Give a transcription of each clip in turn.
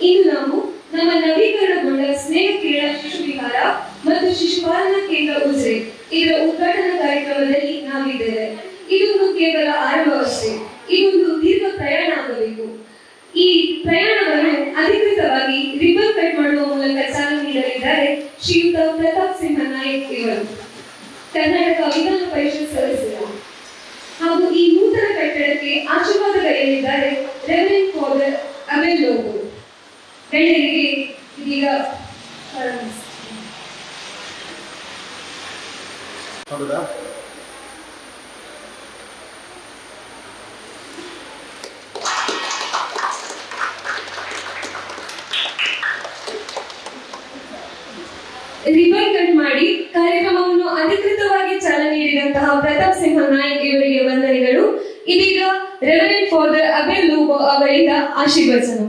ಇನ್ನು ನಾವು ನಮ್ಮ ನವೀಕರಣಗೊಂಡ ಸ್ನೇಹ ಕ್ರೀಡಾ ಶಿಶು ವಿಹಾರ ಮತ್ತು ಶಿಶುಪಾಲನಾ ಕೇಂದ್ರ ಉಜಿರೆ ಇದರ ಉದ್ಘಾಟನಾ ಕಾರ್ಯಕ್ರಮದಲ್ಲಿ ನಾವಿದ್ದೇವೆ. ಇದೊಂದು ಕೇವಲ ಆರಂಭವಷ್ಟೇ. ಇದೊಂದು ದೀರ್ಘ ಪ್ರಯಾಣ ಆಗಬೇಕು. ಈ ಪ್ರಯಾಣವನ್ನು ಅಧಿಕೃತವಾಗಿ ರಿಬನ್ ಕಟ್ ಮಾಡುವ ಮೂಲಕ ಚಾಲನೆ ನೀಡಲಿದ್ದಾರೆ ಶ್ರೀಯುತ ಪ್ರತಾಪ್ ಸಿಂಹ ನಾಯಕ್ ಇವರು, ಕರ್ನಾಟಕ ವಿಧಾನ ಪರಿಷತ್ ಸದಸ್ಯರು. ಹಾಗೂ ಈ ನೂತನ ಕಟ್ಟಡಕ್ಕೆ ಆಶೀರ್ವಾದಗಳಿದ್ದಾರೆ ರೆವರೆಂಡ್ ಫಾದರ್ ಅಬೆಲ್ ಲೋಬೋ. ಗಣ್ಯರಿಗೆ ಇದೀಗ ರಿಬನ್ ಕಟ್ ಮಾಡಿ ಕಾರ್ಯಕ್ರಮವನ್ನು ಅಧಿಕೃತವಾಗಿ ಚಾಲನೆ ನೀಡಿದಂತಹ ಪ್ರತಾಪ್ ಸಿಂಹ ನಾಯಕ್ ಇವರಿಗೆ ವಂದನೆಗಳು. ಇದೀಗ ರೆವರೆಂಡ್ ಫಾದರ್ ಅಬೆಲ್ ಲೋಬೋ ಅವರಿಂದ ಆಶೀರ್ವಚನ.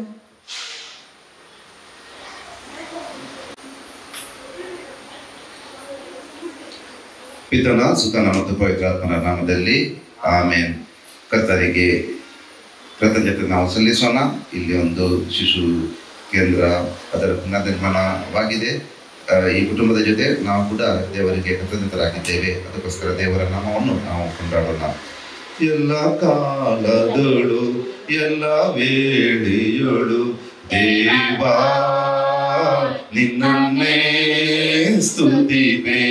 ಪಿತನ ಸುತನ ಮತ್ತು ಪವಿತ್ರಾತ್ಮನ ನಾಮದಲ್ಲಿ ಆಮೇನ್. ಕರ್ತರಿಗೆ ಕೃತಜ್ಞತೆ ನಾವು ಸಲ್ಲಿಸೋಣ. ಇಲ್ಲಿ ಒಂದು ಶಿಶು ಕೇಂದ್ರ ಅದರ ಪುನರ್ನಿರ್ಮಾಣವಾಗಿದೆ. ಈ ಕುಟುಂಬದ ಜೊತೆ ನಾವು ಕೂಡ ದೇವರಿಗೆ ಕೃತಜ್ಞತರಾಗಿದ್ದೇವೆ. ಅದಕ್ಕೋಸ್ಕರ ದೇವರ ನಾಮವನ್ನು ನಾವು ಕೊಂಡಾಡೋಣ. ಎಲ್ಲ ಕಾಲದೊಳು ಎಲ್ಲ ವೇಳೆಯೊಳು ದೇವಾ ನಿನ್ನನ್ನೇ ಸ್ತುತಿಪೆ.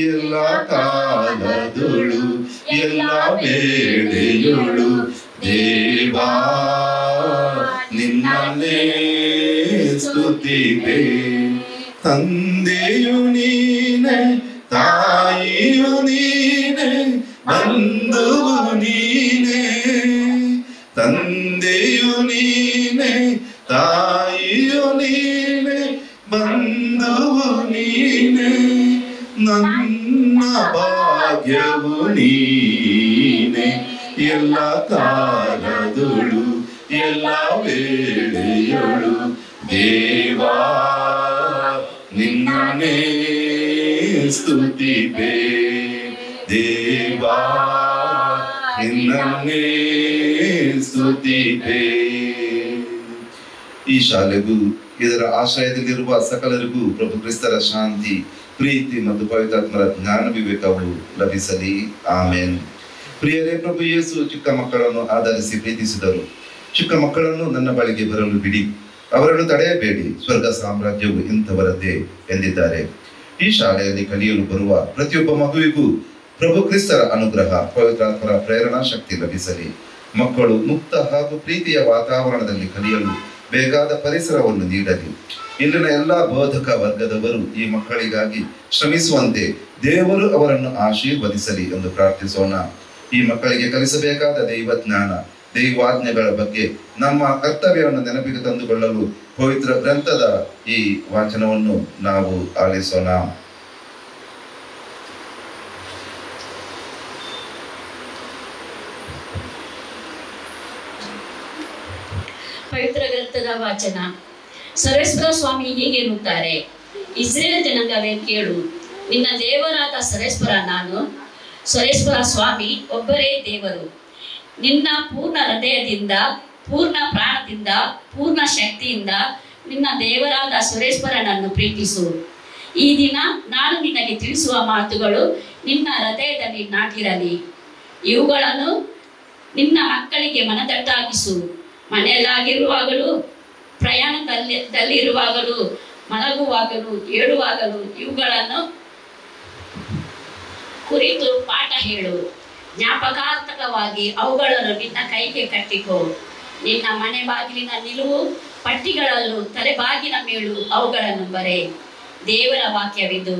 ಎಲ್ಲ ಕಾಲದೊಳು ಎಲ್ಲ ವೇಳೆಯೊಳು ದೇವಾ ನಿನ್ನನ್ನೇ ಸ್ತುತಿಪೆ. ತಂದೆಯು ನೀನೆ, ತಾಯಿಯು ನೀನೆ, ಬಂಧುವು ನೀನೆ. ತಂದೆಯು ನೀನೆ, ತಾಯಿಯು ನೀನೆ, ಬಂಧುವು ನೀನೆ. ನನ್ನ ಭಾಗ್ಯವು ನೀನೆ. ಎಲ್ಲ ಕಾಲದೊಳು ಎಲ್ಲ ವೇಳೆಯೊಳು ದೇವಾ ನಿನ್ನನ್ನೇ ಸ್ತುತಿಪೆ. ದೇವಾ ನಿನ್ನನ್ನೇ ಸ್ತುತಿಪೆ. ಈ ಶಾಲೆಗೂ ಇದರ ಆಶ್ರಯದಲ್ಲಿರುವ ಸಕಲರಿಗೂ ಪ್ರಭು ಕ್ರಿಸ್ತರ ಶಾಂತಿ, ಪ್ರೀತಿ ಮತ್ತು ಪವಿತ್ರಾತ್ಮರ ಜ್ಞಾನ ವಿವೇಕವು ಲಭಿಸಲಿ. ಆಮೇನ್. ಪ್ರಿಯರೇ, ಪ್ರಭು ಯೇಸು ಚಿಕ್ಕ ಮಕ್ಕಳನ್ನು ಆಧರಿಸಿ ಪ್ರೀತಿಸಿದರು. ಚಿಕ್ಕ ಮಕ್ಕಳನ್ನು ನನ್ನ ಬಳಿಗೆ ಬರಲು ಬಿಡಿ, ಅವರನ್ನು ತಡೆಯಬೇಡಿ, ಸ್ವರ್ಗ ಸಾಮ್ರಾಜ್ಯವು ಇಂಥವರದ್ದೇ ಎಂದಿದ್ದಾರೆ. ಈ ಶಾಲೆಯಲ್ಲಿ ಕಲಿಯಲು ಬರುವ ಪ್ರತಿಯೊಬ್ಬ ಮಗುವಿಗೂ ಪ್ರಭು ಕ್ರಿಸ್ತರ ಅನುಗ್ರಹ, ಪವಿತ್ರಾತ್ಮರ ಪ್ರೇರಣಾ ಶಕ್ತಿ ಲಭಿಸಲಿ. ಮಕ್ಕಳು ಮುಕ್ತ ಹಾಗೂ ಪ್ರೀತಿಯ ವಾತಾವರಣದಲ್ಲಿ ಕಲಿಯಲು ಬೇಕಾದ ಪರಿಸರವನ್ನು ನೀಡಲಿ. ಇಲ್ಲಿನ ಎಲ್ಲ ಬೋಧಕ ವರ್ಗದವರು ಈ ಮಕ್ಕಳಿಗಾಗಿ ಶ್ರಮಿಸುವಂತೆ ದೇವರು ಅವರನ್ನು ಆಶೀರ್ವದಿಸಲಿ ಎಂದು ಪ್ರಾರ್ಥಿಸೋಣ. ಈ ಮಕ್ಕಳಿಗೆ ಕಲಿಸಬೇಕಾದ ದೈವಜ್ಞಾನ, ದೈವಾಜ್ಞೆಗಳ ಬಗ್ಗೆ ನಮ್ಮ ಕರ್ತವ್ಯವನ್ನು ನೆನಪಿಗೆ ತಂದುಕೊಳ್ಳಲು ಪವಿತ್ರ ಗ್ರಂಥದ ಈ ವಾಚನವನ್ನು ನಾವು ಆಲಿಸೋಣ. ಪವಿತ್ರ ಗ್ರಂಥದ ವಾಚನ. ಸರೇಶ್ವರ ಸ್ವಾಮಿ ಹೀಗೆ ಎನ್ನುತ್ತಾರೆ: ಇಸ್ರೇಲ್ ಜನಾಂಗವೇ ಕೇಳು, ನಿನ್ನ ದೇವರಾದ ಸರೇಶ್ವರ ನಾನು, ಸರೇಶ್ವರ ಸ್ವಾಮಿ ಒಬ್ಬರೇ ದೇವರು. ನಿನ್ನ ಪೂರ್ಣ ಹೃದಯದಿಂದ, ಪೂರ್ಣ ಪ್ರಾಣದಿಂದ, ಪೂರ್ಣ ಶಕ್ತಿಯಿಂದ ನಿನ್ನ ದೇವರಾದ ಸುರೇಶ್ವರನನ್ನು ಪ್ರೀತಿಸು. ಈ ದಿನ ನಾನು ನಿನಗೆ ತಿಳಿಸುವ ಮಾತುಗಳು ನಿನ್ನ ಹೃದಯದಲ್ಲಿ ನಾಟಿರಲಿ. ಇವುಗಳನ್ನು ನಿನ್ನ ಮಕ್ಕಳಿಗೆ ಮನದಟ್ಟಾಗಿಸು. ಮನೆಯಲ್ಲಾಗಿರುವಾಗಲೂ, ಪ್ರಯಾಣದಲ್ಲಿರುವಾಗಲೂ, ಮಲಗುವಾಗಲೂ, ಏಳುವಾಗಲೂ ಇವುಗಳನ್ನು ಕುರಿತು ಪಾಠ ಹೇಳು. ಜ್ಞಾಪಕಾರ್ಥಕವಾಗಿ ಅವುಗಳನ್ನು ನಿನ್ನ ಕೈಗೆ ಕಟ್ಟಿಕೋ. ನಿನ್ನ ಮನೆ ಬಾಗಿಲಿನ ನಿಲುವು ಪಟ್ಟಿಗಳಲ್ಲೂ ತಲೆಬಾಗಿನ ಮೇಲೂ ಅವುಗಳನ್ನು ಬರೆ. ದೇವರ ವಾಕ್ಯವಿದು.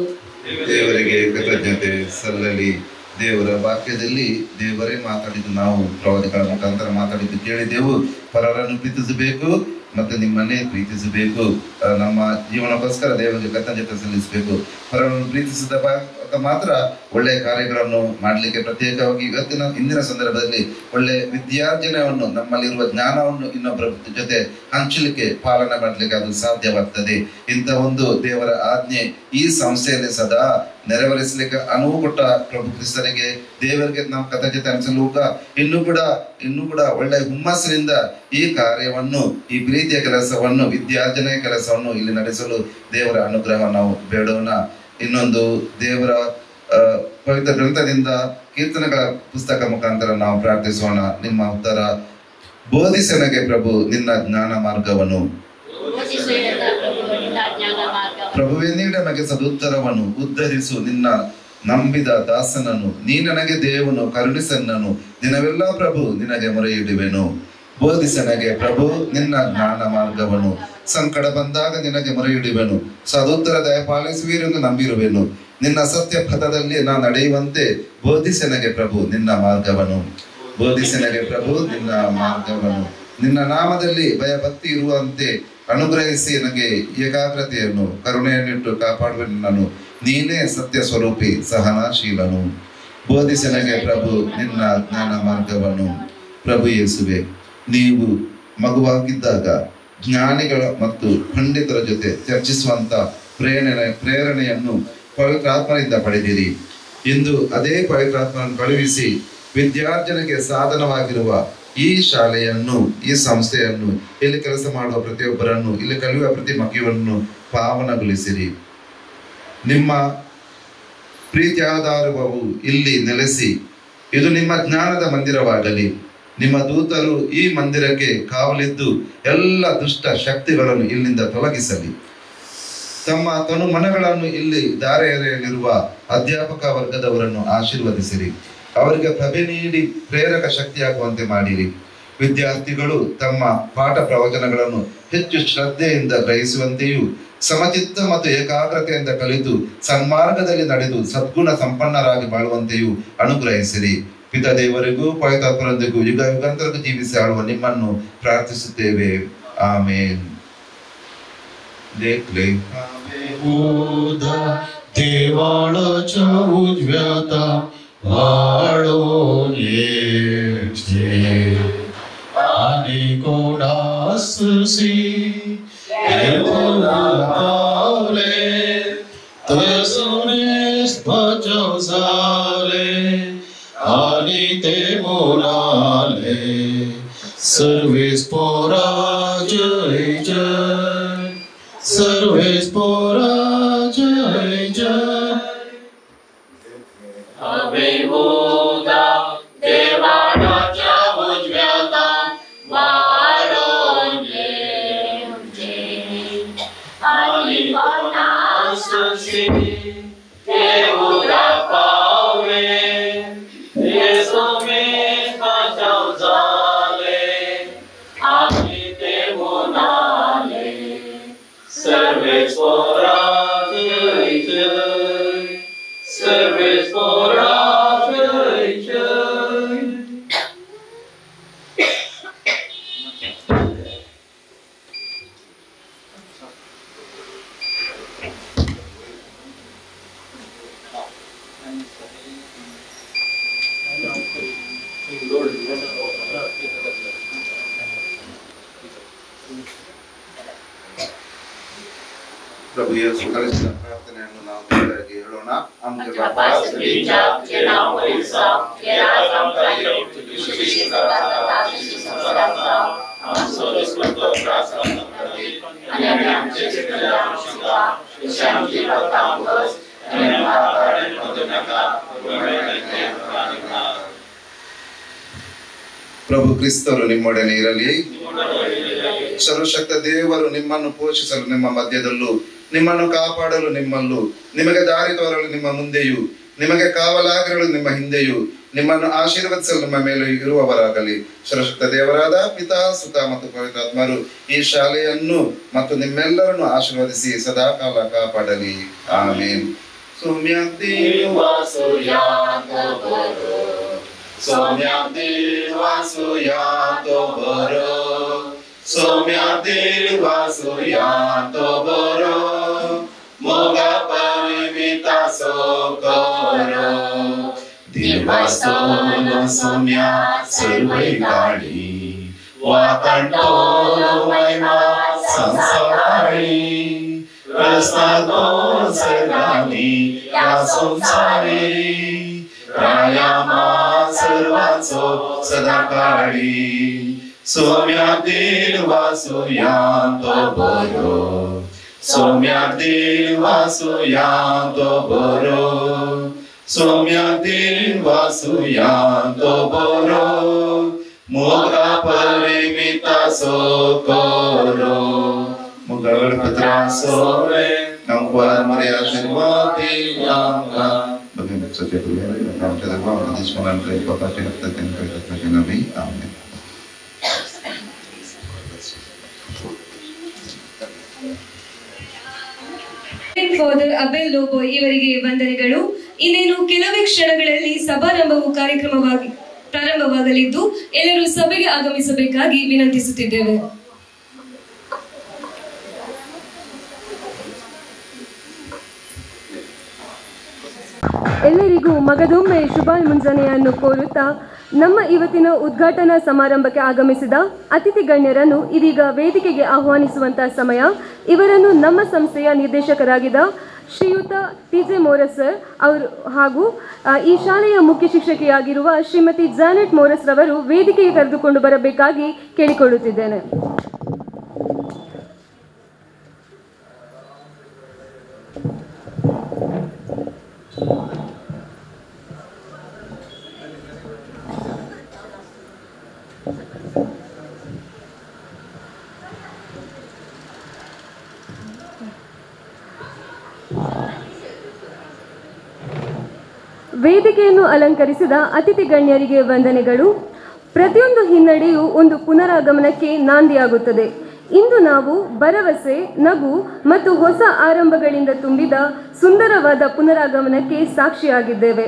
ದೇವರಿಗೆ ಕೃತಜ್ಞತೆ ಸಲ್ಲಲಿ. ದೇವರ ವಾಕ್ಯದಲ್ಲಿ ದೇವರೇ ಮಾತಾಡಿದ್ದು, ನಾವು ಪ್ರವಾದಿಗಳ ಮುಖಾಂತರ ಮಾತಾಡಿದ್ದು ಕೇಳಿದೆವು. ಪರರನ್ನು ಪ್ರೀತಿಸಬೇಕು ಮತ್ತು ನಿಮ್ಮನ್ನೇ ಪ್ರೀತಿಸಬೇಕು. ನಮ್ಮ ಜೀವನಕ್ಕೋಸ್ಕರ ದೇವರಿಗೆ ಕೃತಜ್ಞತೆ ಸಲ್ಲಿಸಬೇಕು. ಪರರನ್ನು ಪ್ರೀತಿಸಿದ ಮಾತ್ರ ಒಳ್ಳೆಯ ಕಾರ್ಯಗಳನ್ನು ಮಾಡಲಿಕ್ಕೆ, ಪ್ರತ್ಯೇಕವಾಗಿ ಇಂದಿನ ಸಂದರ್ಭದಲ್ಲಿ ಒಳ್ಳೆಯ ವಿದ್ಯಾರ್ಜನೆಯನ್ನು, ನಮ್ಮಲ್ಲಿರುವ ಜ್ಞಾನವನ್ನು ಇನ್ನೊಬ್ಬರ ಜೊತೆ ಹಂಚಲಿಕ್ಕೆ, ಪಾಲನೆ ಮಾಡಲಿಕ್ಕೆ ಅದು ಸಾಧ್ಯವಾಗ್ತದೆ. ಇಂಥ ಒಂದು ದೇವರ ಆಜ್ಞೆ ಈ ಸಂಸ್ಥೆಯಲ್ಲಿ ಸದಾ ನೆರವೇರಿಸಲಿಕ್ಕೆ ಅನುವು ಕೊಟ್ಟ ಪ್ರಭು ಕ್ರಿಸ್ತನಿಗೆ ದೇವರಿಗೆ ನಾವು ಕೃತಜ್ಞತೆ ಅನಿಸಲೂಕ ಇನ್ನೂ ಕೂಡ ಒಳ್ಳೆಯ ಹುಮ್ಮಸ್ಸಿನಿಂದ ಈ ಕಾರ್ಯವನ್ನು, ಈ ಪ್ರೀತಿಯ ಕೆಲಸವನ್ನು, ವಿದ್ಯಾರ್ಜನೆಯ ಕೆಲಸವನ್ನು ಇಲ್ಲಿ ನಡೆಸಲು ದೇವರ ಅನುಗ್ರಹ ನಾವು ಬೇಡೋಣ. ಇನ್ನೊಂದು ದೇವರ ಪವಿತ್ರ ಗ್ರಂಥದಿಂದ ಕೀರ್ತನೆಗಳ ಪುಸ್ತಕ ಮುಖಾಂತರ ನಾವು ಪ್ರಾರ್ಥಿಸೋಣ. ನಿಮ್ಮ ಉತ್ತರ: ಬೋಧಿಸನಗೆ ಪ್ರಭು ನಿನ್ನ ಜ್ಞಾನ ಮಾರ್ಗವನ್ನು, ಪ್ರಭುವೇ ನೀ ನಮಗೆ ಸದುತ್ತರವನ್ನು, ಉದ್ಧರಿಸು ನಿನ್ನ ನಂಬಿದ ದಾಸನನ್ನು, ನೀ ನನಗೆ ದೇವನು ಕರುಣಿಸನ್ನನು, ದಿನವೆಲ್ಲ ಪ್ರಭು ನಿನಗೆ ಮೊರೆಯಿಡುವೆನು. ಬೋಧಿಸನಗೆ ಪ್ರಭು ನಿನ್ನ ಜ್ಞಾನ ಮಾರ್ಗವನ್ನು, ಸಂಕಟ ಬಂದಾಗ ನಿನಗೆ ಮೊರೆಯಿಡುವೆನು, ಸದುತ್ತರ ದಯಪಾಲಿಸುವಿರೆಂದು ನಂಬಿರುವೆನು. ನಿನ್ನ ಸತ್ಯ ಪಥದಲ್ಲಿ ನಾ ನಡೆಯುವಂತೆ ಬೋಧಿಸನಗೆ ಪ್ರಭು ನಿನ್ನ ಮಾರ್ಗವನ್ನು, ಬೋಧಿಸನಗೆ ಪ್ರಭು ನಿನ್ನ ಮಾರ್ಗವನ್ನು. ನಿನ್ನ ನಾಮದಲ್ಲಿ ಭಯಭಕ್ತಿ ಇರುವಂತೆ ಅನುಗ್ರಹಿಸಿ ನನಗೆ ಏಕಾಗ್ರತೆಯನ್ನು, ಕರುಣೆಯನ್ನಿಟ್ಟು ಕಾಪಾಡುವೆನು. ನಾನು ನೀನೇ ಸತ್ಯ ಸ್ವರೂಪಿ, ಸಹನಶೀಲನು. ಬೋಧಿಸನಗೆ ಪ್ರಭು ನಿನ್ನ ಜ್ಞಾನ ಮಾರ್ಗವನ್ನು. ಪ್ರಭು ಯೇಸುವೆ, ನೀವು ಮಗುವಾಗಿದ್ದಾಗ ಜ್ಞಾನಿಗಳ ಮತ್ತು ಪಂಡಿತರ ಜೊತೆ ಚರ್ಚಿಸುವಂತ ಪ್ರೇರಣೆಯನ್ನು ಪವಿತ್ರಾತ್ಮನಿಂದ ಪಡೆದಿರಿ. ಇಂದು ಅದೇ ಪವಿತ್ರಾತ್ಮನನ್ನು ಕಳುಹಿಸಿ ವಿದ್ಯಾರ್ಜನೆಗೆ ಸಾಧನವಾಗಿರುವ ಈ ಶಾಲೆಯನ್ನು, ಈ ಸಂಸ್ಥೆಯನ್ನು, ಇಲ್ಲಿ ಕೆಲಸ ಮಾಡುವ ಪ್ರತಿಯೊಬ್ಬರನ್ನು, ಇಲ್ಲಿ ಕಲಿಯುವ ಪ್ರತಿ ಮಗುವನ್ನು ಪಾವನಗೊಳಿಸಿರಿ. ನಿಮ್ಮ ಪ್ರೀತಿ ಆಧಾರವು ಇಲ್ಲಿ ನೆಲೆಸಿ ಇದು ನಿಮ್ಮ ಜ್ಞಾನದ ಮಂದಿರವಾಗಲಿ. ನಿಮ್ಮ ದೂತರು ಈ ಮಂದಿರಕ್ಕೆ ಕಾವಲಿದ್ದು ಎಲ್ಲ ದುಷ್ಟ ಶಕ್ತಿಗಳನ್ನು ಇಲ್ಲಿಂದ ತೊಲಗಿಸಲಿ. ತಮ್ಮ ತನು ಮನಗಳನ್ನು ಇಲ್ಲಿ ದಾರೆ ಎರೆಯಲಿರುವ ಅಧ್ಯಾಪಕ ವರ್ಗದವರನ್ನು ಆಶೀರ್ವದಿಸಿರಿ. ಅವರಿಗೆ ಪ್ರಭೆ ನೀಡಿ ಪ್ರೇರಕ ಶಕ್ತಿಯಾಗುವಂತೆ ಮಾಡಿರಿ. ವಿದ್ಯಾರ್ಥಿಗಳು ತಮ್ಮ ಪಾಠ ಪ್ರವಚನಗಳನ್ನು ಹೆಚ್ಚು ಶ್ರದ್ಧೆಯಿಂದ ಗ್ರಹಿಸುವಂತೆಯೂ ಸಮಚಿತ್ತ ಮತ್ತು ಏಕಾಗ್ರತೆಯಿಂದ ಕಲಿತು ಸನ್ಮಾರ್ಗದಲ್ಲಿ ನಡೆದು ಸದ್ಗುಣ ಸಂಪನ್ನರಾಗಿ ಬಾಳುವಂತೆಯೂ ಅನುಗ್ರಹಿಸಿರಿ. ಪಿತ ದೇವರಿಗೂ ಪವಿತ್ರಾತ್ಮರೊಂದಿಗೂ ಯುಗ ಯುಗಾಂತರಕ್ಕೂ ಜೀವಿಸಿ ಆಳುವ ನಿಮ್ಮನ್ನು ಪ್ರಾರ್ಥಿಸುತ್ತೇವೆ. ಆಮೇನ್. देवाळाच्या उजव्यात वाळून येते आणि कोणाससी पावले तसुनेस बचाव झाले आणि ते बोलाले सर्वेस पोरा जय जय, सर्वेस पोरा जय जय. अभिभूता देवाच्या उजव्यात वाळून येते आणि कोणाससी देऊला पावले येशूनेस बचाव झाले आणि ते म्हणाले सर्वेस पोरा जय जय, सर्वेस पोरा जय जय. ಪ್ರಭು ಯೇಸು ಕಲಿಸಿದ ಪ್ರಾರ್ಥನೆಯನ್ನು ನಾವು ದೇವರಿಗೆ ಹೇಳೋಣ. ಪ್ರಭು ಕ್ರಿಸ್ತರು ನಿಮ್ಮೊಡನೆ ಇರಲಿ. ಸರ್ವಶಕ್ತ ದೇವರು ನಿಮ್ಮನ್ನು ಪೋಷಿಸಲು ನಿಮ್ಮ ಮಧ್ಯದಲ್ಲೂ, ನಿಮ್ಮನ್ನು ಕಾಪಾಡಲು ನಿಮ್ಮಲ್ಲೂ, ನಿಮಗೆ ದಾರಿ ತೋರಲು ನಿಮ್ಮ ಮುಂದೆಯೂ, ನಿಮಗೆ ಕಾವಲಾಗಿರಲು ನಿಮ್ಮ ಹಿಂದೆಯೂ, ನಿಮ್ಮನ್ನು ಆಶೀರ್ವದಿಸಲು ನಿಮ್ಮ ಮೇಲೆ ಇರುವವರಾಗಲಿ. ಸರ್ವಶಕ್ತ ದೇವರಾದ ಪಿತಾ, ಸುತ ಮತ್ತು ಪವಿತ್ರಾತ್ಮರು ಈ ಶಾಲೆಯನ್ನು ಮತ್ತು ನಿಮ್ಮೆಲ್ಲರನ್ನು ಆಶೀರ್ವದಿಸಿ ಸದಾಕಾಲ ಕಾಪಾಡಲಿ. ಆಮೇನ್. सोम्यातील वासुया तो बरो, सोम्यातील वासुया तो बरो, मोगा परिमिता सो करो. दिवासोलो सोम्या सर्वै गाडी, वाकंटोलो महिमा संसारी, रस्ता दोन सर्गानी या संसारी रायामा सर्वांचो सदा काळी सौम्यातील वासुयांतो बरो सौम्यातील वासुयांतो बरो सौम्यातील वासुयांतो बरो मोगा परिमिता सोकोरो मोगा गणपत्रा सोरे नंबर मर्या सर्वाती यांगा बघेन सत्य तुला आमच्या देवाला दिसमान रे बाबा ते हत्ता त्यांना नवी आमेन. ಫಾದರ್ ಅಬೆಲ್ ಲೋಬೋ ಇವರಿಗೆ ವಂದನೆಗಳು. ಇನ್ನೇನು ಕೆಲವೇ ಕ್ಷಣಗಳಲ್ಲಿ ಸಭಾರಂಭವು ಪ್ರಾರಂಭವಾಗಲಿದ್ದು ಎಲ್ಲರೂ ಸಭೆಗೆ ಆಗಮಿಸಬೇಕಾಗಿ ವಿನಂತಿಸುತ್ತಿದ್ದೇವೆ. ಎಲ್ಲರಿಗೂ ಮಗದೊಮ್ಮೆ ಶುಭ ಮುಂಜಾನೆಯನ್ನು ಕೋರುತ್ತಾ ನಮ್ಮ ಇವತ್ತಿನ ಉದ್ಘಾಟನಾ ಸಮಾರಂಭಕ್ಕೆ ಆಗಮಿಸಿದ ಅತಿಥಿ ಗಣ್ಯರನ್ನು ಇದೀಗ ವೇದಿಕೆಗೆ ಆಹ್ವಾನಿಸುವಂತಹ ಸಮಯ. ಇವರನ್ನು ನಮ್ಮ ಸಂಸ್ಥೆಯ ನಿರ್ದೇಶಕರಾಗಿದ್ದ ಶ್ರೀಯುತ ಟಿ.ಜೆ. ಮೋರಸ್ ಸರ್ ಅವರು ಹಾಗೂ ಈ ಶಾಲೆಯ ಮುಖ್ಯ ಶಿಕ್ಷಕಿಯಾಗಿರುವ ಶ್ರೀಮತಿ ಜಾನೆಟ್ ಮೋರಸ್ ರವರು ವೇದಿಕೆಗೆ ಕರೆದುಕೊಂಡು ಬರಬೇಕಾಗಿ ಕೇಳಿಕೊಳ್ಳುತ್ತಿದ್ದೇನೆ. ವೇದಿಕೆಯನ್ನು ಅಲಂಕರಿಸಿದ ಅತಿಥಿ ಗಣ್ಯರಿಗೆ ವಂದನೆಗಳು. ಪ್ರತಿಯೊಂದು ಹಿನ್ನಡೆಯೂ ಒಂದು ಪುನರಾಗಮನಕ್ಕೆ ನಾಂದಿಯಾಗುತ್ತದೆ. ಇಂದು ನಾವು ಭರವಸೆ, ನಗು ಮತ್ತು ಹೊಸ ಆರಂಭಗಳಿಂದ ತುಂಬಿದ ಸುಂದರವಾದ ಪುನರಾಗಮನಕ್ಕೆ ಸಾಕ್ಷಿಯಾಗಿದ್ದೇವೆ.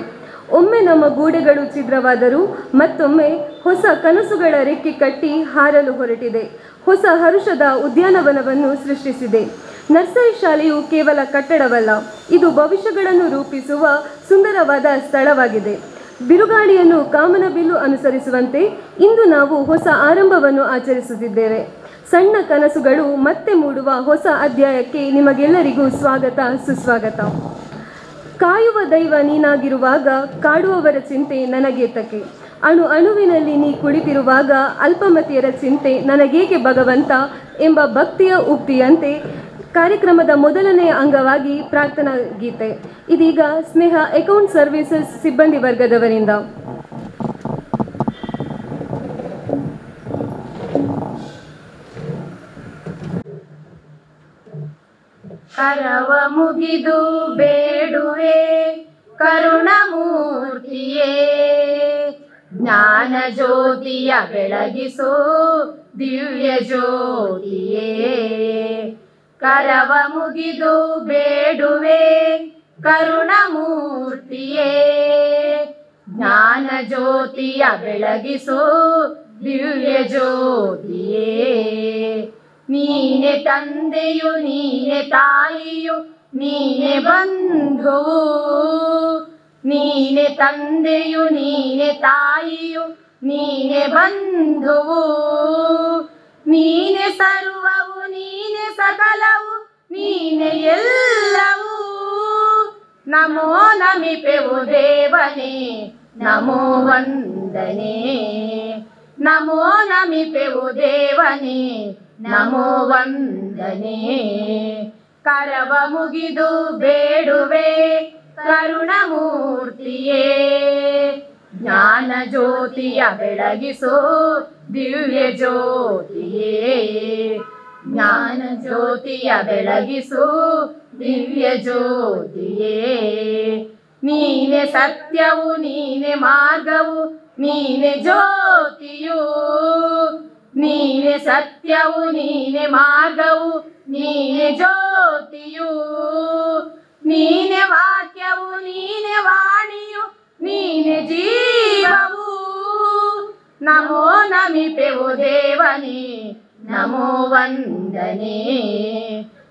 ಒಮ್ಮೆ ನಮ್ಮ ಗೋಡೆಗಳು ಛಿದ್ರವಾದರೂ ಮತ್ತೊಮ್ಮೆ ಹೊಸ ಕನಸುಗಳ ರೆಕ್ಕೆ ಕಟ್ಟಿ ಹಾರಲು ಹೊರಟಿದೆ. ಹೊಸ ಹರುಷದ ಉದ್ಯಾನವನವನ್ನು ಸೃಷ್ಟಿಸಿದೆ. ನರ್ಸರಿ ಶಾಲೆಯು ಕೇವಲ ಕಟ್ಟಡವಲ್ಲ, ಇದು ಭವಿಷ್ಯಗಳನ್ನು ರೂಪಿಸುವ ಸುಂದರವಾದ ಸ್ಥಳವಾಗಿದೆ. ಬಿರುಗಾಳಿಯನ್ನು ಕಾಮನಬಿಲ್ಲು ಅನುಸರಿಸುವಂತೆ ಇಂದು ನಾವು ಹೊಸ ಆರಂಭವನ್ನು ಆಚರಿಸುತ್ತಿದ್ದೇವೆ. ಸಣ್ಣ ಕನಸುಗಳು ಮತ್ತೆ ಮೂಡುವ ಹೊಸ ಅಧ್ಯಾಯಕ್ಕೆ ನಿಮಗೆಲ್ಲರಿಗೂ ಸ್ವಾಗತ, ಸುಸ್ವಾಗತ. ಕಾಯುವ ದೈವ ನೀನಾಗಿರುವಾಗ ಕಾಡುವವರ ಚಿಂತೆ ನನಗೇತಕ್ಕೆ? ಅಣು ಅಣುವಿನಲ್ಲಿ ನೀ ಕುಳಿತಿರುವಾಗ ಅಲ್ಪಮತಿಯರ ಚಿಂತೆ ನನಗೇಕೆ ಭಗವಂತ ಎಂಬ ಭಕ್ತಿಯ ಉಕ್ತಿಯಂತೆ ಕಾರ್ಯಕ್ರಮದ ಮೊದಲನೆಯ ಅಂಗವಾಗಿ ಪ್ರಾರ್ಥನಾ ಗೀತೆ. ಇದೀಗ ಸ್ನೇಹ ಅಕೌಂಟ್ ಸರ್ವಿಸಸ್ ಸಿಬ್ಬಂದಿ ವರ್ಗದವರಿಂದ. ಕರವ ಮುಗಿದು ಬೇಡುವೆ ಕರುಣಮೂರ್ತಿಯೇ, ಜ್ಞಾನ ಜ್ಯೋತಿಯ ಬೆಳಗಿಸೋ ದಿವ್ಯ ಜ್ಯೋತಿಯೇ. ಕರವ ಮುಗಿದು ಬೇಡುವೆ ಕರುಣಮೂರ್ತಿಯೇ, ಜ್ಞಾನ ಜ್ಯೋತಿಯ ಬೆಳಗಿಸೋ ದಿವ್ಯ ಜ್ಯೋತಿಯೇ. ನೀನೆ ತಂದೆಯು, ನೀನೆ ತಾಯಿಯು, ನೀನೆ ಬಂಧುವು. ನೀನೆ ತಂದೆಯು, ನೀನೆ ತಾಯಿಯು, ನೀನೆ ಬಂಧುವು. ನೀನೆ ಸರ್ವವು, ನೀನೆ ಸಕಲವು, ನೀನೆ ಎಲ್ಲವೂ. ನಮೋ ನಮಿಪೆವು ದೇವನೇ, ನಮೋ ವಂದನೆ. ನಮೋ ನಮಿಪೆವು ದೇವನೇ, ನಮೋ ವಂದನೆ. ಕರವ ಮುಗಿದು ಬೇಡುವೆ ಕರುಣಮೂರ್ತಿಯೇ, ಜ್ಞಾನ ಜ್ಯೋತಿಯ ಬೆಳಗಿಸೋ ದಿವ್ಯ ಜ್ಯೋತಿಯೇ. ಜ್ಞಾನ ಜ್ಯೋತಿಯ ಬೆಳಗಿಸೋ ದಿವ್ಯ ಜ್ಯೋತಿಯೇ. ನೀನೆ ಸತ್ಯವು, ನೀನೆ ಮಾರ್ಗವು, ನೀನೆ ಜ್ಯೋತಿಯು. ನೀನೆ ಸತ್ಯವು, ನೀನೆ ಮಾರ್ಗವು, ನೀನೆ ಜ್ಯೋತಿಯು. ನೀನೆ ವಾಕ್ಯವು, ನೀನೆ ವಾಣಿಯು, ನೀನೆ ಜೀವವು. ನಮೋ ನಮಿಪೆವು ದೇವನೇ, ನಮೋ ವಂದನೆ.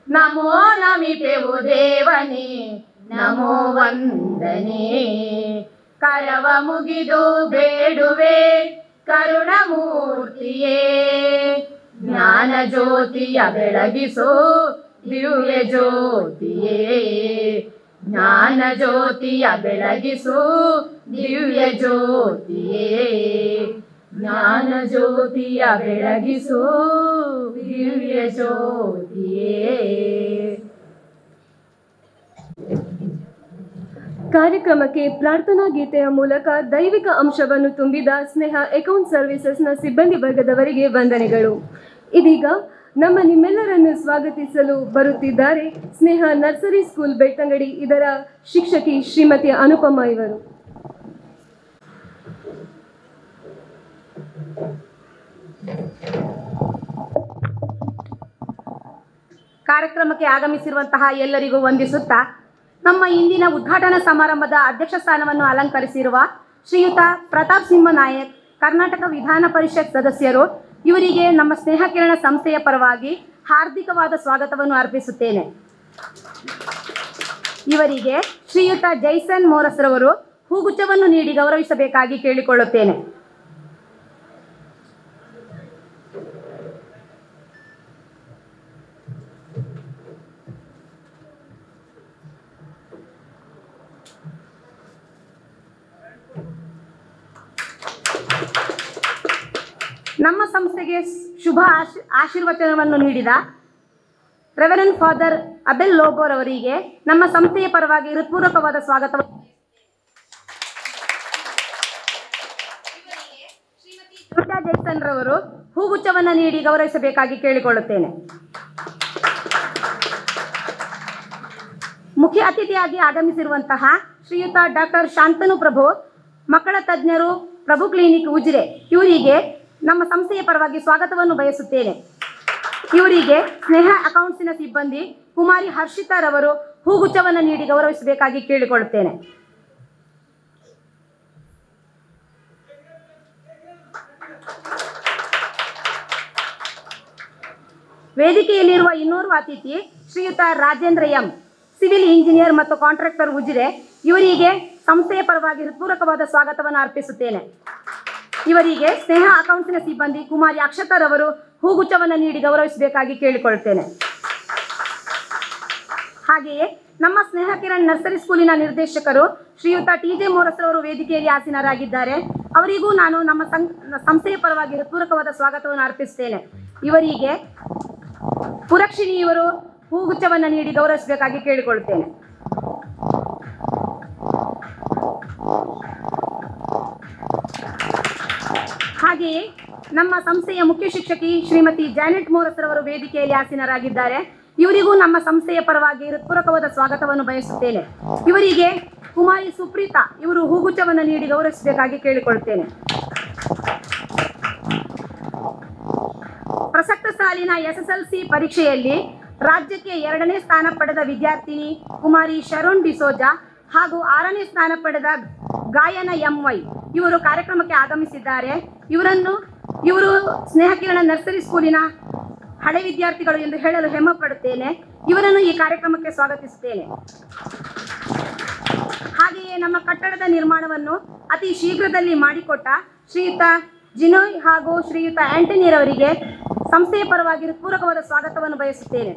ನಮೋ ನಮಿಪೆವು ದೇವನೇ, ನಮೋ ವಂದನೆ. ಕರವ ಮುಗಿದು ಬೇಡುವೆ ಕರುಣಮೂರ್ತಿಯೇ, ಜ್ಞಾನ ಜ್ಯೋತಿಯ ಬೆಳಗಿಸೋ ದಿವ್ಯ ಜ್ಯೋತಿಯೇ. ಜ್ಞಾನ ಜ್ಯೋತಿಯ ಬೆಳಗಿಸು ದಿವ್ಯ ಜ್ಯೋತಿಯೇ, ಜ್ಞಾನ ಜ್ಯೋತಿಯ ಬೆಳಗಿಸು ದಿವ್ಯ ಜ್ಯೋತಿಯೇ. ಕಾರ್ಯಕ್ರಮಕ್ಕೆ ಪ್ರಾರ್ಥನಾ ಗೀತೆಯ ಮೂಲಕ ದೈವಿಕ ಅಂಶವನ್ನು ತುಂಬಿದ ಸ್ನೇಹ ಅಕೌಂಟ್ ಸರ್ವಿಸಸ್ನ ಸಿಬ್ಬಂದಿ ವರ್ಗದವರಿಗೆ ವಂದನೆಗಳು. ಇದೀಗ ನಿಮ್ಮೆಲ್ಲರನ್ನು ಸ್ವಾಗತಿಸಲು ಬರುತ್ತಿದ್ದಾರೆ ಸ್ನೇಹ ನರ್ಸರಿ ಸ್ಕೂಲ್ ಬೆಳ್ತಂಗಡಿ, ಇದರ ಶಿಕ್ಷಕಿ ಶ್ರೀಮತಿ ಅನುಪಮ ಇವರು. ಕಾರ್ಯಕ್ರಮಕ್ಕೆ ಆಗಮಿಸಿರುವಂತಹ ಎಲ್ಲರಿಗೂ ವಂದಿಸುತ್ತಾ, ನಮ್ಮ ಇಂದಿನ ಉದ್ಘಾಟನಾ ಸಮಾರಂಭದ ಅಧ್ಯಕ್ಷ ಸ್ಥಾನವನ್ನು ಅಲಂಕರಿಸಿರುವ ಶ್ರೀಯುತ ಪ್ರತಾಪ್ ಸಿಂಹ ನಾಯಕ್, ಕರ್ನಾಟಕ ವಿಧಾನ ಪರಿಷತ್ ಸದಸ್ಯರು, ಇವರಿಗೆ ನಮ್ಮ ಸ್ನೇಹ ಕಿರಣ ಸಂಸ್ಥೆಯ ಪರವಾಗಿ ಹಾರ್ದಿಕವಾದ ಸ್ವಾಗತವನ್ನು ಅರ್ಪಿಸುತ್ತೇನೆ. ಇವರಿಗೆ ಶ್ರೀಯುತ ಜೈಸನ್ ಮೋರಸ್ರವರು ಹೂಗುಚ್ಛವನ್ನು ನೀಡಿ ಗೌರವಿಸಬೇಕಾಗಿ ಕೇಳಿಕೊಳ್ಳುತ್ತೇನೆ. ನಮ್ಮ ಸಂಸ್ಥೆಗೆ ಶುಭ ಆಶೀರ್ವಚನವನ್ನು ನೀಡಿದ ರೆವರೆಂಡ್ ಫಾದರ್ ಅಬೆಲ್ ಲೋಬೋರ್ ಅವರಿಗೆ ನಮ್ಮ ಸಂಸ್ಥೆಯ ಪರವಾಗಿ ಹೃತ್ಪೂರ್ವಕವಾದ ಸ್ವಾಗತವನ್ನು ಶ್ರೀಮತಿ ಜೈಸನ್ ರವರು ಹೂಗುಚ್ಛವನ್ನು ನೀಡಿ ಗೌರವಿಸಬೇಕಾಗಿ ಕೇಳಿಕೊಳ್ಳುತ್ತೇನೆ. ಮುಖ್ಯ ಅತಿಥಿಯಾಗಿ ಆಗಮಿಸಿರುವಂತಹ ಶ್ರೀಯುತ ಡಾಕ್ಟರ್ ಶಾಂತನು ಪ್ರಭು, ಮಕ್ಕಳ ತಜ್ಞರು, ಪ್ರಭು ಕ್ಲಿನಿಕ್ ಉಜಿರೆ, ಇವರಿಗೆ ನಮ್ಮ ಸಂಸ್ಥೆಯ ಪರವಾಗಿ ಸ್ವಾಗತವನ್ನು ಬಯಸುತ್ತೇನೆ. ಇವರಿಗೆ ಸ್ನೇಹ ಅಕೌಂಟ್ಸಿನ ಸಿಬ್ಬಂದಿ ಕುಮಾರಿ ಹರ್ಷಿತಾ ರವರು ಹೂಗುಚ್ಛವನ್ನು ನೀಡಿ ಗೌರವಿಸಬೇಕಾಗಿ ಕೇಳಿಕೊಳ್ಳುತ್ತೇನೆ. ವೇದಿಕೆಯಲ್ಲಿರುವ ಇನ್ನೋರ್ವ ಅತಿಥಿ ಶ್ರೀಯುತ ರಾಜೇಂದ್ರ ಎಂ, ಸಿವಿಲ್ ಇಂಜಿನಿಯರ್ ಮತ್ತು ಕಾಂಟ್ರಾಕ್ಟರ್ ಉಜಿರೆ, ಇವರಿಗೆ ಸಂಸ್ಥೆಯ ಪರವಾಗಿ ಹೃತ್ಪೂರ್ವಕವಾದ ಸ್ವಾಗತವನ್ನು ಅರ್ಪಿಸುತ್ತೇನೆ. ಇವರಿಗೆ ಸ್ನೇಹ ಅಕೌಂಟ್ಸಿನ ಸಿಬ್ಬಂದಿ ಕುಮಾರಿ ಅಕ್ಷತಾರವರು ಹೂಗುಚ್ಛವನ್ನು ನೀಡಿ ಗೌರವಿಸಬೇಕಾಗಿ ಕೇಳಿಕೊಳ್ಳುತ್ತೇನೆ. ಹಾಗೆಯೇ ನಮ್ಮ ಸ್ನೇಹ ಕಿರಣ್ ನರ್ಸರಿ ಸ್ಕೂಲಿನ ನಿರ್ದೇಶಕರು ಶ್ರೀಯುತ ಟಿ.ಜೆ. ಮೋರಸ್ರವರು ವೇದಿಕೆಯಲ್ಲಿ ಆಸೀನರಾಗಿದ್ದಾರೆ. ಅವರಿಗೂ ನಾನು ನಮ್ಮ ಸಂಸ್ಥೆಯ ಪರವಾಗಿ ಹೃತ್ಪೂರ್ವಕವಾದ ಸ್ವಾಗತವನ್ನು ಅರ್ಪಿಸುತ್ತೇನೆ. ಇವರಿಗೆ ಪುರಕ್ಷಿಣಿ ಇವರು ಹೂಗುಚ್ಛವನ್ನು ನೀಡಿ ಗೌರವಿಸಬೇಕಾಗಿ ಕೇಳಿಕೊಳ್ಳುತ್ತೇನೆ. ಹಾಗೆಯೇ ನಮ್ಮ ಸಂಸ್ಥೆಯ ಮುಖ್ಯ ಶಿಕ್ಷಕಿ ಶ್ರೀಮತಿ ಜಾನೆಟ್ ಮೋರಸ್ರವರು ವೇದಿಕೆಯಲ್ಲಿ ಆಸೀನರಾಗಿದ್ದಾರೆ. ಇವರಿಗೂ ನಮ್ಮ ಸಂಸ್ಥೆಯ ಪರವಾಗಿ ಹೃತ್ಪೂರ್ವಕವಾದ ಸ್ವಾಗತವನ್ನು ಬಯಸುತ್ತೇನೆ. ಇವರಿಗೆ ಕುಮಾರಿ ಸುಪ್ರೀತಾ ಇವರು ಹೂಗುಚ್ಛವನ್ನು ನೀಡಿ ಗೌರವಿಸಬೇಕಾಗಿ ಕೇಳಿಕೊಳ್ಳುತ್ತೇನೆ. ಪ್ರಸಕ್ತ ಸಾಲಿನ SSLC ಪರೀಕ್ಷೆಯಲ್ಲಿ ರಾಜ್ಯಕ್ಕೆ 2ನೇ ಸ್ಥಾನ ಪಡೆದ ವಿದ್ಯಾರ್ಥಿನಿ ಕುಮಾರಿ ಶರೋನ್ ಡಿಸೋಜಾ ಹಾಗೂ 6ನೇ ಸ್ಥಾನ ಪಡೆದ ಗಾಯನ MY ಇವರು ಕಾರ್ಯಕ್ರಮಕ್ಕೆ ಆಗಮಿಸಿದ್ದಾರೆ. ಇವರು ಸ್ನೇಹ ಕಿರಣ ನರ್ಸರಿ ಸ್ಕೂಲಿನ ಹಳೆ ವಿದ್ಯಾರ್ಥಿಗಳು ಎಂದು ಹೇಳಲು ಹೆಮ್ಮೆ ಪಡುತ್ತೇನೆ. ಇವರನ್ನು ಈ ಕಾರ್ಯಕ್ರಮಕ್ಕೆ ಸ್ವಾಗತಿಸುತ್ತೇನೆ. ಹಾಗೆಯೇ ನಮ್ಮ ಕಟ್ಟಡದ ನಿರ್ಮಾಣವನ್ನು ಅತಿ ಶೀಘ್ರದಲ್ಲಿ ಮಾಡಿಕೊಟ್ಟ ಶ್ರೀಯುತ ಜಿನೋಯ್ ಹಾಗೂ ಶ್ರೀಯುತ ಆಂಟನಿರವರಿಗೆ ಸಂಸ್ಥೆಯ ಪರವಾಗಿ ಹೃತ್ಪೂರ್ವಕವಾದ ಸ್ವಾಗತವನ್ನು ಬಯಸುತ್ತೇನೆ.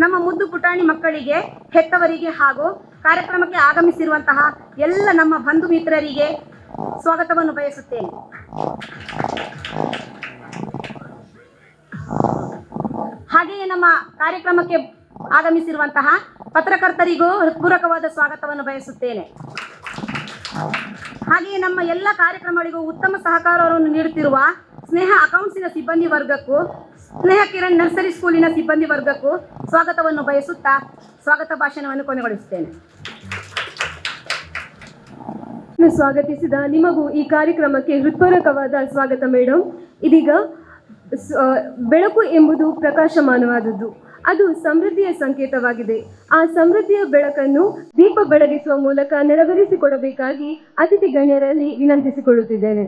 ನಮ್ಮ ಮುದ್ದು ಪುಟಾಣಿ ಮಕ್ಕಳಿಗೆ, ಹೆತ್ತವರಿಗೆ ಹಾಗೂ ಕಾರ್ಯಕ್ರಮಕ್ಕೆ ಆಗಮಿಸಿರುವಂತಹ ಎಲ್ಲ ನಮ್ಮ ಬಂಧು ಮಿತ್ರರಿಗೆ ಸ್ವಾಗತವನ್ನು ಬಯಸುತ್ತೇನೆ. ಹಾಗೆಯೇ ನಮ್ಮ ಕಾರ್ಯಕ್ರಮಕ್ಕೆ ಆಗಮಿಸಿರುವಂತಹ ಪತ್ರಕರ್ತರಿಗೂ ಹೃತ್ಪೂರ್ವಕವಾದ ಸ್ವಾಗತವನ್ನು ಬಯಸುತ್ತೇನೆ. ಹಾಗೆಯೇ ನಮ್ಮ ಎಲ್ಲ ಕಾರ್ಯಕ್ರಮಗಳಿಗೂ ಉತ್ತಮ ಸಹಕಾರವನ್ನು ನೀಡುತ್ತಿರುವ ಸ್ನೇಹ ಅಕೌಂಟ್ಸಿನ ಸಿಬ್ಬಂದಿ ವರ್ಗಕ್ಕೂ ಸ್ನೇಹ ಕಿರಣ್ ನರ್ಸರಿ ಸ್ಕೂಲಿನ ಸಿಬ್ಬಂದಿ ವರ್ಗಕ್ಕೂ ಸ್ವಾಗತವನ್ನು ಬಯಸುತ್ತಾ ಸ್ವಾಗತ ಭಾಷಣವನ್ನು ಕೊನೆಗೊಳಿಸುತ್ತೇನೆ. ಸ್ವಾಗತಿಸಿದ ನಿಮಗೂ ಈ ಕಾರ್ಯಕ್ರಮಕ್ಕೆ ಹೃತ್ಪೂರ್ವಕವಾದ ಸ್ವಾಗತ ಮೇಡಮ್. ಇದೀಗ ಬೆಳಕು ಎಂಬುದು ಪ್ರಕಾಶಮಾನವಾದದ್ದು, ಅದು ಸಮೃದ್ಧಿಯ ಸಂಕೇತವಾಗಿದೆ. ಆ ಸಮೃದ್ಧಿಯ ಬೆಳಕನ್ನು ದೀಪ ಬೆಳಗಿಸುವ ಮೂಲಕ ನೆರವೇರಿಸಿಕೊಡಬೇಕಾಗಿ ಅತಿಥಿ ಗಣ್ಯರಲ್ಲಿ ವಿನಂತಿಸಿಕೊಳ್ಳುತ್ತಿದ್ದೇನೆ.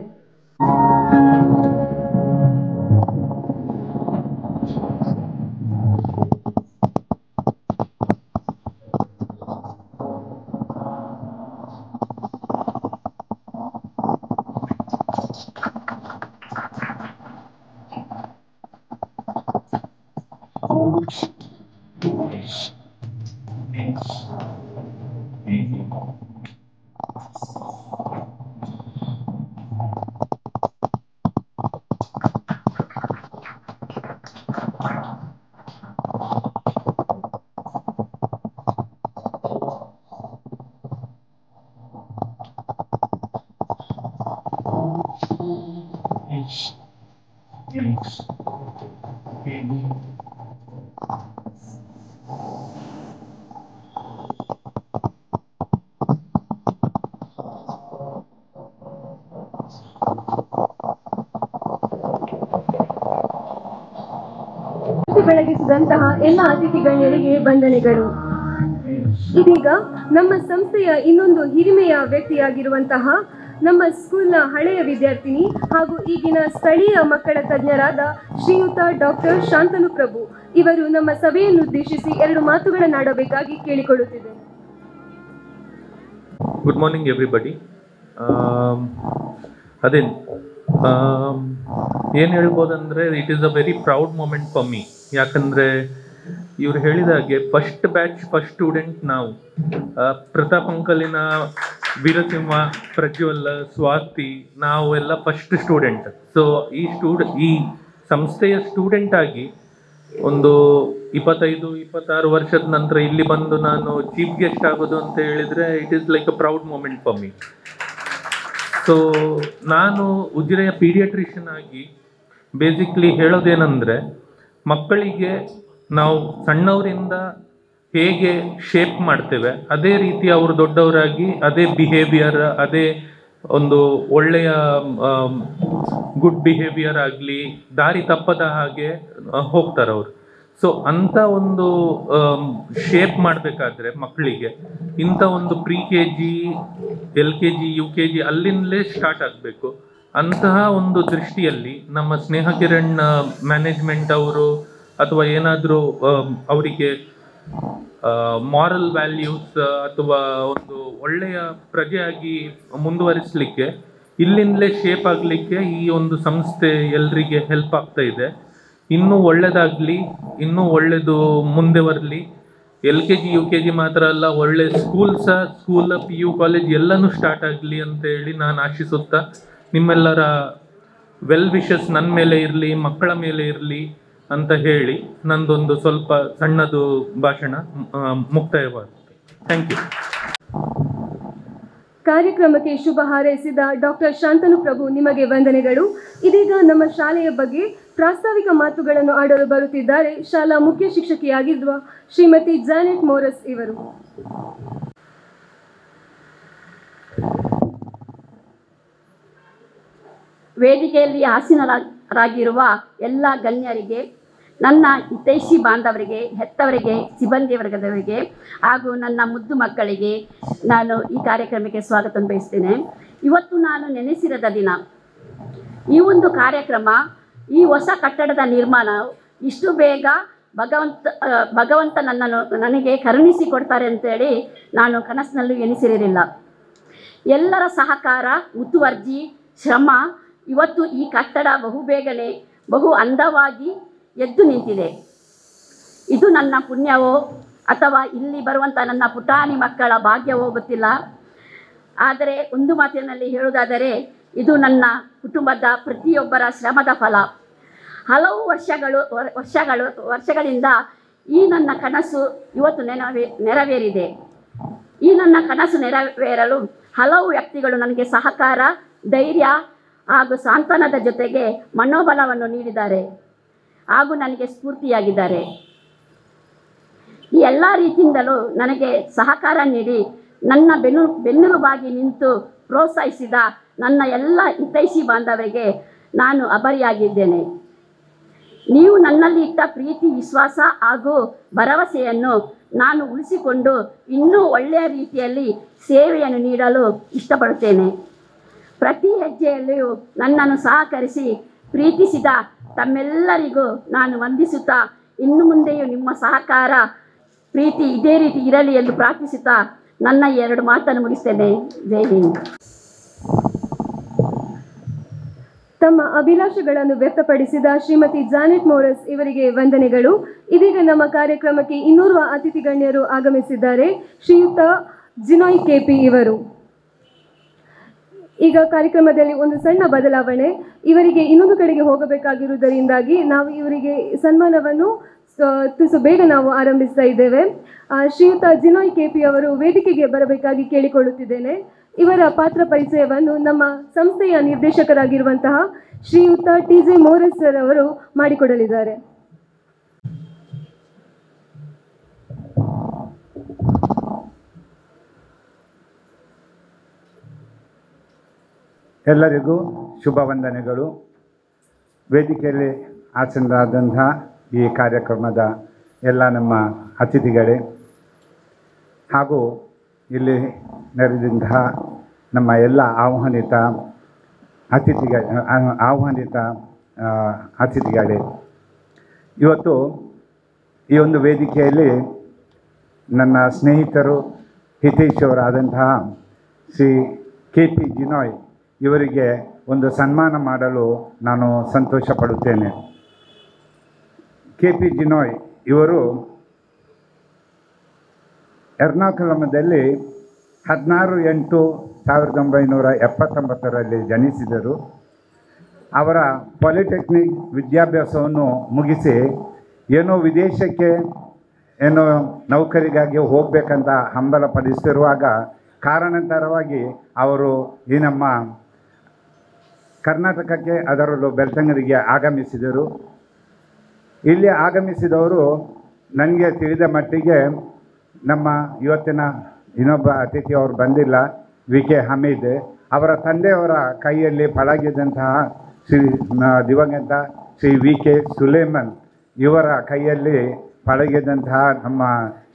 ಬೆಳಗಿಸಿದಂತಹ ಎಲ್ಲ ಅತಿಥಿ ಗಣ್ಯರಿಗೆ ವಂದನೆಗಳು. ಇದೀಗ ನಮ್ಮ ಸಂಸ್ಥೆಯ ಇನ್ನೊಂದು ಹಿರಿಮೆಯ ವ್ಯಕ್ತಿಯಾಗಿರುವಂತಹ ನಮ್ಮ ಸ್ಕೂಲ್ನ ಹಳೆಯ ವಿದ್ಯಾರ್ಥಿನಿ ಹಾಗೂ ಈಗಿನ ಸ್ಥಳೀಯ ಮಕ್ಕಳ ತಜ್ಞರಾದ ಶ್ರೀಯುತ ಡಾಕ್ಟರ್ ಶಾಂತನು ಪ್ರಭು ಇವರು ನಮ್ಮ ಸಭೆಯನ್ನು ಉದ್ದೇಶಿಸಿ 2 ಮಾತುಗಳನ್ನಾಡಬೇಕಾಗಿ ಕೇಳಿಕೊಳ್ಳುತ್ತಿದೆ. Good morning everybody. ಅದೇ ಏನು ಹೇಳ್ಬೋದಂದರೆ it is a very proud moment for me. ಯಾಕಂದರೆ ಇವರು ಹೇಳಿದಾಗೆ ಫಸ್ಟ್ ಬ್ಯಾಚ್ ಫಸ್ಟ್ ಸ್ಟೂಡೆಂಟ್ ನಾವು. ಪ್ರತಾಪ್ ಅಂಕಲಿನ ವೀರಸಿಂಹ, ಪ್ರಜ್ವಲ್, ಸ್ವಾತಿ ನಾವು ಎಲ್ಲ ಫಸ್ಟ್ ಸ್ಟೂಡೆಂಟ್. ಸೊ ಈ ಸಂಸ್ಥೆಯ ಸ್ಟೂಡೆಂಟ್ ಆಗಿ ಒಂದು 25-26 ವರ್ಷದ ನಂತರ ಇಲ್ಲಿ ಬಂದು ನಾನು ಚೀಫ್ ಗೆಸ್ಟ್ ಆಗೋದು ಅಂತ ಹೇಳಿದರೆ it is like a proud moment for me. So ನಾನು ಉಜಿರೆಯ ಪೀಡಿಯಾಟ್ರಿಷಿಯನ್ ಆಗಿ ಬೇಸಿಕ್ಲಿ ಹೇಳೋದೇನೆಂದರೆ, ಮಕ್ಕಳಿಗೆ ನಾವು ಸಣ್ಣವರಿಂದ ಹೇಗೆ ಶೇಪ್ ಮಾಡ್ತೇವೆ ಅದೇ ರೀತಿ ಅವರು ದೊಡ್ಡವರಾಗಿ ಅದೇ ಬಿಹೇವಿಯರ್, ಅದೇ ಒಂದು ಒಳ್ಳೆಯ ಗುಡ್ ಬಿಹೇವಿಯರ್ ಆಗಲಿ ದಾರಿ ತಪ್ಪದ ಹಾಗೆ ಹೋಗ್ತಾರೆ ಅವರು. ಸೊ ಅಂಥ ಒಂದು ಶೇಪ್ ಮಾಡಬೇಕಾದ್ರೆ ಮಕ್ಕಳಿಗೆ ಇಂಥ ಒಂದು KG, LKG, UKG ಅಲ್ಲಿಂದಲೇ ಸ್ಟಾರ್ಟ್ ಆಗಬೇಕು. ಅಂತಹ ಒಂದು ದೃಷ್ಟಿಯಲ್ಲಿ ನಮ್ಮ ಸ್ನೇಹ ಕಿರಣ್ ಮ್ಯಾನೇಜ್ಮೆಂಟ್ ಅವರು ಅಥವಾ ಏನಾದರೂ ಅವರಿಗೆ ಮಾರಲ್ ವ್ಯಾಲ್ಯೂಸ್ ಅಥವಾ ಒಂದು ಒಳ್ಳೆಯ ಪ್ರಜೆಯಾಗಿ ಮುಂದುವರಿಸಲಿಕ್ಕೆ ಇಲ್ಲಿಂದಲೇ ಶೇಪ್ ಆಗಲಿಕ್ಕೆ ಈ ಒಂದು ಸಂಸ್ಥೆ ಎಲ್ಲರಿಗೆ ಹೆಲ್ಪ್ ಆಗ್ತಾ ಇದೆ. ಇನ್ನೂ ಒಳ್ಳೆಯದಾಗಲಿ, ಇನ್ನೂ ಒಳ್ಳೆಯದು ಮುಂದೆ ಬರಲಿ. LKG, UKG ಮಾತ್ರ ಅಲ್ಲ, ಒಳ್ಳೆ ಸ್ಕೂಲ್ PU ಕಾಲೇಜ್ ಎಲ್ಲನೂ ಸ್ಟಾರ್ಟ್ ಆಗಲಿ ಅಂತ ಹೇಳಿ ನಾನು ಆಶಿಸುತ್ತಾ, ನಿಮ್ಮೆಲ್ಲರ ವೆಲ್ ವಿಶಸ್ ನನ್ನ ಮೇಲೆ ಇರಲಿ, ಮಕ್ಕಳ ಮೇಲೆ ಇರಲಿ ಅಂತ ಹೇಳಿ ನಂದೊಂದು ಸ್ವಲ್ಪ ಸಣ್ಣದು ಭಾಷಣ ಮುಕ್ತಾಯವಾಗುತ್ತೆ. Thank you. ಕಾರ್ಯಕ್ರಮಕ್ಕೆ ಶುಭ ಹಾರೈಸಿದ ಡಾಕ್ಟರ್ ಶಾಂತನು ಪ್ರಭು ನಿಮಗೆ ವಂದನೆಗಳು. ಇದೀಗ ನಮ್ಮ ಶಾಲೆಯ ಬಗ್ಗೆ ಪ್ರಾಸ್ತಾವಿಕ ಮಾತುಗಳನ್ನು ಆಡಲು ಬರುತ್ತಿದ್ದಾರೆ ಶಾಲಾ ಮುಖ್ಯ ಶಿಕ್ಷಕಿಯಾಗಿರುವ ಶ್ರೀಮತಿ ಜಾನೆಟ್ ಮೋರಸ್ ಇವರು. ವೇದಿಕೆಯಲ್ಲಿ ಆಸೀನರಾಗಿರುವ ಎಲ್ಲ ಗಣ್ಯರಿಗೆ, ನನ್ನ ಹಿತೈಷಿ ಬಾಂಧವರಿಗೆ, ಹೆತ್ತವರಿಗೆ, ಸಿಬ್ಬಂದಿ ವರ್ಗದವರಿಗೆ ಹಾಗೂ ನನ್ನ ಮುದ್ದು ಮಕ್ಕಳಿಗೆ ನಾನು ಈ ಕಾರ್ಯಕ್ರಮಕ್ಕೆ ಸ್ವಾಗತ ಬಯಸ್ತೇನೆ. ಇವತ್ತು ನಾನು ನೆನೆಸಿರದ ದಿನ. ಈ ಒಂದು ಕಾರ್ಯಕ್ರಮ, ಈ ಹೊಸ ಕಟ್ಟಡದ ನಿರ್ಮಾಣ ಇಷ್ಟು ಬೇಗ ಭಗವಂತ ನನಗೆ ಕರುಣಿಸಿಕೊಡ್ತಾರೆ ಅಂತೇಳಿ ನಾನು ಕನಸಿನಲ್ಲೂ ಎನಿಸಿರಲಿಲ್ಲ. ಎಲ್ಲರ ಸಹಕಾರ, ಮುತುವರ್ಜಿ, ಶ್ರಮ ಇವತ್ತು ಈ ಕಟ್ಟಡ ಬಹುಬೇಗನೆ ಬಹು ಅಂದವಾಗಿ ಎದ್ದು ನಿಂತಿದೆ. ಇದು ನನ್ನ ಪುಣ್ಯವೋ ಅಥವಾ ಇಲ್ಲಿ ಬರುವಂಥ ನನ್ನ ಪುಟಾಣಿ ಮಕ್ಕಳ ಭಾಗ್ಯವೋ ಗೊತ್ತಿಲ್ಲ. ಆದರೆ ಒಂದು ಮಾತಿನಲ್ಲಿ ಹೇಳುವುದಾದರೆ ಇದು ನನ್ನ ಕುಟುಂಬದ ಪ್ರತಿಯೊಬ್ಬರ ಶ್ರಮದ ಫಲ. ಹಲವು ವರ್ಷಗಳಿಂದ ಈ ನನ್ನ ಕನಸು ಇವತ್ತು ನೆರವೇರಿದೆ. ಈ ನನ್ನ ಕನಸು ನೆರವೇರಲು ಹಲವು ವ್ಯಕ್ತಿಗಳು ನನಗೆ ಸಹಕಾರ, ಧೈರ್ಯ ಹಾಗೂ ಸಾಂತ್ವನದ ಜೊತೆಗೆ ಮನೋಬಲವನ್ನು ನೀಡಿದ್ದಾರೆ ಹಾಗೂ ನನಗೆ ಸ್ಫೂರ್ತಿಯಾಗಿದ್ದಾರೆ. ಈ ಎಲ್ಲ ರೀತಿಯಿಂದಲೂ ನನಗೆ ಸಹಕಾರ ನೀಡಿ ನನ್ನ ಬೆನ್ನೆಲುಬಾಗಿ ನಿಂತು ಪ್ರೋತ್ಸಾಹಿಸಿದ ನನ್ನ ಎಲ್ಲ ಹಿತೈಷಿ ಬಾಂಧವರಿಗೆ ನಾನು ಆಭಾರಿಯಾಗಿದ್ದೇನೆ. ನೀವು ನನ್ನಲ್ಲಿ ಇಟ್ಟ ಪ್ರೀತಿ, ವಿಶ್ವಾಸ ಹಾಗೂ ಭರವಸೆಯನ್ನು ನಾನು ಉಳಿಸಿಕೊಂಡು ಇನ್ನೂ ಒಳ್ಳೆಯ ರೀತಿಯಲ್ಲಿ ಸೇವೆಯನ್ನು ನೀಡಲು ಇಷ್ಟಪಡುತ್ತೇನೆ. ಪ್ರತಿ ಹೆಜ್ಜೆಯಲ್ಲಿಯೂ ನನ್ನನ್ನು ಸಹಕರಿಸಿ ಪ್ರೀತಿಸಿದ ತಮ್ಮೆಲ್ಲರಿಗೂ ನಾನು ವಂದಿಸುತ್ತಾ, ಇನ್ನು ಮುಂದೆಯೂ ನಿಮ್ಮ ಸಹಕಾರ, ಪ್ರೀತಿ ಇದೇ ರೀತಿ ಇರಲಿ ಎಂದು ಪ್ರಾರ್ಥಿಸುತ್ತಾ ನನ್ನ 2 ಮಾತನ್ನು ಮುಗಿಸ್ತೇನೆ. ಜೈ ಹಿಂದ್. ತಮ್ಮ ಅಭಿಲಾಷೆಗಳನ್ನು ವ್ಯಕ್ತಪಡಿಸಿದ ಶ್ರೀಮತಿ ಜಾನೆಟ್ ಮೋರಸ್ ಇವರಿಗೆ ವಂದನೆಗಳು. ಇದೀಗ ನಮ್ಮ ಕಾರ್ಯಕ್ರಮಕ್ಕೆ ಇನ್ನೋರ್ವ ಅತಿಥಿ ಗಣ್ಯರು ಆಗಮಿಸಿದ್ದಾರೆ, ಶ್ರೀಯುತ ಜಿನೋಯ್ KP ಇವರು. ಈಗ ಕಾರ್ಯಕ್ರಮದಲ್ಲಿ ಒಂದು ಸಣ್ಣ ಬದಲಾವಣೆ. ಇವರಿಗೆ ಇನ್ನೊಂದು ಕಡೆಗೆ ಹೋಗಬೇಕಾಗಿರುವುದರಿಂದಾಗಿ ನಾವು ಇವರಿಗೆ ಸನ್ಮಾನವನ್ನು ತುಸು ಬೇಗ ನಾವು ಆರಂಭಿಸ್ತಾ ಇದ್ದೇವೆ. ಶ್ರೀಯುತ ಜಿನೋಯ್ KP ಅವರು ವೇದಿಕೆಗೆ ಬರಬೇಕಾಗಿ ಕೇಳಿಕೊಳ್ಳುತ್ತಿದ್ದೇನೆ. ಇವರ ಪಾತ್ರ ಪರಿಚಯವನ್ನು ನಮ್ಮ ಸಂಸ್ಥೆಯ ನಿರ್ದೇಶಕರಾಗಿರುವಂತಹ ಶ್ರೀಯುತ TJ ಮೋರೆಸ್ ಸರ್ ಅವರು ಮಾಡಿಕೊಡಲಿದ್ದಾರೆ. ಎಲ್ಲರಿಗೂ ಶುಭ ವಂದನೆಗಳು. ವೇದಿಕೆಯಲ್ಲಿ ಆಸೀನರಾದಂತಹ ಈ ಕಾರ್ಯಕ್ರಮದ ಎಲ್ಲ ನಮ್ಮ ಅತಿಥಿಗಳೇ ಹಾಗೂ ಇಲ್ಲಿ ನೆರೆದಂತಹ ನಮ್ಮ ಎಲ್ಲ ಆಹ್ವಾನಿತ ಅತಿಥಿಗಳೇ, ಇವತ್ತು ಈ ಒಂದು ವೇದಿಕೆಯಲ್ಲಿ ನನ್ನ ಸ್ನೇಹಿತರು ಹಿತೈಷಿಯವರಾದಂತಹ ಶ್ರೀ KP ಜಿನೋಯ್ ಇವರಿಗೆ ಒಂದು ಸನ್ಮಾನ ಮಾಡಲು ನಾನು ಸಂತೋಷ ಪಡುತ್ತೇನೆ. KP ಜಿನೋಯ್ ಇವರು ಎರ್ನಾಕುಲಮದಲ್ಲಿ 16/8/1979 ಜನಿಸಿದರು. ಅವರ ಪಾಲಿಟೆಕ್ನಿಕ್ ವಿದ್ಯಾಭ್ಯಾಸವನ್ನು ಮುಗಿಸಿ ವಿದೇಶಕ್ಕೆ ನೌಕರಿಗಾಗಿ ಹೋಗಬೇಕಂತ ಹಂಬಲ ಪಡಿಸಿರುವಾಗ ಕಾರಣಾಂತರವಾಗಿ ಅವರು ಈ ನಮ್ಮ ಕರ್ನಾಟಕಕ್ಕೆ, ಅದರಲ್ಲೂ ಬೆಳ್ತಂಗಡಿಗೆ ಆಗಮಿಸಿದರು. ಇಲ್ಲಿ ಆಗಮಿಸಿದವರು ನನಗೆ ತಿಳಿದ ಮಟ್ಟಿಗೆ ನಮ್ಮ ಇವತ್ತಿನ ಇನ್ನೊಬ್ಬ ಅತಿಥಿ ಅವರು ಬಂದಿಲ್ಲ, VK ಹಮೀದ್. ಅವರ ತಂದೆಯವರ ಕೈಯಲ್ಲಿ ಪಳಗಿದಂತಹ ದಿವಂಗತ ಶ್ರೀ VK ಸುಲೇಮನ್ ಇವರ ಕೈಯಲ್ಲಿ ಪಳಗಿದಂತಹ ನಮ್ಮ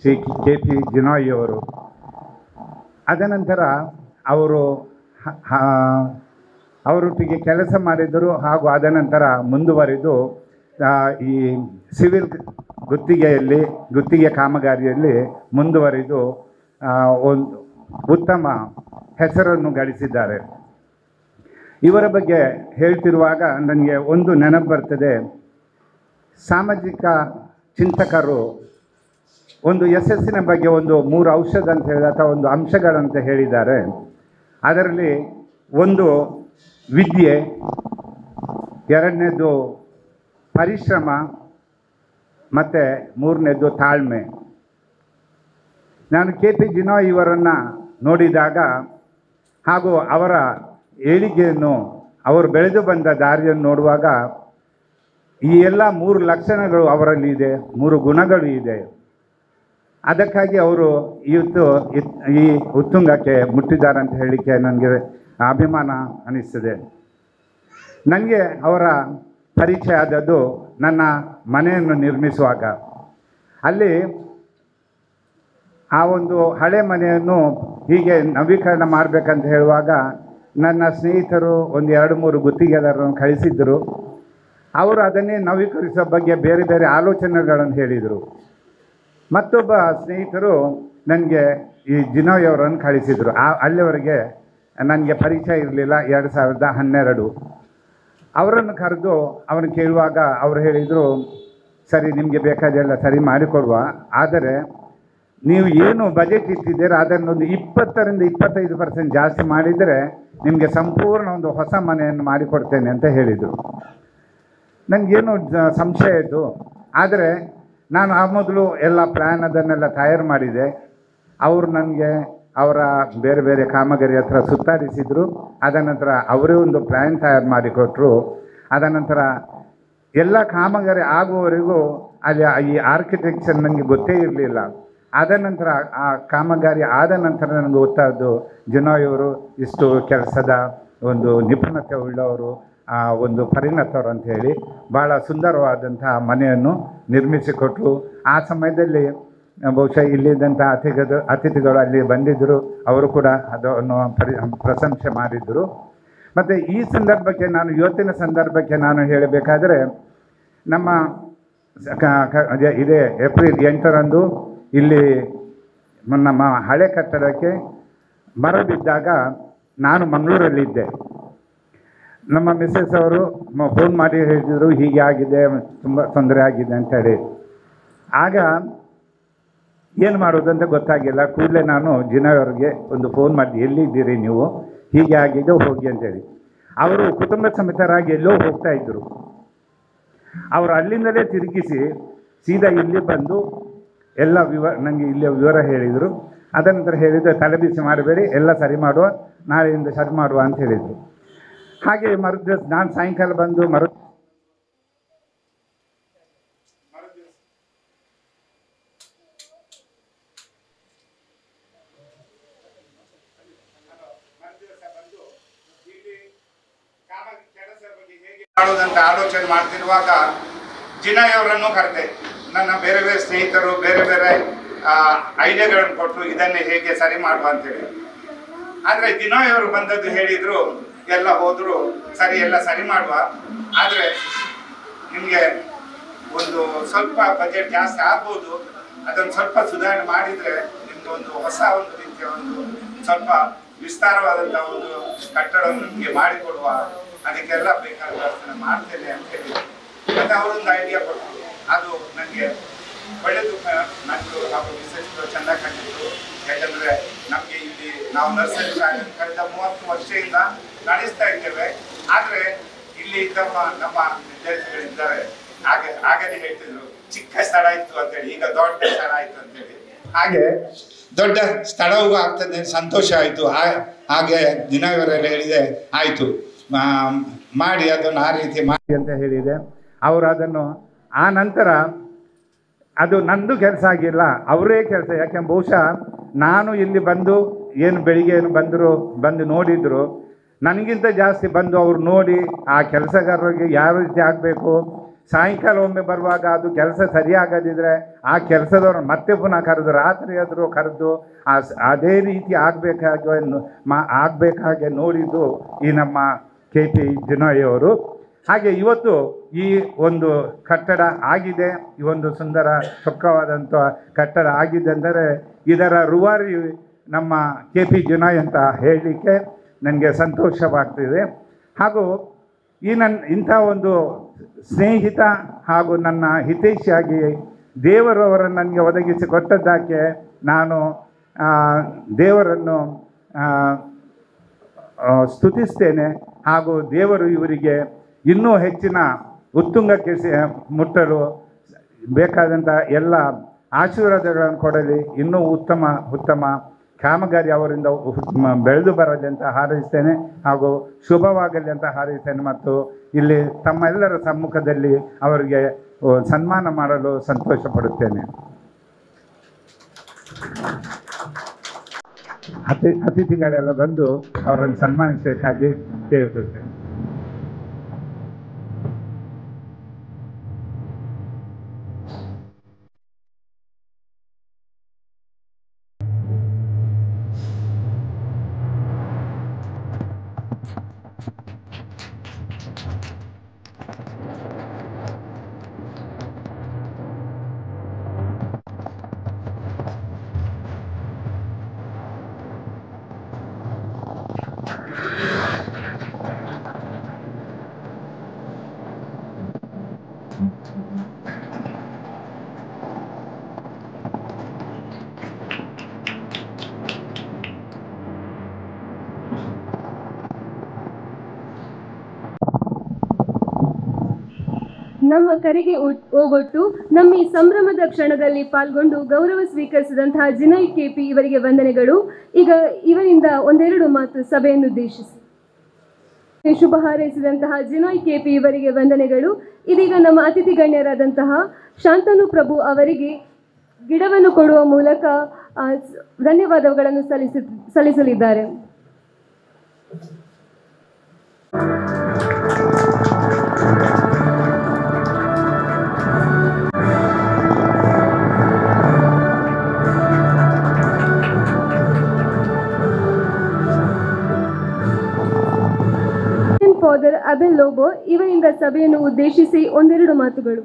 ಶ್ರೀ KP ಜಿನೋಯ್ ಅವರು. ಅದನಂತರ ಅವರೊಟ್ಟಿಗೆ ಕೆಲಸ ಮಾಡಿದರು ಹಾಗೂ ಅದನಂತರ ಮುಂದುವರಿದು ಈ ಸಿವಿಲ್ ಗುತ್ತಿಗೆ ಕಾಮಗಾರಿಯಲ್ಲಿ ಮುಂದುವರಿದು ಒಂದು ಉತ್ತಮ ಹೆಸರನ್ನು ಗಳಿಸಿದ್ದಾರೆ. ಇವರ ಬಗ್ಗೆ ಹೇಳ್ತಿರುವಾಗ ನನಗೆ ಒಂದು ನೆನಪು ಬರ್ತದೆ. ಸಾಮಾಜಿಕ ಚಿಂತಕರು ಒಂದು ಯಶಸ್ಸಿನ ಬಗ್ಗೆ ಒಂದು 3 ಔಷಧ ಅಂತ ಹೇಳಿದ ಅಥವಾ ಒಂದು ಅಂಶಗಳಂತ ಹೇಳಿದ್ದಾರೆ. ಅದರಲ್ಲಿ ಒಂದು ವಿದ್ಯೆ, ಎರಡನೇದು ಪರಿಶ್ರಮ ಮತ್ತು ಮೂರನೇದು ತಾಳ್ಮೆ. ನಾನು KP ಜಿನೋಯ್ ಇವರನ್ನು ನೋಡಿದಾಗ ಹಾಗೂ ಅವರ ಏಳಿಗೆಯನ್ನು, ಅವರು ಬೆಳೆದು ಬಂದ ದಾರಿಯನ್ನು ನೋಡುವಾಗ ಈ ಎಲ್ಲ 3 ಲಕ್ಷಣಗಳು ಅವರಲ್ಲಿ ಇದೆ, 3 ಗುಣಗಳು ಇದೆ. ಅದಕ್ಕಾಗಿ ಅವರು ಇವತ್ತು ಈ ಉತ್ತುಂಗಕ್ಕೆ ಮುಟ್ಟಿದ್ದಾರೆ ಅಂತ ಹೇಳಲಿಕ್ಕೆ ನನಗೆ ಅಭಿಮಾನ ಅನ್ನಿಸ್ತದೆ. ನನಗೆ ಅವರ ಪರಿಚಯ ಆದದ್ದು ನನ್ನ ಮನೆಯನ್ನು ನಿರ್ಮಿಸುವಾಗ. ಅಲ್ಲಿ ಆ ಒಂದು ಹಳೆ ಮನೆಯನ್ನು ಹೀಗೆ ನವೀಕರಣ ಮಾಡಬೇಕಂತ ಹೇಳುವಾಗ ನನ್ನ ಸ್ನೇಹಿತರು ಒಂದು 2-3 ಗುತ್ತಿಗೆದಾರರನ್ನು ಕಳಿಸಿದ್ದರು. ಅವರು ಅದನ್ನೇ ನವೀಕರಿಸೋ ಬಗ್ಗೆ ಬೇರೆ ಬೇರೆ ಆಲೋಚನೆಗಳನ್ನು ಹೇಳಿದರು. ಮತ್ತೊಬ್ಬ ಸ್ನೇಹಿತರು ನನಗೆ ಈ ಜಿನೋಯ್ ಅವರನ್ನು ಕಳಿಸಿದರು. ಅಲ್ಲಿವರೆಗೆ ನನಗೆ ಪರಿಚಯ ಇರಲಿಲ್ಲ. 2012 ಅವರನ್ನು ಕರೆದು ಅವನು ಕೇಳುವಾಗ ಅವರು ಹೇಳಿದರು, ಸರಿ ನಿಮಗೆ ಬೇಕಾದೆಲ್ಲ ಸರಿ ಮಾಡಿಕೊಡುವ, ಆದರೆ ನೀವು ಏನು ಬಜೆಟ್ ಇಟ್ಟಿದ್ದೀರ ಅದನ್ನೊಂದು 20-25% ಜಾಸ್ತಿ ಮಾಡಿದರೆ ನಿಮಗೆ ಸಂಪೂರ್ಣ ಒಂದು ಹೊಸ ಮನೆಯನ್ನು ಮಾಡಿಕೊಡ್ತೇನೆ ಅಂತ ಹೇಳಿದರು. ನನಗೇನು ಸಂಶಯ ಇತ್ತು. ಆದರೆ ನಾನು ಆ ಮೊದಲು ಎಲ್ಲ ಪ್ಲ್ಯಾನ್ ಅದನ್ನೆಲ್ಲ ತಯಾರು ಮಾಡಿದೆ. ಅವರು ನನಗೆ ಅವರ ಬೇರೆ ಬೇರೆ ಕಾಮಗಾರಿ ಹತ್ರ ಸುತ್ತಾಡಿಸಿದರು. ಅದನಂತರ ಅವರೇ ಒಂದು ಪ್ಲ್ಯಾನ್ ತಯಾರು ಮಾಡಿಕೊಟ್ರು. ಅದನಂತರ ಎಲ್ಲ ಕಾಮಗಾರಿ ಆಗುವವರೆಗೂ ಅಲ್ಲಿ ಈ ಆರ್ಕಿಟೆಕ್ಚರ್ ನನಗೆ ಗೊತ್ತೇ ಇರಲಿಲ್ಲ. ಅದನಂತರ ಆ ಕಾಮಗಾರಿ ಆದ ನಂತರ ನನಗೆ ಗೊತ್ತಾದ್ದು ಜಿನೋಯ್ ಅವರು ಇಷ್ಟು ಕೆಲಸದ ಒಂದು ನಿಪುಣತೆ ಉಳ್ಳವರು, ಒಂದು ಪರಿಣತರು ಅಂತ ಹೇಳಿ ಭಾಳ ಸುಂದರವಾದಂಥ ಮನೆಯನ್ನು ನಿರ್ಮಿಸಿಕೊಟ್ರು. ಆ ಸಮಯದಲ್ಲಿ ಬಹುಶಃ ಇಲ್ಲಿದ್ದಂಥ ಅತಿಥಿಗಳು ಅಲ್ಲಿ ಬಂದಿದ್ದರು. ಅವರು ಕೂಡ ಅದನ್ನು ಪ್ರಶಂಸೆ ಮಾಡಿದರು. ಮತ್ತು ಈ ಸಂದರ್ಭಕ್ಕೆ ಇವತ್ತಿನ ಸಂದರ್ಭಕ್ಕೆ ನಾನು ಹೇಳಬೇಕಾದರೆ, ನಮ್ಮ ಇದೇ ಏಪ್ರಿಲ್ 8ರಂದು ಇಲ್ಲಿ ನಮ್ಮ ಹಳೆ ಕಟ್ಟಡಕ್ಕೆ ಮರ ಬಿದ್ದಾಗ ನಾನು ಮಂಗಳೂರಲ್ಲಿದ್ದೆ. ನಮ್ಮ ಮಿಸ್ಸಸ್ ಅವರು ಫೋನ್ ಮಾಡಿ ಹೇಳಿದರು, ಹೀಗೆ ಆಗಿದೆ, ತುಂಬ ತೊಂದರೆ ಆಗಿದೆ ಅಂತೇಳಿ. ಆಗ ಏನು ಮಾಡೋದು ಅಂತ ಗೊತ್ತಾಗಿಲ್ಲ. ಕೂಡಲೇ ನಾನು ಜಿನೋಯ್ ಅವ್ರಿಗೆ ಒಂದು ಫೋನ್ ಮಾಡಿ, ಎಲ್ಲಿದ್ದೀರಿ ನೀವು, ಹೀಗೆ ಆಗಿದೆ ಹೋಗಿ ಅಂತೇಳಿ. ಅವರು ಕುಟುಂಬ ಸಮೇತರಾಗಿ ಎಲ್ಲೋ ಹೋಗ್ತಾಯಿದ್ರು. ಅವರು ಅಲ್ಲಿಂದಲೇ ತಿರುಗಿಸಿ ಸೀದಾ ಇಲ್ಲಿ ಬಂದು ಎಲ್ಲ ನನಗೆ ಇಲ್ಲಿ ವಿವರ ಹೇಳಿದರು. ಅದನಂತರ ಹೇಳಿದ್ದು, ತಲೆಬಿಸಿ ಮಾಡಬೇಡಿ, ಎಲ್ಲ ಸರಿ ಮಾಡುವ, ನಾಳೆಯಿಂದ ಸರಿ ಮಾಡುವ ಅಂತ ಹೇಳಿದರು. ಹಾಗೆ ಮರುದಿವಸ ನಾನು ಸಾಯಂಕಾಲ ಬಂದು ಮಾಡುವುದಂತ ಆಲೋಚನೆ ಮಾಡ್ತಿರುವಾಗ ಜಿನಾಯವರನ್ನು ಕರೆದೆ. ನನ್ನ ಬೇರೆ ಬೇರೆ ಸ್ನೇಹಿತರು ಬೇರೆ ಬೇರೆ ಐಡಿಯಾಗಳನ್ನು ಕೊಟ್ಟರು, ಇದನ್ನೇ ಹೇಗೆ ಸರಿ ಮಾಡುವ ಅಂತೇಳಿ. ಆದರೆ ಜಿನಾಯವರು ಬಂದದ್ದು ಹೇಳಿದ್ರು, ಎಲ್ಲ ಹೋದ್ರು, ಸರಿ ಎಲ್ಲ ಸರಿ ಮಾಡುವ, ಆದರೆ ನಿಮಗೆ ಒಂದು ಸ್ವಲ್ಪ ಬಜೆಟ್ ಜಾಸ್ತಿ ಆಗ್ಬೋದು, ಅದನ್ನು ಸ್ವಲ್ಪ ಸುಧಾರಣೆ ಮಾಡಿದರೆ ನಿಮ್ಗೆ ಒಂದು ಹೊಸ ಒಂದು ರೀತಿಯ ಒಂದು ಸ್ವಲ್ಪ ವಿಸ್ತಾರವಾದಂಥ ಒಂದು ಕಟ್ಟಡವನ್ನು ನಿಮಗೆ ಮಾಡಿಕೊಡುವ, ಅದಕ್ಕೆಲ್ಲ ಬೇಕಾದ ವ್ಯವಸ್ಥೆ ಮಾಡ್ತೇನೆ ಅಂತ ಹೇಳಿ ಮತ್ತೆ ಅವರೊಂದು ಐಡಿಯಾ ಕೊಟ್ಟರು. ಅದು ನನಗೆ ಒಳ್ಳೆದು. ನನಗೂ ಹಾಗೂ ಮಿಸಸ್ಗಳು ಚೆನ್ನಾಗಿ ಕಂಡಿದ್ರು. ಯಾಕಂದರೆ ನಮಗೆ ಇಲ್ಲಿ ನಾವು ನರ್ಸರಿ ಶಾಲೆ ಕಳೆದ 30 ವರ್ಷದಿಂದ ನಡೆಸ್ತಾ ಇದ್ದೇವೆ. ಆದರೆ ಇಲ್ಲಿ ನಮ್ಮ ವಿದ್ಯಾರ್ಥಿಗಳಿದ್ದಾರೆ, ಹಾಗೇ ಹೇಳ್ತಿದ್ರು ಚಿಕ್ಕ ಸ್ಥಳ ಇತ್ತು ಅಂತೇಳಿ, ಈಗ ದೊಡ್ಡ ಸ್ಥಳ ಆಯ್ತು ಅಂತೇಳಿ. ಹಾಗೆ ದೊಡ್ಡ ಸ್ಥಳವೂ ಆಗ್ತದೆ, ಸಂತೋಷ ಆಯಿತು. ಹಾಗೆ ದಿನವರೆಲ್ಲ ಹೇಳಿದೆ, ಆಯಿತು ಮಾಡಿ ಅದನ್ನು ಆ ರೀತಿ ಮಾಡಿ ಅಂತ ಹೇಳಿದೆ. ಅವರು ಅದನ್ನು ಆ ನಂತರ ಅದು ನಂದು ಕೆಲಸ ಆಗಿಲ್ಲ, ಅವರೇ ಕೆಲಸ. ಯಾಕೆಂದ್ರೆ ಬಹುಶಃ ನಾನು ಇಲ್ಲಿ ಬಂದು ಏನು ಬೆಳಿಗ್ಗೆ ಏನು ಬಂದು ನೋಡಿದ್ರು, ನನಗಿಂತ ಜಾಸ್ತಿ ಬಂದು ಅವರು ನೋಡಿ ಆ ಕೆಲಸಗಾರರಿಗೆ ಯಾವ ರೀತಿ ಆಗಬೇಕು. ಸಾಯಂಕಾಲ ಒಮ್ಮೆ ಬರುವಾಗ ಅದು ಕೆಲಸ ಸರಿಯಾಗದಿದ್ದರೆ ಆ ಕೆಲಸದವ್ರು ಮತ್ತೆ ಪುನಃ ಕರೆದು, ರಾತ್ರಿ ಆದರೂ ಕರೆದು ಅದೇ ರೀತಿ ಆಗಬೇಕಾಗೆ ನೋಡಿದ್ದು ಈ ನಮ್ಮ KP ಜಿನೋಯಿಯವರು. ಹಾಗೆ ಇವತ್ತು ಈ ಒಂದು ಕಟ್ಟಡ ಆಗಿದೆ, ಈ ಒಂದು ಸುಂದರ ಚೊಕ್ಕವಾದಂಥ ಕಟ್ಟಡ ಆಗಿದೆ ಅಂದರೆ ಇದರ ರೂವಾರಿ ನಮ್ಮ KP ಜಿನೋಯ್ ಅಂತ ಹೇಳಲಿಕ್ಕೆ ನನಗೆ ಸಂತೋಷವಾಗ್ತಿದೆ. ಹಾಗೂ ಇಂಥ ಒಂದು ಸ್ನೇಹಿತ ಹಾಗೂ ನನ್ನ ಹಿತೈಷಿಯಾಗಿ ದೇವರವರನ್ನು ನನಗೆ ಒದಗಿಸಿ ಕೊಟ್ಟದ್ದಕ್ಕೆ ನಾನು ದೇವರನ್ನು ಸ್ತುತಿಸ್ತೇನೆ. ಹಾಗೂ ದೇವರು ಇವರಿಗೆ ಇನ್ನೂ ಹೆಚ್ಚಿನ ಉತ್ತುಂಗಕ್ಕೆ ಮುಟ್ಟಲು ಬೇಕಾದಂಥ ಎಲ್ಲ ಆಶೀರ್ವಾದಗಳನ್ನು ಕೊಡಲಿ. ಇನ್ನೂ ಉತ್ತಮ ಕಾಮಗಾರಿ ಅವರಿಂದ ಬೆಳೆದು ಬರಲಿ ಅಂತ ಹಾರೈಸ್ತೇನೆ, ಹಾಗೂ ಶುಭವಾಗಲಿ ಅಂತ ಹಾರೈಸ್ತೇನೆ. ಮತ್ತು ಇಲ್ಲಿ ತಮ್ಮೆಲ್ಲರ ಸಮ್ಮುಖದಲ್ಲಿ ಅವರಿಗೆ ಸನ್ಮಾನ ಮಾಡಲು ಸಂತೋಷ ಪಡುತ್ತೇನೆ. ಅತಿಥಿಗಳೆಲ್ಲ ಬಂದು ಅವರನ್ನು ಸನ್ಮಾನಿಸಬೇಕಾಗಿ ಕೇಳುತ್ತೇನೆ. ನಮ್ಮ ಕರೆಗೆ ಓಗೊಟ್ಟು ನಮ್ಮ ಈ ಸಂಭ್ರಮದ ಕ್ಷಣದಲ್ಲಿ ಪಾಲ್ಗೊಂಡು ಗೌರವ ಸ್ವೀಕರಿಸಿದಂತಹ ಜಿನೋಯ್ KP ಇವರಿಗೆ ವಂದನೆಗಳು. ಈಗ ಇವರಿಂದ ಒಂದೆರಡು ಮಾತು ಸಭೆಯನ್ನುದ್ದೇಶಿಸಿ ಶುಭ ಹಾರೈಸಿದಂತಹ ಜಿನೋಯ್ KP ಇವರಿಗೆ ವಂದನೆಗಳು. ಇದೀಗ ನಮ್ಮ ಅತಿಥಿ ಗಣ್ಯರಾದಂತಹ ಶಾಂತನು ಪ್ರಭು ಅವರಿಗೆ ಗಿಡವನ್ನು ಕೊಡುವ ಮೂಲಕ ಧನ್ಯವಾದಗಳನ್ನು ಸಲ್ಲಿಸಲಿದ್ದಾರೆ. ಫಾದರ್ ಅಬೆಲ್ ಲೋಬೋ ಇವರಿಂದ ಸಭೆಯನ್ನು ಉದ್ದೇಶಿಸಿ ಒಂದೆರಡು ಮಾತುಗಳು.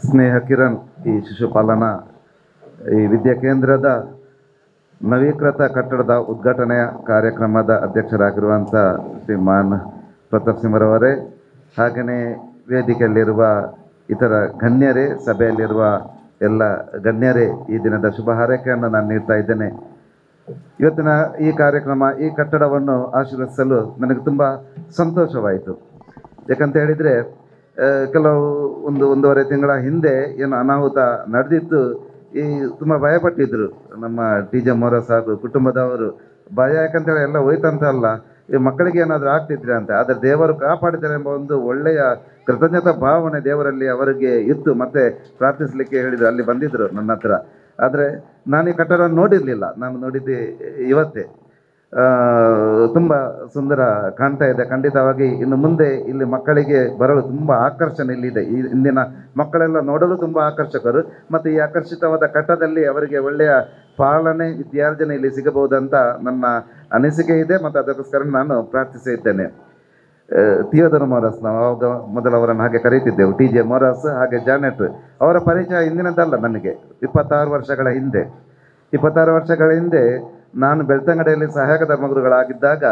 ಸ್ನೇಹ ಕಿರಣ್, ಈ ಶಿಶುಪಾಲನಾ ಈ ವಿದ್ಯಾ ಕೇಂದ್ರದ ನವೀಕೃತ ಕಟ್ಟಡದ ಉದ್ಘಾಟನೆಯ ಕಾರ್ಯಕ್ರಮದ ಅಧ್ಯಕ್ಷರಾಗಿರುವಂಥ ಶ್ರೀಮಾನ್ ಪ್ರತಾಪ್ ಸಿಂಹರವರೇ, ಹಾಗೆಯೇ ವೇದಿಕೆಯಲ್ಲಿರುವ ಇತರ ಗಣ್ಯರೇ, ಸಭೆಯಲ್ಲಿರುವ ಎಲ್ಲ ಗಣ್ಯರೇ, ಈ ದಿನದ ಶುಭ ಹಾರೈಕೆಯನ್ನು ನಾನು ನೀಡ್ತಾ ಇದ್ದೇನೆ. ಇವತ್ತಿನ ಈ ಕಾರ್ಯಕ್ರಮ, ಈ ಕಟ್ಟಡವನ್ನು ಆಶೀರ್ವದಿಸಲು ನನಗೆ ತುಂಬ ಸಂತೋಷವಾಯಿತು. ಯಾಕಂತ ಹೇಳಿದರೆ ಕೆಲವು ಒಂದೂವರೆ ತಿಂಗಳ ಹಿಂದೆ ಏನು ಅನಾಹುತ ನಡೆದಿತ್ತು, ತುಂಬ ಭಯಪಟ್ಟಿದ್ದರು ನಮ್ಮ TJ ಮೊರಾಸ್ ಹಾಗೂ ಕುಟುಂಬದವರು ಭಯ, ಯಾಕಂತೇಳಿ ಎಲ್ಲ ಹೋಯ್ತಂತ ಅಲ್ಲ, ಈ ಮಕ್ಕಳಿಗೆ ಏನಾದರೂ ಆಗ್ತಿದ್ರೆ ಅಂತ, ಆದರೆ ದೇವರು ಕಾಪಾಡಿದ್ದಾರೆ ಎಂಬ ಒಂದು ಒಳ್ಳೆಯ ಕೃತಜ್ಞತಾ ಭಾವನೆ ದೇವರಲ್ಲಿ ಅವರಿಗೆ ಇತ್ತು. ಮತ್ತೆ ಪ್ರಾರ್ಥಿಸಲಿಕ್ಕೆ ಹೇಳಿದರು, ಅಲ್ಲಿ ಬಂದಿದ್ದರು ನನ್ನ ಹತ್ರ. ಆದರೆ ನಾನು ಈ ಕಟ್ಟಡವನ್ನು ನೋಡಿರಲಿಲ್ಲ, ನಾನು ನೋಡಿದ್ದೆ ಇವತ್ತೇ. ತುಂಬ ಸುಂದರ ಕಾಣ್ತಾ ಇದೆ. ಖಂಡಿತವಾಗಿ ಇನ್ನು ಮುಂದೆ ಇಲ್ಲಿ ಮಕ್ಕಳಿಗೆ ಬರಲು ತುಂಬ ಆಕರ್ಷಣೆ ಇಲ್ಲಿದೆ. ಈ ಇಂದಿನ ಮಕ್ಕಳೆಲ್ಲ ನೋಡಲು ತುಂಬ ಆಕರ್ಷಕರು. ಮತ್ತು ಈ ಆಕರ್ಷಿತವಾದ ಕಟ್ಟಡದಲ್ಲಿ ಅವರಿಗೆ ಒಳ್ಳೆಯ ಪಾಲನೆ, ವಿದ್ಯಾರ್ಜನೆ ಇಲ್ಲಿ ಸಿಗಬಹುದಂತ ನನ್ನ ಅನಿಸಿಕೆ ಇದೆ. ಮತ್ತು ಅದಕ್ಕೋಸ್ಕರ ನಾನು ಪ್ರಾರ್ಥಿಸಿದ್ದೇನೆ. ಥಿಯೋದರ್ ಮೊರಾಸ್, ನಾವು ಆವಾಗ ಮೊದಲು ಅವರನ್ನು ಹಾಗೆ ಕರೀತಿದ್ದೆವು, TJ ಮೊರಾಸ್ ಹಾಗೆ ಜಾನೆಟ್. ಅವರ ಪರಿಚಯ ಇಂದಿನದಲ್ಲ, ನನಗೆ 26 ವರ್ಷಗಳ ಹಿಂದೆ ನಾನು ಬೆಳ್ತಂಗಡಿಯಲ್ಲಿ ಸಹಾಯಕ ಧರ್ಮಗುರುಗಳಾಗಿದ್ದಾಗ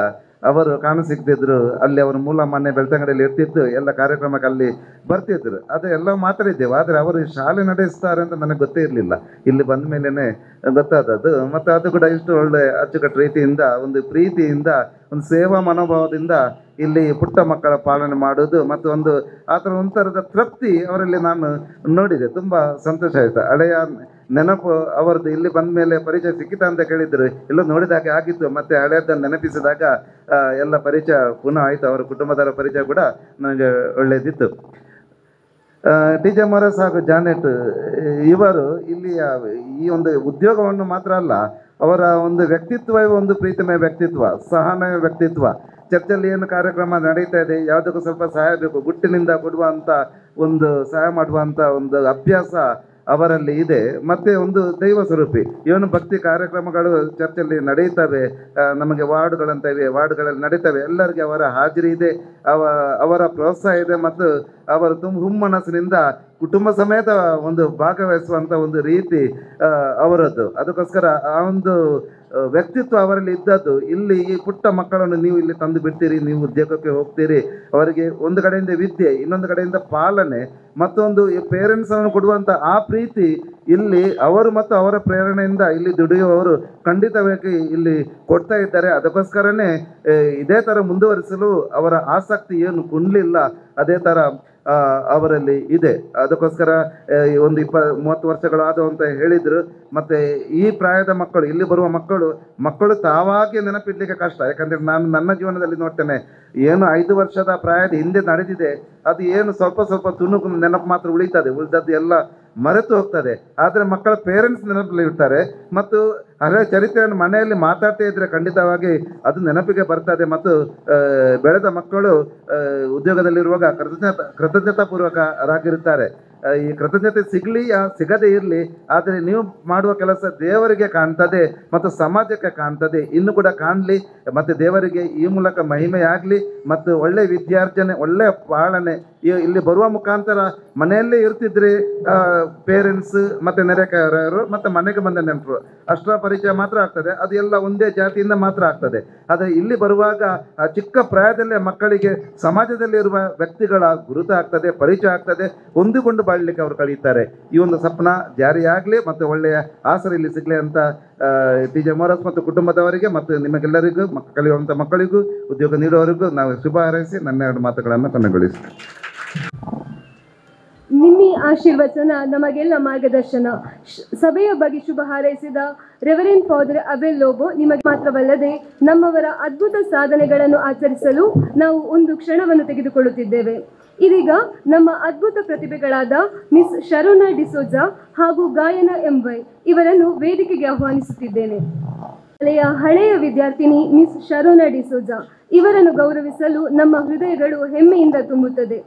ಅವರು ಕಾಣಸಿಗ್ತಿದ್ರು. ಅಲ್ಲಿ ಅವರು ಮೂಲ ಮನೆ ಬೆಳ್ತಂಗಡಿಯಲ್ಲಿ ಇರ್ತಿದ್ದು, ಎಲ್ಲ ಕಾರ್ಯಕ್ರಮಕ್ಕೆ ಅಲ್ಲಿ ಬರ್ತಿದ್ರು. ಅದು ಎಲ್ಲ ಮಾತಾಡಿದ್ದೆವು. ಆದರೆ ಅವರು ಶಾಲೆ ನಡೆಸ್ತಾರೆ ಅಂತ ನನಗೆ ಗೊತ್ತೇ ಇರಲಿಲ್ಲ. ಇಲ್ಲಿ ಬಂದ ಮೇಲೇ ಗೊತ್ತಾದದ್ದು. ಮತ್ತು ಅದು ಕೂಡ ಇಷ್ಟು ಒಳ್ಳೆ ಅಚ್ಚುಕಟ್ಟು ರೀತಿಯಿಂದ, ಒಂದು ಪ್ರೀತಿಯಿಂದ, ಒಂದು ಸೇವಾ ಮನೋಭಾವದಿಂದ ಇಲ್ಲಿ ಪುಟ್ಟ ಮಕ್ಕಳ ಪಾಲನೆ ಮಾಡೋದು ಮತ್ತು ಒಂದು ಆ ಥರ ಒಂಥರದ ತೃಪ್ತಿ ಅವರಲ್ಲಿ ನಾನು ನೋಡಿದೆ. ತುಂಬ ಸಂತೋಷ ಆಯಿತು. ಹಳೆಯ ನೆನಪು ಅವರದ್ದು ಇಲ್ಲಿ ಬಂದ ಮೇಲೆ ಪರಿಚಯ ಸಿಕ್ಕಿತ ಅಂತ ಕೇಳಿದ್ರು. ಎಲ್ಲೋ ನೋಡಿದಾಗೆ ಆಗಿತ್ತು. ಮತ್ತು ಹಳೆಯದನ್ನು ನೆನಪಿಸಿದಾಗ ಎಲ್ಲ ಪರಿಚಯ ಪುನಃ ಆಯಿತು. ಅವರ ಕುಟುಂಬದವರ ಪರಿಚಯ ಕೂಡ ನನಗೆ ಒಳ್ಳೆಯದಿತ್ತು. TJ ಮೊರಾಸ್ ಹಾಗೂ ಜಾನೆಟ್ ಇವರು ಇಲ್ಲಿಯ ಈ ಒಂದು ಉದ್ಯೋಗವನ್ನು ಮಾತ್ರ ಅಲ್ಲ, ಅವರ ಒಂದು ವ್ಯಕ್ತಿತ್ವವೇ ಒಂದು ಪ್ರೀತಿಮಯ ವ್ಯಕ್ತಿತ್ವ, ಸಹನಯ ವ್ಯಕ್ತಿತ್ವ. ಚರ್ಚಲ್ಲಿ ಏನು ಕಾರ್ಯಕ್ರಮ ನಡೀತಾ ಇದೆ, ಯಾವುದಕ್ಕೂ ಸ್ವಲ್ಪ ಸಹಾಯ ಬೇಕು, ಗುಟ್ಟಿನಿಂದ ಕೊಡುವಂಥ ಒಂದು ಸಹಾಯ ಮಾಡುವಂಥ ಒಂದು ಅಭ್ಯಾಸ ಅವರಲ್ಲಿ ಇದೆ. ಮತ್ತು ಒಂದು ದೈವ ಸ್ವರೂಪಿ. ಇವನು ಭಕ್ತಿ ಕಾರ್ಯಕ್ರಮಗಳು ಚರ್ಚಲ್ಲಿ ನಡೆಯುತ್ತವೆ, ನಮಗೆ ವಾರ್ಡ್ಗಳಲ್ಲಿ ನಡೀತವೆ. ಎಲ್ಲರಿಗೆ ಅವರ ಹಾಜರಿ ಇದೆ, ಅವರ ಪ್ರೋತ್ಸಾಹ ಇದೆ. ಮತ್ತು ಅವರು ಹುಮ್ಮನಸ್ಸಿನಿಂದ ಕುಟುಂಬ ಸಮೇತ ಒಂದು ಭಾಗವಹಿಸುವಂಥ ಒಂದು ರೀತಿ ಅವರದ್ದು. ಅದಕ್ಕೋಸ್ಕರ ಆ ಒಂದು ವ್ಯಕ್ತಿತ್ವ ಅವರಲ್ಲಿ ಇದ್ದದ್ದು. ಇಲ್ಲಿ ಈ ಪುಟ್ಟ ಮಕ್ಕಳನ್ನು ನೀವು ಇಲ್ಲಿ ತಂದು ಬಿಡ್ತೀರಿ, ನೀವು ಉದ್ಯೋಗಕ್ಕೆ ಹೋಗ್ತೀರಿ, ಅವರಿಗೆ ಒಂದು ಕಡೆಯಿಂದ ವಿದ್ಯೆ, ಇನ್ನೊಂದು ಕಡೆಯಿಂದ ಪಾಲನೆ, ಮತ್ತೊಂದು ಈ ಪೇರೆಂಟ್ಸನ್ನು ಕೊಡುವಂಥ ಆ ಪ್ರೀತಿ ಇಲ್ಲಿ ಅವರು ಮತ್ತು ಅವರ ಪ್ರೇರಣೆಯಿಂದ ಇಲ್ಲಿ ದುಡಿಯುವವರು ಖಂಡಿತವಾಗಿ ಇಲ್ಲಿ ಕೊಡ್ತಾ ಇದ್ದಾರೆ. ಅದಕ್ಕೋಸ್ಕರನೇ ಇದೇ ಥರ ಮುಂದುವರಿಸಲು ಅವರ ಆಸಕ್ತಿ ಏನು ಕುಂದಲಿಲ್ಲ, ಅದೇ ಥರ ಅವರಲ್ಲಿ ಇದೆ. ಅದಕ್ಕೋಸ್ಕರ ಒಂದು 20-30 ವರ್ಷಗಳಾದವು ಅಂತ ಹೇಳಿದರು. ಮತ್ತು ಈ ಪ್ರಾಯದ ಮಕ್ಕಳು, ಇಲ್ಲಿ ಬರುವ ಮಕ್ಕಳು ತಾವಾಗಿ ನೆನಪಿಡ್ಲಿಕ್ಕೆ ಕಷ್ಟ. ಯಾಕಂದರೆ ನಾನು ನನ್ನ ಜೀವನದಲ್ಲಿ ನೋಡ್ತೇನೆ, ಏನು 5 ವರ್ಷದ ಪ್ರಾಯದ ಹಿಂದೆ ನಡೆದಿದೆ ಅದು ಏನು ಸ್ವಲ್ಪ ತುಣುಕು ನೆನಪು ಮಾತ್ರ ಉಳಿತದೆ, ಉಳಿದದ್ದು ಎಲ್ಲ ಮರೆತು ಹೋಗ್ತದೆ. ಆದರೆ ಮಕ್ಕಳ ಪೇರೆಂಟ್ಸ್ ನೆನಪಲ್ಲಿ ಇರ್ತಾರೆ. ಮತ್ತು ಹಳೆಯ ಚರಿತ್ರೆಯನ್ನು ಮನೆಯಲ್ಲಿ ಮಾತಾಡ್ತಾ ಇದ್ದರೆ ಖಂಡಿತವಾಗಿ ಅದು ನೆನಪಿಗೆ ಬರ್ತದೆ. ಮತ್ತು ಬೆಳೆದ ಮಕ್ಕಳು ಉದ್ಯೋಗದಲ್ಲಿರುವಾಗ ಕೃತಜ್ಞತಾಪೂರ್ವಕರಾಗಿರುತ್ತಾರೆ. ಈ ಕೃತಜ್ಞತೆ ಸಿಗದೇ ಇರಲಿ, ಆದರೆ ನೀವು ಮಾಡುವ ಕೆಲಸ ದೇವರಿಗೆ ಕಾಣ್ತದೆ ಮತ್ತು ಸಮಾಜಕ್ಕೆ ಕಾಣ್ತದೆ, ಇನ್ನು ಕೂಡ ಕಾಣಲಿ. ಮತ್ತು ದೇವರಿಗೆ ಈ ಮೂಲಕ ಮಹಿಮೆಯಾಗಲಿ. ಮತ್ತು ಒಳ್ಳೆಯ ವಿದ್ಯಾರ್ಜನೆ, ಒಳ್ಳೆಯ ಪಾಲನೆ ಇಲ್ಲಿ ಬರುವ ಮುಖಾಂತರ ಮನೆಯಲ್ಲೇ ಇರ್ತಿದ್ರೆ ಪೇರೆಂಟ್ಸ್ ಮತ್ತು ನೆರೆಕೆರೆಯವರು ಮತ್ತು ಮನೆಗೆ ಬಂದ ನೆನಪರು ಅಷ್ಟರ ಪರಿಚಯ ಮಾತ್ರ ಆಗ್ತದೆ. ಅದು ಎಲ್ಲ ಒಂದೇ ಜಾತಿಯಿಂದ ಮಾತ್ರ ಆಗ್ತದೆ. ಆದರೆ ಇಲ್ಲಿ ಬರುವಾಗ ಆ ಚಿಕ್ಕ ಪ್ರಾಯದಲ್ಲೇ ಮಕ್ಕಳಿಗೆ ಸಮಾಜದಲ್ಲಿರುವ ವ್ಯಕ್ತಿಗಳ ಗುರುತು ಆಗ್ತದೆ, ಪರಿಚಯ ಆಗ್ತದೆ, ಹೊಂದಿಕೊಂಡು ಬಾಳಲಿಕ್ಕೆ ಅವರು ಕಳೀತಾರೆ. ಈ ಒಂದು ಸ್ವಪ್ನ ಜಾರಿಯಾಗಲಿ ಮತ್ತು ಒಳ್ಳೆಯ ಆಸರೆ ಇಲ್ಲಿ ಸಿಗಲಿ ಅಂತ TJ ಮೊರಾಸ್ ಮತ್ತು ಕುಟುಂಬದವರಿಗೆ ಮತ್ತು ನಿಮಗೆಲ್ಲರಿಗೂ, ಕಲಿಯುವಂಥ ಮಕ್ಕಳಿಗೂ, ಉದ್ಯೋಗ ನೀಡುವವರಿಗೂ ನಾವು ಶುಭ ಹಾರೈಸಿ ನನ್ನ 2 ಮಾತುಗಳನ್ನು ಕೊನೆಗೊಳಿಸ್ತೀನಿ. ನಿಮ್ಮ ಆಶೀರ್ವಚನ ನಮಗೆಲ್ಲ ಮಾರ್ಗದರ್ಶನ. ಸಭೆಯ ಬಗ್ಗೆ ಶುಭ ಹಾರೈಸಿದ ರೆವರೆಂಡ್ ಫಾದರ್ ಅಬೆಲ್ ಲೋಬೋ ನಿಮಗೆ ಮಾತ್ರವಲ್ಲದೆ ನಮ್ಮವರ ಅದ್ಭುತ ಸಾಧನೆಗಳನ್ನು ಆಚರಿಸಲು ನಾವು ಒಂದು ಕ್ಷಣವನ್ನು ತೆಗೆದುಕೊಳ್ಳುತ್ತಿದ್ದೇವೆ. ಇದೀಗ ನಮ್ಮ ಅದ್ಭುತ ಪ್ರತಿಭೆಗಳಾದ ಮಿಸ್ ಶರೋನಾ ಡಿಸೋಜಾ ಹಾಗೂ ಗಾಯನ MY ಇವರನ್ನು ವೇದಿಕೆಗೆ ಆಹ್ವಾನಿಸುತ್ತಿದ್ದೇನೆ. ಹಳೆಯ ವಿದ್ಯಾರ್ಥಿನಿ ಮಿಸ್ ಶರೋನಾ ಡಿಸೋಜಾ ಇವರನ್ನು ಗೌರವಿಸಲು ನಮ್ಮ ಹೃದಯಗಳು ಹೆಮ್ಮೆಯಿಂದ ತುಂಬುತ್ತದೆ.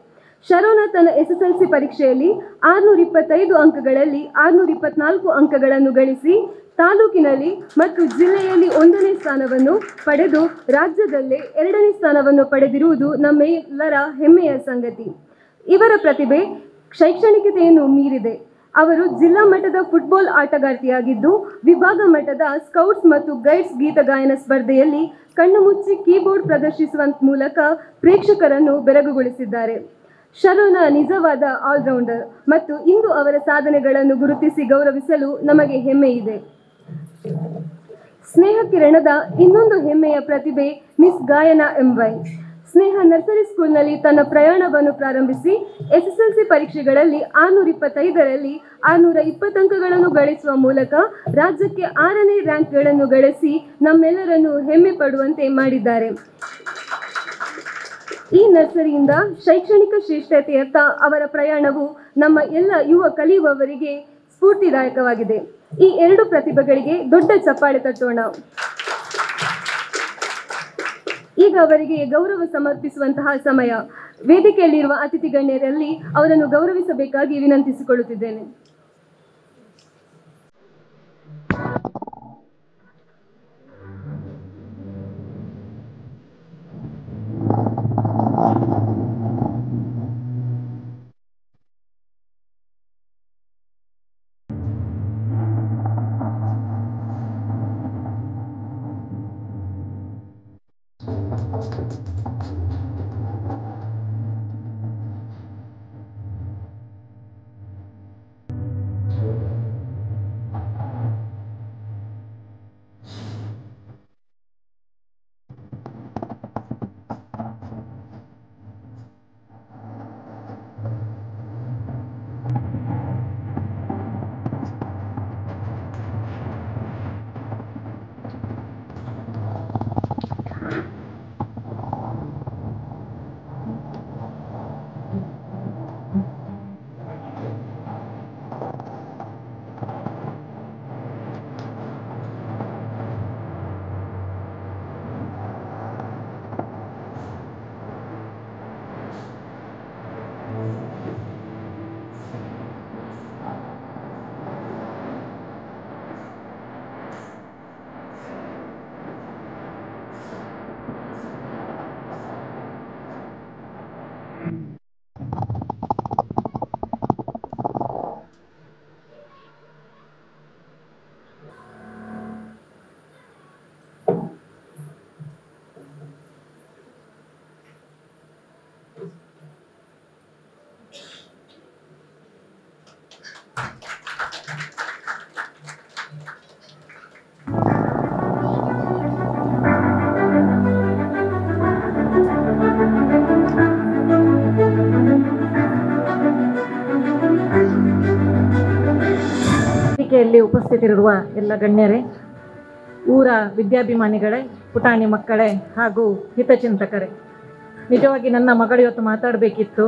ಶರೋನಾ ತನ್ನ SSLC ಪರೀಕ್ಷೆಯಲ್ಲಿ 625 ಅಂಕಗಳಲ್ಲಿ 624 ಅಂಕಗಳನ್ನು ಗಳಿಸಿ ತಾಲೂಕಿನಲ್ಲಿ ಮತ್ತು ಜಿಲ್ಲೆಯಲ್ಲಿ 1ನೇ ಸ್ಥಾನವನ್ನು ಪಡೆದು ರಾಜ್ಯದಲ್ಲೇ 2ನೇ ಸ್ಥಾನವನ್ನು ಪಡೆದಿರುವುದು ನಮ್ಮೆಲ್ಲರ ಹೆಮ್ಮೆಯ ಸಂಗತಿ. ಇವರ ಪ್ರತಿಭೆ ಶೈಕ್ಷಣಿಕತೆಯನ್ನು ಮೀರಿದೆ. ಅವರು ಜಿಲ್ಲಾ ಮಟ್ಟದ ಫುಟ್ಬಾಲ್ ಆಟಗಾರ್ತಿಯಾಗಿದ್ದು, ವಿಭಾಗ ಮಟ್ಟದ ಸ್ಕೌಟ್ಸ್ ಮತ್ತು ಗೈಡ್ಸ್ ಗೀತಗಾಯನ ಸ್ಪರ್ಧೆಯಲ್ಲಿ ಕಣ್ಣು ಮುಚ್ಚಿ ಕೀಬೋರ್ಡ್ ಪ್ರದರ್ಶಿಸುವ ಮೂಲಕ ಪ್ರೇಕ್ಷಕರನ್ನು ಬೆರಗುಗೊಳಿಸಿದ್ದಾರೆ. ಶರೋನಾ ನಿಜವಾದ ಆಲ್ರೌಂಡರ್ ಮತ್ತು ಇಂದು ಅವರ ಸಾಧನೆಗಳನ್ನು ಗುರುತಿಸಿ ಗೌರವಿಸಲು ನಮಗೆ ಹೆಮ್ಮೆ ಇದೆ. ಸ್ನೇಹ ಕಿರಣದ ಇನ್ನೊಂದು ಹೆಮ್ಮೆಯ ಪ್ರತಿಭೆ ಮಿಸ್ ಗಾಯನ MY. ಸ್ನೇಹ ನರ್ಸರಿ ಸ್ಕೂಲ್ನಲ್ಲಿ ತನ್ನ ಪ್ರಯಾಣವನ್ನು ಪ್ರಾರಂಭಿಸಿ SSLC ಪರೀಕ್ಷೆಗಳಲ್ಲಿ 625ರಲ್ಲಿ 620 ಅಂಕಗಳನ್ನು ಗಳಿಸುವ ಮೂಲಕ ರಾಜ್ಯಕ್ಕೆ 6ನೇ ರ್ಯಾಂಕ್ಗಳನ್ನು ಗಳಿಸಿ ನಮ್ಮೆಲ್ಲರನ್ನು ಹೆಮ್ಮೆ ಪಡುವಂತೆ ಮಾಡಿದ್ದಾರೆ. ಈ ನರ್ಸರಿಯಿಂದ ಶೈಕ್ಷಣಿಕ ಶ್ರೇಷ್ಠತೆಯತ್ತ ಅವರ ಪ್ರಯಾಣವು ನಮ್ಮ ಎಲ್ಲ ಯುವ ಕಲಿಯುವವರಿಗೆ ಸ್ಫೂರ್ತಿದಾಯಕವಾಗಿದೆ. ಈ ಎರಡು ಪ್ರತಿಭೆಗಳಿಗೆ ದೊಡ್ಡ ಚಪ್ಪಾಳೆ ತಟ್ಟೋಣ. ಈಗ ಅವರಿಗೆ ಗೌರವ ಸಮರ್ಪಿಸುವಂತಹ ಸಮಯ. ವೇದಿಕೆಯಲ್ಲಿರುವ ಅತಿಥಿ ಗಣ್ಯರಲ್ಲಿ ಅವರನ್ನು ಗೌರವಿಸಬೇಕಾಗಿ ವಿನಂತಿಸಿಕೊಳ್ಳುತ್ತಿದ್ದೇನೆ. ವೇದಿಕೆಯಲ್ಲಿ ಉಪಸ್ಥಿತರಿರುವ ಎಲ್ಲ ಗಣ್ಯರೇ, ಊರ ವಿದ್ಯಾಭಿಮಾನಿಗಳೇ, ಪುಟಾಣಿ ಮಕ್ಕಳೇ ಹಾಗೂ ಹಿತಚಿಂತಕರೇ, ನಿಜವಾಗಿ ನನ್ನ ಮಗಳು ಇವತ್ತು ಮಾತಾಡಬೇಕಿತ್ತು.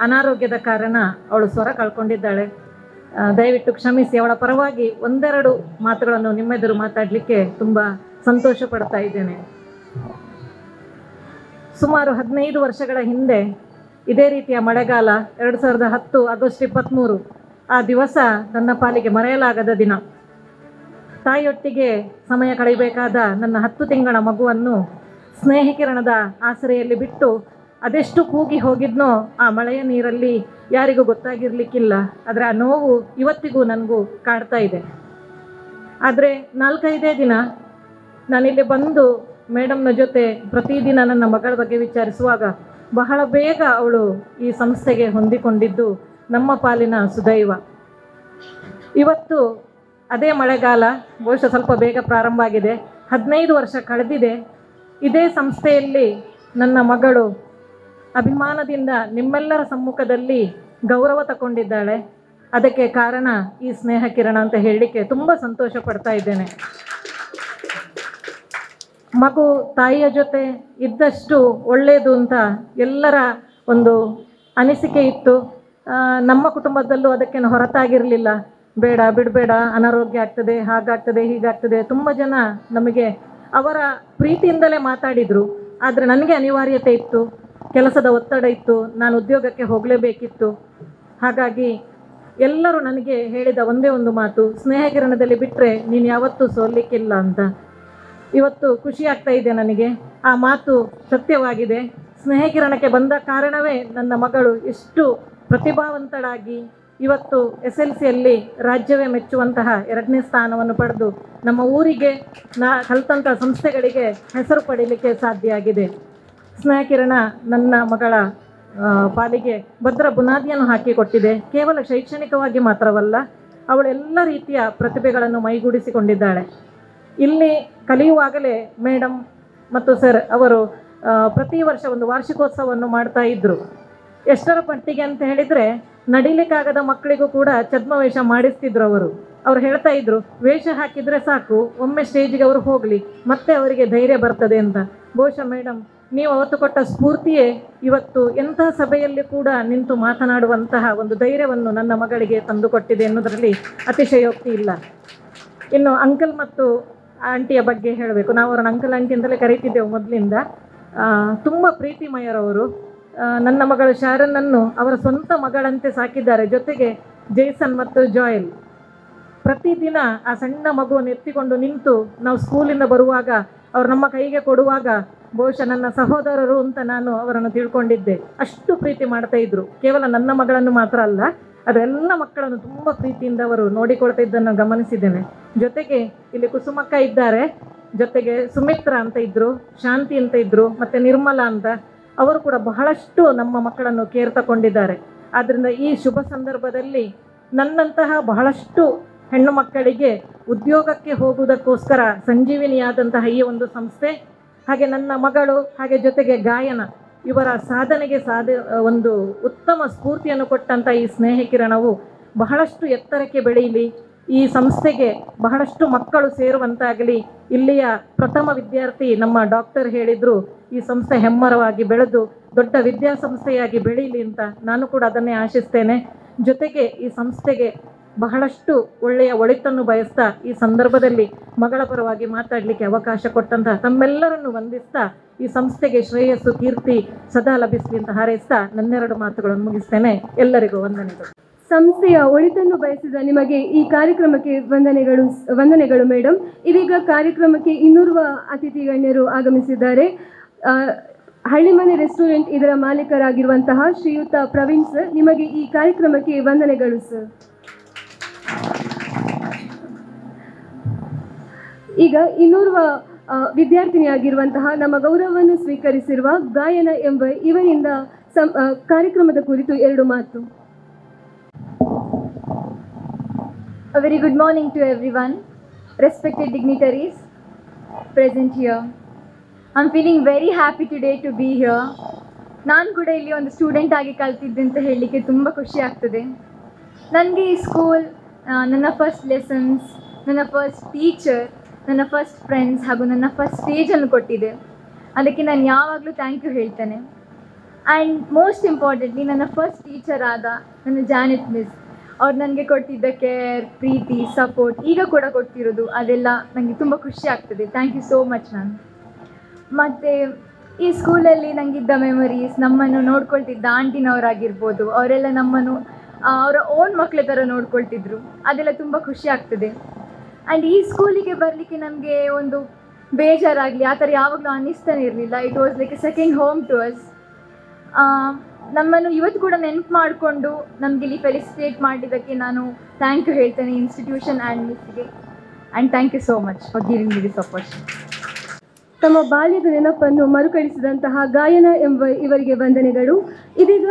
ಅನಾರೋಗ್ಯದ ಕಾರಣ ಅವಳು ಸ್ವರ ಕಳ್ಕೊಂಡಿದ್ದಾಳೆ. ದಯವಿಟ್ಟು ಕ್ಷಮಿಸಿ. ಅವಳ ಪರವಾಗಿ ಒಂದೆರಡು ಮಾತುಗಳನ್ನು ನಿಮ್ಮೆದುರು ಮಾತಾಡಲಿಕ್ಕೆ ತುಂಬ ಸಂತೋಷ ಪಡ್ತಾ ಇದ್ದೇನೆ. ಸುಮಾರು 15 ವರ್ಷಗಳ ಹಿಂದೆ ಇದೇ ರೀತಿಯ ಮಳೆಗಾಲ 2010 ಆಗಸ್ಟ್ 23 ಆ ದಿವಸ ನನ್ನ ಪಾಲಿಗೆ ಮರೆಯಲಾಗದ ದಿನ. ತಾಯಿಯೊಟ್ಟಿಗೆ ಸಮಯ ಕಳೆಯಬೇಕಾದ ನನ್ನ 10 ತಿಂಗಳ ಮಗುವನ್ನು ಸ್ನೇಹಕಿರಣದ ಆಸರೆಯಲ್ಲಿ ಬಿಟ್ಟು ಅದೆಷ್ಟು ಕೂಗಿ ಹೋಗಿದ್ನೋ ಆ ಮಳೆಯ ನೀರಲ್ಲಿ ಯಾರಿಗೂ ಗೊತ್ತಾಗಿರಲಿಕ್ಕಿಲ್ಲ. ಆದರೆ ಆ ನೋವು ಇವತ್ತಿಗೂ ನನಗೂ ಕಾಡ್ತಾ ಇದೆ. ಆದರೆ 4-5 ದಿನ ನಾನಿಲ್ಲಿ ಬಂದು ಮೇಡಮ್ನ ಜೊತೆ ಪ್ರತಿದಿನ ನನ್ನ ಮಗಳ ಬಗ್ಗೆ ವಿಚಾರಿಸುವಾಗ ಬಹಳ ಬೇಗ ಅವಳು ಈ ಸಂಸ್ಥೆಗೆ ಹೊಂದಿಕೊಂಡಿದ್ದು ನಮ್ಮ ಪಾಲಿನ ಸುದೈವ. ಇವತ್ತು ಅದೇ ಮಳೆಗಾಲ ಬಹುಶಃ ಸ್ವಲ್ಪ ಬೇಗ ಪ್ರಾರಂಭ ಆಗಿದೆ. 15 ವರ್ಷ ಕಳೆದಿದೆ. ಇದೇ ಸಂಸ್ಥೆಯಲ್ಲಿ ನನ್ನ ಮಗಳು ಅಭಿಮಾನದಿಂದ ನಿಮ್ಮೆಲ್ಲರ ಸಮ್ಮುಖದಲ್ಲಿ ಗೌರವ ತಗೊಂಡಿದ್ದಾಳೆ. ಅದಕ್ಕೆ ಕಾರಣ ಈ ಸ್ನೇಹ ಕಿರಣ ಅಂತ ಹೇಳಲಿಕ್ಕೆ ತುಂಬ ಸಂತೋಷ ಪಡ್ತಾ ಇದ್ದೇನೆ. ಮಗು ತಾಯಿಯ ಜೊತೆ ಇದ್ದಷ್ಟು ಒಳ್ಳೆಯದು ಅಂತ ಎಲ್ಲರ ಒಂದು ಅನಿಸಿಕೆ ಇತ್ತು. ನಮ್ಮ ಕುಟುಂಬದಲ್ಲೂ ಅದಕ್ಕೇನು ಹೊರತಾಗಿರಲಿಲ್ಲ. ಬೇಡ, ಬಿಡಬೇಡ, ಅನಾರೋಗ್ಯ ಆಗ್ತದೆ, ಹಾಗಾಗ್ತದೆ, ಹೀಗಾಗ್ತದೆ. ತುಂಬ ಜನ ನಮಗೆ ಅವರ ಪ್ರೀತಿಯಿಂದಲೇ ಮಾತಾಡಿದರು. ಆದರೆ ನನಗೆ ಅನಿವಾರ್ಯತೆ ಇತ್ತು, ಕೆಲಸದ ಒತ್ತಡ ಇತ್ತು, ನಾನು ಉದ್ಯೋಗಕ್ಕೆ ಹೋಗಲೇಬೇಕಿತ್ತು. ಹಾಗಾಗಿ ಎಲ್ಲರೂ ನನಗೆ ಹೇಳಿದ ಒಂದೇ ಒಂದು ಮಾತು, ಸ್ನೇಹಕಿರಣದಲ್ಲಿ ಬಿಟ್ಟರೆ ನೀನು ಯಾವತ್ತೂ ಸೋಲಿಕ್ಕಿಲ್ಲ ಅಂತ. ಇವತ್ತು ಖುಷಿ ಆಗ್ತಾ ಇದೆ ನನಗೆ. ಆ ಮಾತು ಸತ್ಯವಾಗಿದೆ. ಸ್ನೇಹಕಿರಣಕ್ಕೆ ಬಂದ ಕಾರಣವೇ ನನ್ನ ಮಗಳು ಎಷ್ಟು ಪ್ರತಿಭಾವಂತಳಾಗಿ ಇವತ್ತು SLCಯಲ್ಲಿ ರಾಜ್ಯವೇ ಮೆಚ್ಚುವಂತಹ 2ನೇ ಸ್ಥಾನವನ್ನು ಪಡೆದು ನಮ್ಮ ಊರಿಗೆ ಕಲಿತಂಥ ಸಂಸ್ಥೆಗಳಿಗೆ ಹೆಸರು ಪಡೀಲಿಕ್ಕೆ ಸಾಧ್ಯ ಆಗಿದೆ. ಸ್ನೇಹಕಿರಣ ನನ್ನ ಮಗಳ ಪಾಲಿಗೆ ಭದ್ರ ಬುನಾದಿಯನ್ನು ಹಾಕಿಕೊಟ್ಟಿದೆ. ಕೇವಲ ಶೈಕ್ಷಣಿಕವಾಗಿ ಮಾತ್ರವಲ್ಲ, ಅವಳೆಲ್ಲ ರೀತಿಯ ಪ್ರತಿಭೆಗಳನ್ನು ಮೈಗೂಡಿಸಿಕೊಂಡಿದ್ದಾಳೆ. ಇಲ್ಲಿ ಕಲಿಯುವಾಗಲೇ ಮೇಡಮ್ ಮತ್ತು ಸರ್ ಅವರು ಪ್ರತಿ ವರ್ಷ ಒಂದು ವಾರ್ಷಿಕೋತ್ಸವವನ್ನು ಮಾಡ್ತಾ ಇದ್ದರು. ಎಷ್ಟರ ಮಟ್ಟಿಗೆ ಅಂತ ಹೇಳಿದರೆ ನಡಿಲಿಕ್ಕಾಗದ ಮಕ್ಕಳಿಗೂ ಕೂಡ ಛದ್ಮವೇಷ ಮಾಡಿಸ್ತಿದ್ರು ಅವ್ರು ಹೇಳ್ತಾ ಇದ್ರು, ವೇಷ ಹಾಕಿದರೆ ಸಾಕು, ಒಮ್ಮೆ ಸ್ಟೇಜಿಗೆ ಅವರು ಹೋಗಲಿ, ಮತ್ತೆ ಅವರಿಗೆ ಧೈರ್ಯ ಬರ್ತದೆ ಅಂತ. ಬಹುಶಃ ಮೇಡಮ್, ನೀವು ಅವತ್ತು ಕೊಟ್ಟ ಸ್ಫೂರ್ತಿಯೇ ಇವತ್ತು ಎಂಥ ಸಭೆಯಲ್ಲಿ ಕೂಡ ನಿಂತು ಮಾತನಾಡುವಂತಹ ಒಂದು ಧೈರ್ಯವನ್ನು ನನ್ನ ಮಗಳಿಗೆ ತಂದುಕೊಟ್ಟಿದೆ ಎನ್ನುವುದರಲ್ಲಿ ಅತಿಶಯೋಕ್ತಿ ಇಲ್ಲ. ಇನ್ನು ಅಂಕಲ್ ಮತ್ತು ಆಂಟಿಯ ಬಗ್ಗೆ ಹೇಳಬೇಕು. ನಾವು ಅವರನ್ನು ಅಂಕಲ್ ಆಂಟಿ ಅಂತಲೇ ಕರೀತಿದ್ದೆವು ಮೊದಲಿಂದ. ತುಂಬ ಪ್ರೀತಿಮಯರವರು. ನನ್ನ ಮಗಳು ಶಾರನ್ನನ್ನು ಅವರ ಸ್ವಂತ ಮಗಳಂತೆ ಸಾಕಿದ್ದಾರೆ. ಜೊತೆಗೆ ಜೇಸನ್ ಮತ್ತು ಜಾಯಲ್ ಪ್ರತಿದಿನ ಆ ಸಣ್ಣ ಮಗುವನ್ನು ಎತ್ತಿಕೊಂಡು ನಿಂತು ನಾವು ಸ್ಕೂಲಿಂದ ಬರುವಾಗ ಅವರು ನಮ್ಮ ಕೈಗೆ ಕೊಡುವಾಗ ಬಹುಶಃ ನನ್ನ ಸಹೋದರರು ಅಂತ ನಾನು ಅವರನ್ನು ತಿಳ್ಕೊಂಡಿದ್ದೆ. ಅಷ್ಟು ಪ್ರೀತಿ ಮಾಡ್ತಾ ಇದ್ರು. ಕೇವಲ ನನ್ನ ಮಗಳನ್ನು ಮಾತ್ರ ಅಲ್ಲ, ಅದೆಲ್ಲ ಮಕ್ಕಳನ್ನು ತುಂಬ ಪ್ರೀತಿಯಿಂದ ಅವರು ನೋಡಿಕೊಳ್ತಾ ಇದ್ದನ್ನು ಗಮನಿಸಿದ್ದೇನೆ. ಜೊತೆಗೆ ಇಲ್ಲಿ ಕುಸುಮಕ್ಕ ಇದ್ದಾರೆ, ಜೊತೆಗೆ ಸುಮಿತ್ರಾ ಅಂತ ಇದ್ದರು, ಶಾಂತಿ ಅಂತ ಇದ್ದರು, ಮತ್ತು ನಿರ್ಮಲಾ ಅಂತ. ಅವರು ಕೂಡ ಬಹಳಷ್ಟು ನಮ್ಮ ಮಕ್ಕಳನ್ನು ಕೇರ್ ತಗೊಂಡಿದ್ದಾರೆ. ಆದ್ದರಿಂದ ಈ ಶುಭ ಸಂದರ್ಭದಲ್ಲಿ ನನ್ನಂತಹ ಬಹಳಷ್ಟು ಹೆಣ್ಣು ಮಕ್ಕಳಿಗೆ ಉದ್ಯೋಗಕ್ಕೆ ಹೋಗುವುದಕ್ಕೋಸ್ಕರ ಸಂಜೀವಿನಿಯಾದಂತಹ ಈ ಒಂದು ಸಂಸ್ಥೆ, ಹಾಗೆ ನನ್ನ ಮಗಳು, ಹಾಗೆ ಜೊತೆಗೆ ಗಾಯನ, ಇವರ ಸಾಧನೆಗೆ ಒಂದು ಉತ್ತಮ ಸ್ಫೂರ್ತಿಯನ್ನು ಕೊಟ್ಟಂಥ ಈ ಸ್ನೇಹ ಕಿರಣವು ಬಹಳಷ್ಟು ಎತ್ತರಕ್ಕೆ ಬೆಳೆಯಲಿ. ಈ ಸಂಸ್ಥೆಗೆ ಬಹಳಷ್ಟು ಮಕ್ಕಳು ಸೇರುವಂತಾಗಲಿ. ಇಲ್ಲಿಯ ಪ್ರಥಮ ವಿದ್ಯಾರ್ಥಿ ನಮ್ಮ ಡಾಕ್ಟರ್ ಹೇಳಿದರು, ಈ ಸಂಸ್ಥೆ ಹೆಮ್ಮರವಾಗಿ ಬೆಳೆದು ದೊಡ್ಡ ವಿದ್ಯಾಸಂಸ್ಥೆಯಾಗಿ ಬೆಳೀಲಿ ಅಂತ. ನಾನು ಕೂಡ ಅದನ್ನೇ ಆಶಿಸ್ತೇನೆ. ಜೊತೆಗೆ ಈ ಸಂಸ್ಥೆಗೆ ಬಹಳಷ್ಟು ಒಳ್ಳೆಯ ಒಳಿತನ್ನು ಬಯಸ್ತಾ ಈ ಸಂದರ್ಭದಲ್ಲಿ ಮಗಳ ಪರವಾಗಿ ಮಾತಾಡಲಿಕ್ಕೆ ಅವಕಾಶ ಕೊಟ್ಟಂತಹ ತಮ್ಮೆಲ್ಲರನ್ನು ವಂದಿಸ್ತಾ ಈ ಸಂಸ್ಥೆಗೆ ಶ್ರೇಯಸ್ಸು, ಕೀರ್ತಿ ಸದಾ ಲಭಿಸಲಿ ಅಂತ ಹಾರೈಸ್ತಾ ನನ್ನೆರಡು ಮಾತುಗಳನ್ನು ಮುಗಿಸ್ತೇನೆ. ಎಲ್ಲರಿಗೂ ವಂದನೆಗಳು. ಸಂಸ್ಥೆಯ ಒಳಿತನ್ನು ಬಯಸಿದ ನಿಮಗೆ ಈ ಕಾರ್ಯಕ್ರಮಕ್ಕೆ ವಂದನೆಗಳು ಮೇಡಮ್. ಇದೀಗ ಕಾರ್ಯಕ್ರಮಕ್ಕೆ ಇನ್ನೋರ್ವ ಅತಿಥಿ ಗಣ್ಯರು ಆಗಮಿಸಿದ್ದಾರೆ. ಹಳ್ಳಿಮನೆ ರೆಸ್ಟೋರೆಂಟ್ ಇದರ ಮಾಲೀಕರಾಗಿರುವಂತಹ ಶ್ರೀಯುತ ಪ್ರವೀಣ್ ಸರ್, ನಿಮಗೆ ಈ ಕಾರ್ಯಕ್ರಮಕ್ಕೆ ವಂದನೆಗಳು ಸರ್. ಈಗ ಇನ್ನೋರ್ವ ವಿದ್ಯಾರ್ಥಿನಿಯಾಗಿರುವಂತಹ ನಮ್ಮ ಗೌರವವನ್ನು ಸ್ವೀಕರಿಸಿರುವ ಗಾಯನ ಎಂಬ ಇವರಿಂದ ಕಾರ್ಯಕ್ರಮದ ಕುರಿತು ಎರಡು ಮಾತು. A very good morning to everyone, respected dignitaries present here. I'm feeling very happy today to be here. ನಾನು ಕೂಡ ಇಲ್ಲಿ ಒಂದು ಸ್ಟೂಡೆಂಟ್ ಆಗಿ ಕಲ್ತಿದ್ದೆ ಅಂತ ಹೇಳಲಿಕ್ಕೆ ತುಂಬ ಖುಷಿ ಆಗ್ತದೆ. ನನಗೆ ಈ ಸ್ಕೂಲ್ ನನ್ನ ಫಸ್ಟ್ ಲೆಸನ್ಸ್, ನನ್ನ ಫಸ್ಟ್ ಟೀಚರ್, ನನ್ನ ಫಸ್ಟ್ ಫ್ರೆಂಡ್ಸ್ ಹಾಗೂ ನನ್ನ ಫಸ್ಟ್ ಸ್ಟೇಜನ್ನು ಕೊಟ್ಟಿದೆ. ಅದಕ್ಕೆ ನಾನು ಯಾವಾಗಲೂ ಥ್ಯಾಂಕ್ ಯು ಹೇಳ್ತೇನೆ. ಆ್ಯಂಡ್ ಮೋಸ್ಟ್ ಇಂಪಾರ್ಟೆಂಟ್ಲಿ ನನ್ನ ಫಸ್ಟ್ ಟೀಚರ್ ಆದ ನನ್ನ ಜಾನೆಟ್ ಮಿಸ್, ಅವ್ರು ನನಗೆ ಕೊಟ್ಟಿದ್ದ ಕೇರ್, ಪ್ರೀತಿ, ಸಪೋರ್ಟ್ ಈಗ ಕೂಡ ಕೊಡ್ತಿರೋದು, ಅದೆಲ್ಲ ನನಗೆ ತುಂಬ ಖುಷಿ ಆಗ್ತದೆ. Thank you so much ma'am. ಮತ್ತು ಈ ಸ್ಕೂಲಲ್ಲಿ ನನಗಿದ್ದ ಮೆಮೊರೀಸ್, ನಮ್ಮನ್ನು ನೋಡ್ಕೊಳ್ತಿದ್ದ ಆಂಟಿನವರಾಗಿರ್ಬೋದು, ಅವರೆಲ್ಲ ನಮ್ಮನ್ನು ಅವರ ಓನ್ ಮಕ್ಕಳ ಥರ ನೋಡ್ಕೊಳ್ತಿದ್ರು, ಅದೆಲ್ಲ ತುಂಬ ಖುಷಿ ಆಗ್ತದೆ. ಆ್ಯಂಡ್ ಈ ಸ್ಕೂಲಿಗೆ ಬರಲಿಕ್ಕೆ ನಮಗೆ ಒಂದು ಬೇಜಾರಾಗಲಿ ಆ ಥರ ಯಾವಾಗಲೂ ಅನ್ನಿಸ್ತಾನೆ ಇರಲಿಲ್ಲ. It was like a second home to us. ನಮ್ಮನ್ನು ಇವತ್ತು ಕೂಡ ನೆನಪು ಮಾಡಿಕೊಂಡು ನಮಗೆ ಇಲ್ಲಿ ಫೆಲಿಸಿಟೇಟ್ ಮಾಡಿದ್ದಕ್ಕೆ ನಾನು ಥ್ಯಾಂಕ್ ಯು ಹೇಳ್ತೇನೆ ಇನ್ಸ್ಟಿಟ್ಯೂಷನ್ ಆ್ಯಂಡ್ ಮಿಸ್ಗೆ. And thank you so much for giving me this opportunity. ತಮ್ಮ ಬಾಲ್ಯದ ನೆನಪನ್ನು ಮರುಕಳಿಸಿದಂತಹ ಗಾಯನ ಎಂಬ ಇವರಿಗೆ ವಂದನೆಗಳು. ಇದೀಗ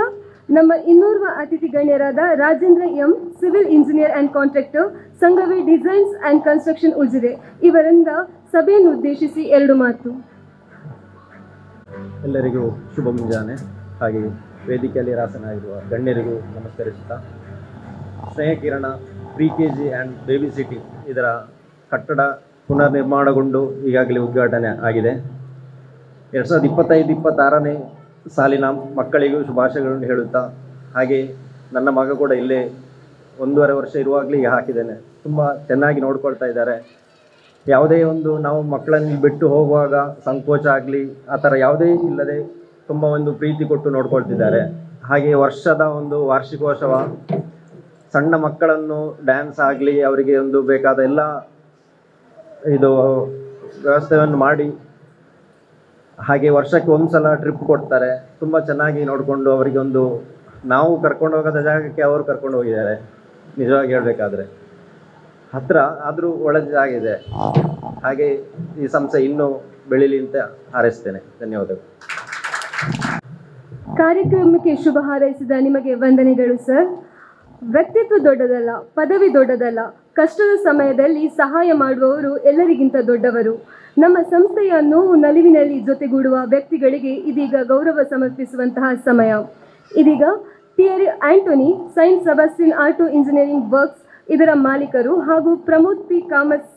ನಮ್ಮ ಇನ್ನೋರ್ವ ಅತಿಥಿ ಗಣ್ಯರಾದ Rajendra M, civil engineer and contractor, Sanghavi designs and construction Ujire, ಇವರಿಂದ ಸಭೆಯನ್ನು ಉದ್ದೇಶಿಸಿ ಎರಡು ಮಾತು. ಎಲ್ಲರಿಗೂ ಶುಭ ಮುಂಜಾನೆ. ಹಾಗೆ ವೇದಿಕೆಯಲ್ಲಿ ರಾಸನಾಗಿರುವ ಗಣ್ಯರಿಗೂ ನಮಸ್ಕರಿಸುತ್ತಾ, ಸ್ನೇಹ ಕಿರಣ ಪ್ರಿ-KG ಆ್ಯಂಡ್ ಬೇಬಿ ಸಿಟಿ ಇದರ ಕಟ್ಟಡ ಪುನರ್ ನಿರ್ಮಾಣಗೊಂಡು ಈಗಾಗಲೇ ಉದ್ಘಾಟನೆ ಆಗಿದೆ. 2025-26ನೇ ಸಾಲಿನ ಮಕ್ಕಳಿಗೂ ಶುಭಾಶಯಗಳನ್ನು ಹೇಳುತ್ತಾ, ಹಾಗೆ ನನ್ನ ಮಗ ಕೂಡ ಇಲ್ಲೇ 1.5 ವರ್ಷ ಇರುವಾಗಲೇ ಈಗ ಹಾಕಿದ್ದೇನೆ. ತುಂಬ ಚೆನ್ನಾಗಿ ನೋಡ್ಕೊಳ್ತಾ ಇದ್ದಾರೆ. ಯಾವುದೇ ಒಂದು ನಾವು ಮಕ್ಕಳನ್ನು ಬಿಟ್ಟು ಹೋಗುವಾಗ ಸಂಕೋಚ ಆಗಲಿ ಆ ಥರ ಯಾವುದೇ ಇಲ್ಲದೆ ತುಂಬ ಒಂದು ಪ್ರೀತಿ ಕೊಟ್ಟು ನೋಡ್ಕೊಳ್ತಿದ್ದಾರೆ. ಹಾಗೆ ವರ್ಷದ ಒಂದು ವಾರ್ಷಿಕೋತ್ಸವ, ಸಣ್ಣ ಮಕ್ಕಳನ್ನು ಡ್ಯಾನ್ಸ್ ಆಗಲಿ ಅವರಿಗೆ ಒಂದು ಬೇಕಾದ ಎಲ್ಲ ಇದು ವ್ಯವಸ್ಥೆಯನ್ನು ಮಾಡಿ, ಹಾಗೆ ವರ್ಷಕ್ಕೆ ಒಂದು ಸಲ ಟ್ರಿಪ್ ಕೊಡ್ತಾರೆ. ತುಂಬ ಚೆನ್ನಾಗಿ ನೋಡಿಕೊಂಡು ಅವರಿಗೆ ಒಂದು ನಾವು ಕರ್ಕೊಂಡು ಹೋಗೋದ ಜಾಗಕ್ಕೆ ಅವರು ಕರ್ಕೊಂಡು ಹೋಗಿದ್ದಾರೆ. ನಿಜವಾಗಿ ಹೇಳಬೇಕಾದ್ರೆ ಹತ್ತಿರ ಆದರೂ ಒಳ್ಳೆಯದಾಗಿದೆ. ಹಾಗೆ ಈ ಸಂಸ್ಥೆ ಇನ್ನೂ ಬೆಳೀಲಿ ಅಂತ ಹಾರೈಸ್ತೇನೆ. ಧನ್ಯವಾದಗಳು. ಕಾರ್ಯಕ್ರಮಕ್ಕೆ ಶುಭ ಹಾರೈಸಿದ ನಿಮಗೆ ವಂದನೆಗಳು ಸರ್. ವ್ಯಕ್ತಿತ್ವ ದೊಡ್ಡದಲ್ಲ, ಪದವಿ ದೊಡ್ಡದಲ್ಲ, ಕಷ್ಟದ ಸಮಯದಲ್ಲಿ ಸಹಾಯ ಮಾಡುವವರು ಎಲ್ಲರಿಗಿಂತ ದೊಡ್ಡವರು. ನಮ್ಮ ಸಂಸ್ಥೆಯ ನೋವು ನಲಿವಿನಲ್ಲಿ ಜೊತೆಗೂಡುವ ವ್ಯಕ್ತಿಗಳಿಗೆ ಇದೀಗ ಗೌರವ ಸಮರ್ಪಿಸುವಂತಹ ಸಮಯ. ಇದೀಗ ಟಿಯರಿ Antony Saint Sebastian auto engineering works ಇದರ ಮಾಲೀಕರು ಹಾಗೂ Pramod P Kamath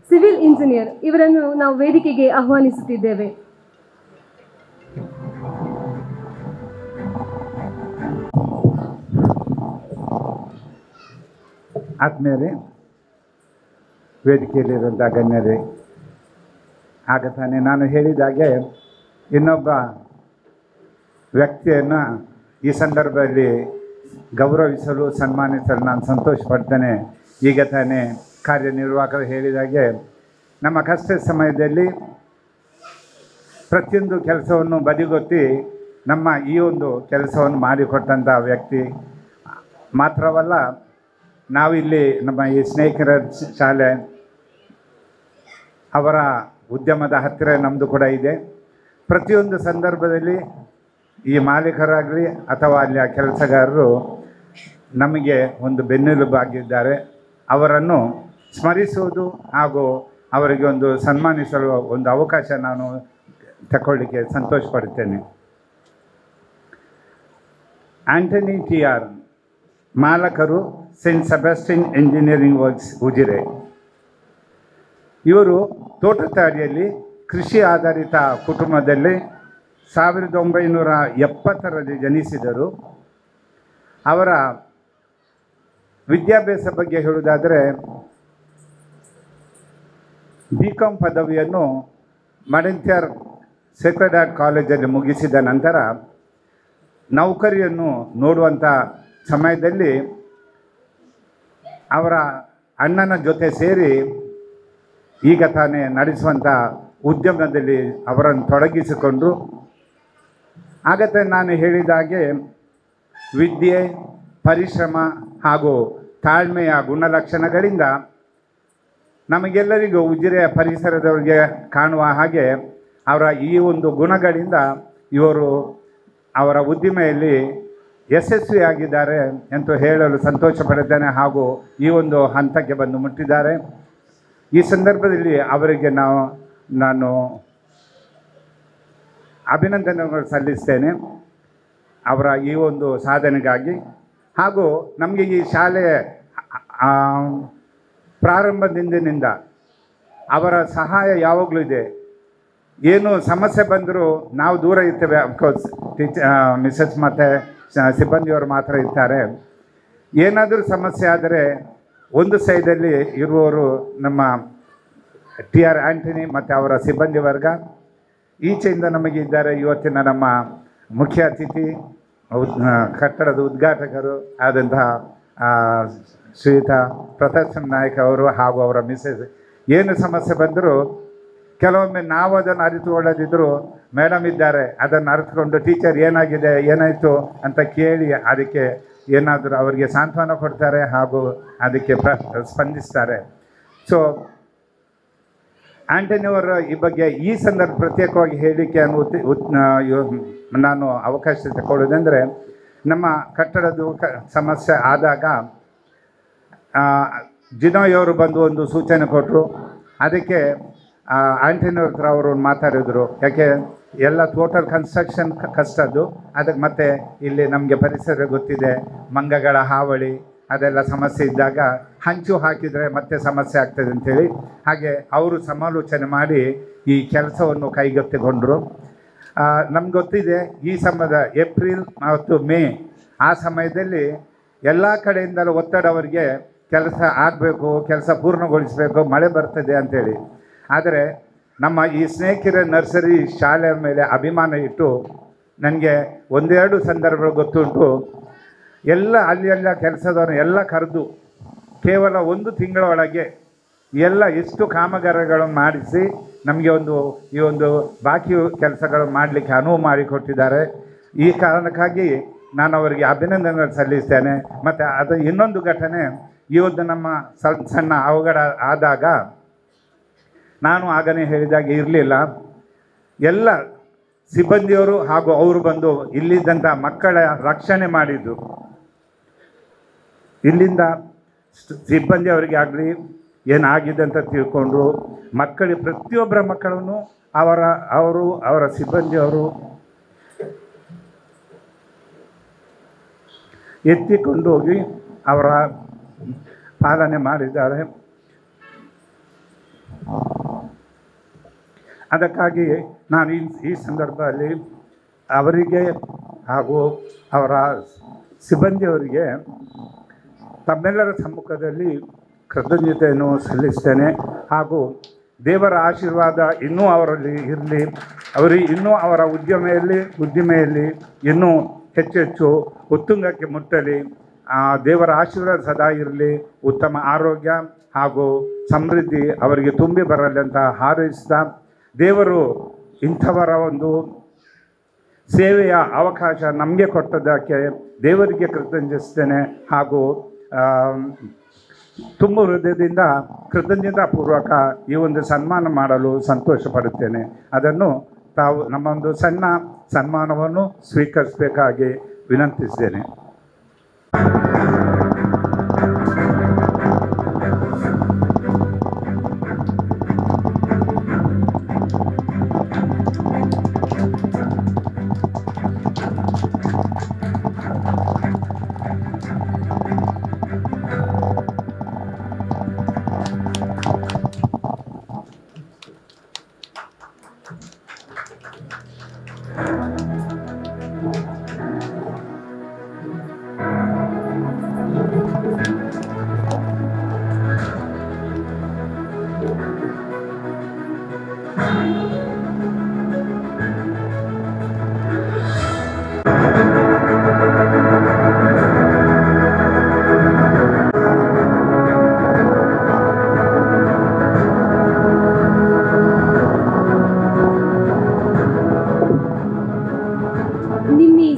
civil engineer ಇವರನ್ನು ನಾವು ವೇದಿಕೆಗೆ ಆಹ್ವಾನಿಸುತ್ತಿದ್ದೇವೆ. ಆತ್ಮೀಯರೇ, ವೇದಿಕೆಯಲ್ಲಿರುವಂಥ ಗಣ್ಯರೇ, ಆಗ ತಾನೇ ನಾನು ಹೇಳಿದಾಗೆ ಇನ್ನೊಬ್ಬ ವ್ಯಕ್ತಿಯನ್ನು ಈ ಸಂದರ್ಭದಲ್ಲಿ ಗೌರವಿಸಲು ಸನ್ಮಾನಿಸಲು ನಾನು ಸಂತೋಷ ಪಡ್ತೇನೆ. ಈಗ ತಾನೇ ಕಾರ್ಯನಿರ್ವಾಹಕರು ಹೇಳಿದಾಗೆ ನಮ್ಮ ಕಷ್ಟದ ಸಮಯದಲ್ಲಿ ಪ್ರತಿಯೊಂದು ಕೆಲಸವನ್ನು ಬದಿಗೊತ್ತಿ ನಮ್ಮ ಈ ಒಂದು ಕೆಲಸವನ್ನು ಮಾಡಿಕೊಟ್ಟಂಥ ವ್ಯಕ್ತಿ ಮಾತ್ರವಲ್ಲ, ನಾವಿಲ್ಲಿ ನಮ್ಮ ಈ ಸ್ನೇಹಿತರ ಶಾಲೆ ಅವರ ಉದ್ಯಮದ ಹತ್ತಿರ ನಮ್ಮದು ಕೂಡ ಇದೆ. ಪ್ರತಿಯೊಂದು ಸಂದರ್ಭದಲ್ಲಿ ಈ ಮಾಲೀಕರಾಗಲಿ ಅಥವಾ ಅಲ್ಲಿಯ ಕೆಲಸಗಾರರು ನಮಗೆ ಒಂದು ಬೆನ್ನೆಲುಬಾಗಿದ್ದಾರೆ. ಅವರನ್ನು ಸ್ಮರಿಸುವುದು ಹಾಗೂ ಅವರಿಗೆ ಒಂದು ಸನ್ಮಾನಿಸಲು ಒಂದು ಅವಕಾಶ ನಾನು ತಗೊಳ್ಳಿಕ್ಕೆ ಸಂತೋಷ ಪಡುತ್ತೇನೆ. Antony T R. ಮಾಲಕರು Saint Sebastian engineering works Ujire. ಇವರು ತೋಟತಾಡಿಯಲ್ಲಿ ಕೃಷಿ ಆಧಾರಿತ ಕುಟುಂಬದಲ್ಲಿ 1970ರಲ್ಲಿ ಜನಿಸಿದರು. ಅವರ ವಿದ್ಯಾಭ್ಯಾಸ ಬಗ್ಗೆ ಹೇಳುವುದಾದರೆ BCom ಪದವಿಯನ್ನು ಮಡೆಂತ್ಯರ್ ಸೇಕ್ರೆಡ್ ಹಾರ್ಟ್ ಕಾಲೇಜಲ್ಲಿ ಮುಗಿಸಿದ ನಂತರ ನೌಕರಿಯನ್ನು ನೋಡುವಂಥ ಸಮಯದಲ್ಲಿ ಅವರ ಅಣ್ಣನ ಜೊತೆ ಸೇರಿ ಈಗ ತಾನೇ ನಡೆಸುವಂಥ ಉದ್ಯಮದಲ್ಲಿ ಅವರನ್ನು ತೊಡಗಿಸಿಕೊಂಡರು. ಆಗತ್ತೆ ನಾನು ಹೇಳಿದಾಗೆ ವಿದ್ಯೆ, ಪರಿಶ್ರಮ ಹಾಗೂ ತಾಳ್ಮೆಯ ಗುಣಲಕ್ಷಣಗಳಿಂದ ನಮಗೆಲ್ಲರಿಗೂ ಉಜಿರೆಯ ಪರಿಸರದವರಿಗೆ ಕಾಣುವ ಹಾಗೆ ಅವರ ಈ ಒಂದು ಗುಣಗಳಿಂದ ಇವರು ಅವರ ಉದ್ದಿಮೆಯಲ್ಲಿ ಯಶಸ್ವಿಯಾಗಿದ್ದಾರೆ ಎಂದು ಹೇಳಲು ಸಂತೋಷ ಪಡುತ್ತೇನೆ. ಹಾಗೂ ಈ ಒಂದು ಹಂತಕ್ಕೆ ಬಂದು ಮುಟ್ಟಿದ್ದಾರೆ. ಈ ಸಂದರ್ಭದಲ್ಲಿ ಅವರಿಗೆ ನಾನು ಅಭಿನಂದನೆಗಳು ಸಲ್ಲಿಸ್ತೇನೆ ಅವರ ಈ ಒಂದು ಸಾಧನೆಗಾಗಿ. ಹಾಗೂ ನಮಗೆ ಈ ಶಾಲೆ ಪ್ರಾರಂಭದಿಂದಿನಿಂದ ಅವರ ಸಹಾಯ ಯಾವಾಗಲೂ ಇದೆ. ಏನು ಸಮಸ್ಯೆ ಬಂದರೂ ನಾವು ದೂರ ಇರ್ತೇವೆ. ಅಫ್ಕೋರ್ಸ್ ಮಿಸಸ್ ಮತ್ತು ಸಿಬ್ಬಂದಿಯವರು ಮಾತ್ರ ಇರ್ತಾರೆ. ಏನಾದರೂ ಸಮಸ್ಯೆ ಆದರೆ ಒಂದು ಸೈಡಲ್ಲಿ ಇರುವವರು ನಮ್ಮ ಟಿ.ಆರ್. ಆಂಟನಿ ಮತ್ತು ಅವರ ಸಿಬ್ಬಂದಿ ವರ್ಗ. ಈಚೆಯಿಂದ ನಮಗೆ ಇದ್ದಾರೆ ಇವತ್ತಿನ ನಮ್ಮ ಮುಖ್ಯ ಅತಿಥಿ, ಕಟ್ಟಡದ ಉದ್ಘಾಟಕರು ಆದಂತಹ ಶ್ರೀಯುತ ಪ್ರತಾಪ್ ನಾಯಕ್ ಅವರು ಹಾಗೂ ಅವರ ಮಿಸೆಸ್. ಏನು ಸಮಸ್ಯೆ ಬಂದರೂ ಕೆಲವೊಮ್ಮೆ ನಾವು ಅದನ್ನು ಅರಿತುಕೊಳ್ಳದಿದ್ದರೂ ಮೇಡಮ್ ಇದ್ದಾರೆ, ಅದನ್ನು ಅರಿತುಕೊಂಡು ಟೀಚರ್ ಏನಾಗಿದೆ ಏನಾಯಿತು ಅಂತ ಕೇಳಿ ಅದಕ್ಕೆ ಏನಾದರೂ ಅವರಿಗೆ ಸಾಂತ್ವನ ಕೊಡ್ತಾರೆ ಹಾಗೂ ಅದಕ್ಕೆ ಸ್ಪಂದಿಸ್ತಾರೆ. ಸೊ ಆಂಟನಿಯವರ ಈ ಬಗ್ಗೆ ಈ ಸಂದರ್ಭ ಪ್ರತ್ಯೇಕವಾಗಿ ಹೇಳಲಿಕ್ಕೆ ನಾನು ಅವಕಾಶ ತಗೊಳ್ಳೋದಂದರೆ, ನಮ್ಮ ಕಟ್ಟಡದ ಸಮಸ್ಯೆ ಆದಾಗ ಜಿನೋಯವರು ಬಂದು ಒಂದು ಸೂಚನೆ ಕೊಟ್ಟರು. ಅದಕ್ಕೆ ಆಂಟನಿಯವ್ರ ಹತ್ರ ಅವರು ಮಾತಾಡಿದರು. ಯಾಕೆ ಎಲ್ಲ ಟೋಟಲ್ ಕನ್ಸ್ಟ್ರಕ್ಷನ್ ಕಷ್ಟದ್ದು, ಅದಕ್ಕೆ ಮತ್ತು ಇಲ್ಲಿ ನಮಗೆ ಪರಿಸರ ಗೊತ್ತಿದೆ, ಮಂಗಗಳ ಹಾವಳಿ ಅದೆಲ್ಲ ಸಮಸ್ಯೆ ಇದ್ದಾಗ ಹಂಚು ಹಾಕಿದರೆ ಮತ್ತೆ ಸಮಸ್ಯೆ ಆಗ್ತದೆ ಅಂಥೇಳಿ ಹಾಗೆ ಅವರು ಸಮಾಲೋಚನೆ ಮಾಡಿ ಈ ಕೆಲಸವನ್ನು ಕೈಗೆತ್ತಿಕೊಂಡರು. ನಮ್ಗೆ ಗೊತ್ತಿದೆ ಈ ಸಮಯದ ಏಪ್ರಿಲ್ ಮತ್ತು ಮೇ ಆ ಸಮಯದಲ್ಲಿ ಎಲ್ಲ ಕಡೆಯಿಂದಲೂ ಒತ್ತಡ ಅವರಿಗೆ ಕೆಲಸ ಆಗಬೇಕು, ಕೆಲಸ ಪೂರ್ಣಗೊಳಿಸಬೇಕು, ಮಳೆ ಬರ್ತದೆ ಅಂಥೇಳಿ. ಆದರೆ ನಮ್ಮ ಈ ಸ್ನೇಹಿತರ ನರ್ಸರಿ ಶಾಲೆಯ ಮೇಲೆ ಅಭಿಮಾನ ಇಟ್ಟು ನನಗೆ ಒಂದೆರಡು ಸಂದರ್ಭಗಳು ಗೊತ್ತುಂಟು. ಎಲ್ಲ ಅಲ್ಲೆಲ್ಲ ಕೆಲಸದವರು ಎಲ್ಲ ಕರೆದು ಕೇವಲ 1 ತಿಂಗಳ ಒಳಗೆ ಎಲ್ಲ ಎಷ್ಟು ಕಾಮಗಾರಿಗಳನ್ನು ಮಾಡಿಸಿ ನಮಗೆ ಈ ಒಂದು ಬಾಕಿ ಕೆಲಸಗಳು ಮಾಡಲಿಕ್ಕೆ ಅನುವು ಮಾಡಿಕೊಟ್ಟಿದ್ದಾರೆ. ಈ ಕಾರಣಕ್ಕಾಗಿ ನಾನು ಅವರಿಗೆ ಅಭಿನಂದನೆಗಳು ಸಲ್ಲಿಸ್ತೇನೆ. ಮತ್ತು ಅದು ಇನ್ನೊಂದು ಘಟನೆ, ಇವತ್ತು ನಮ್ಮ ಸಣ್ಣ ಅವಘಡ ಆದಾಗ ನಾನು ಆಗನೇ ಹೇಳಿದಾಗ ಇರಲಿಲ್ಲ, ಎಲ್ಲ ಸಿಬ್ಬಂದಿಯವರು ಹಾಗೂ ಅವರು ಬಂದು ಇಲ್ಲಿದ್ದಂಥ ಮಕ್ಕಳ ರಕ್ಷಣೆ ಮಾಡಿದ್ದು. ಇಲ್ಲಿಂದ ಸಿಬ್ಬಂದಿಯವರಿಗೆ ಆಗಲಿ ಏನಾಗಿದೆ ಅಂತ ತಿಳ್ಕೊಂಡ್ರು. ಪ್ರತಿಯೊಬ್ಬರ ಮಕ್ಕಳನ್ನು ಅವರ ಸಿಬ್ಬಂದಿಯವರು ಎತ್ತಿಕೊಂಡು ಹೋಗಿ ಅವರ ಪಾಲನೆ ಮಾಡಿದ್ದಾರೆ. ಅದಕ್ಕಾಗಿ ನಾನು ಈ ಸಂದರ್ಭದಲ್ಲಿ ಅವರಿಗೆ ಹಾಗೂ ಅವರ ಸಿಬ್ಬಂದಿಯವರಿಗೆ ತಮ್ಮೆಲ್ಲರ ಸಮ್ಮುಖದಲ್ಲಿ ಕೃತಜ್ಞತೆಯನ್ನು ಸಲ್ಲಿಸ್ತೇನೆ. ಹಾಗೂ ದೇವರ ಆಶೀರ್ವಾದ ಇನ್ನೂ ಅವರಲ್ಲಿ ಇರಲಿ, ಇನ್ನೂ ಅವರ ಉದ್ದಿಮೆಯಲ್ಲಿ ಇನ್ನೂ ಹೆಚ್ಚೆಚ್ಚು ಉತ್ತುಂಗಕ್ಕೆ ಮುಟ್ಟಲಿ. ದೇವರ ಆಶೀರ್ವಾದ ಸದಾ ಇರಲಿ. ಉತ್ತಮ ಆರೋಗ್ಯ ಹಾಗೂ ಸಮೃದ್ಧಿ ಅವರಿಗೆ ತುಂಬಿ ಬರಲಿ ಅಂತ ಹಾರೈಸ್ತಾ, ದೇವರು ಇಂಥವರ ಒಂದು ಸೇವೆಯ ಅವಕಾಶ ನಮಗೆ ಕೊಟ್ಟದ್ದಕ್ಕೆ ದೇವರಿಗೆ ಕೃತಜ್ಞಿಸ್ತೇನೆ. ಹಾಗೂ ತುಂಬ ಹೃದಯದಿಂದ ಕೃತಜ್ಞತಾಪೂರ್ವಕ ಈ ಒಂದು ಸನ್ಮಾನ ಮಾಡಲು ಸಂತೋಷ ಪಡುತ್ತೇನೆ. ಅದನ್ನು ತಾವು ನಮ್ಮ ಒಂದು ಸಣ್ಣ ಸನ್ಮಾನವನ್ನು ಸ್ವೀಕರಿಸಬೇಕಾಗಿ ವಿನಂತಿಸ್ತೇನೆ.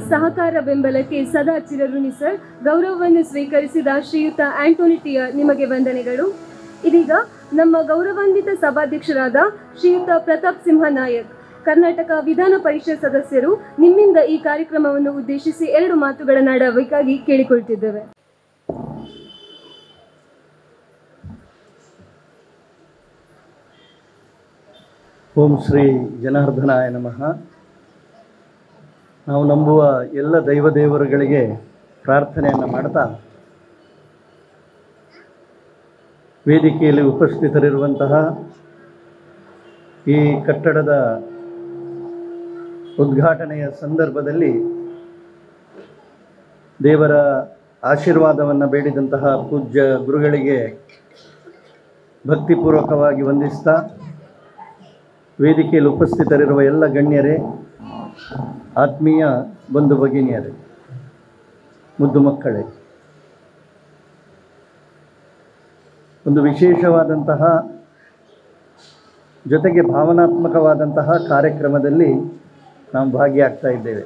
ಸಹಕಾರ ಬೆಂಬಲಕ್ಕೆ ಸದಾ ಚಿರಋಣಿ ಸರ್. ಗೌರವವನ್ನು ಸ್ವೀಕರಿಸಿದ ಶ್ರೀಯುತ ಆಂಟೋನಿ ಟಿಯರ್ ನಿಮಗೆ ವಂದನೆಗಳು. ಇದೀಗ ನಮ್ಮ ಗೌರವಾನ್ವಿತ ಸಭಾಧ್ಯಕ್ಷರಾದ ಶ್ರೀಯುತ ಪ್ರತಾಪ್ ಸಿಂಹ ನಾಯಕ್, ಕರ್ನಾಟಕ ವಿಧಾನ ಪರಿಷತ್ ಸದಸ್ಯರು, ನಿಮ್ಮಿಂದ ಈ ಕಾರ್ಯಕ್ರಮವನ್ನು ಉದ್ದೇಶಿಸಿ 2 ಮಾತುಗಳನ್ನಾಡಬೇಕಾಗಿ ಕೇಳಿಕೊಳ್ತಿದ್ದೇವೆ. ಓಂ ಶ್ರೀ ಜನಾರ್ದನಾಯ ನಮಃ. ನಾವು ನಂಬುವ ಎಲ್ಲ ದೈವದೇವರುಗಳಿಗೆ ಪ್ರಾರ್ಥನೆಯನ್ನು ಮಾಡ್ತಾ, ವೇದಿಕೆಯಲ್ಲಿ ಉಪಸ್ಥಿತರಿರುವಂತಹ ಈ ಕಟ್ಟಡದ ಉದ್ಘಾಟನೆಯ ಸಂದರ್ಭದಲ್ಲಿ ದೇವರ ಆಶೀರ್ವಾದವನ್ನು ಬೇಡಿದಂತಹ ಪೂಜ್ಯ ಗುರುಗಳಿಗೆ ಭಕ್ತಿಪೂರ್ವಕವಾಗಿ ವಂದಿಸ್ತಾ, ವೇದಿಕೆಯಲ್ಲಿ ಉಪಸ್ಥಿತರಿರುವ ಎಲ್ಲ ಗಣ್ಯರೇ, ಆತ್ಮೀಯ ಬಂಧು ಭಗಿನಿಯರೇ, ಮುದ್ದು ಮಕ್ಕಳೇ, ಒಂದು ವಿಶೇಷವಾದಂತಹ ಜೊತೆಗೆ ಭಾವನಾತ್ಮಕವಾದಂತಹ ಕಾರ್ಯಕ್ರಮದಲ್ಲಿ ನಾವು ಭಾಗಿಯಾಗ್ತಾ ಇದ್ದೇವೆ.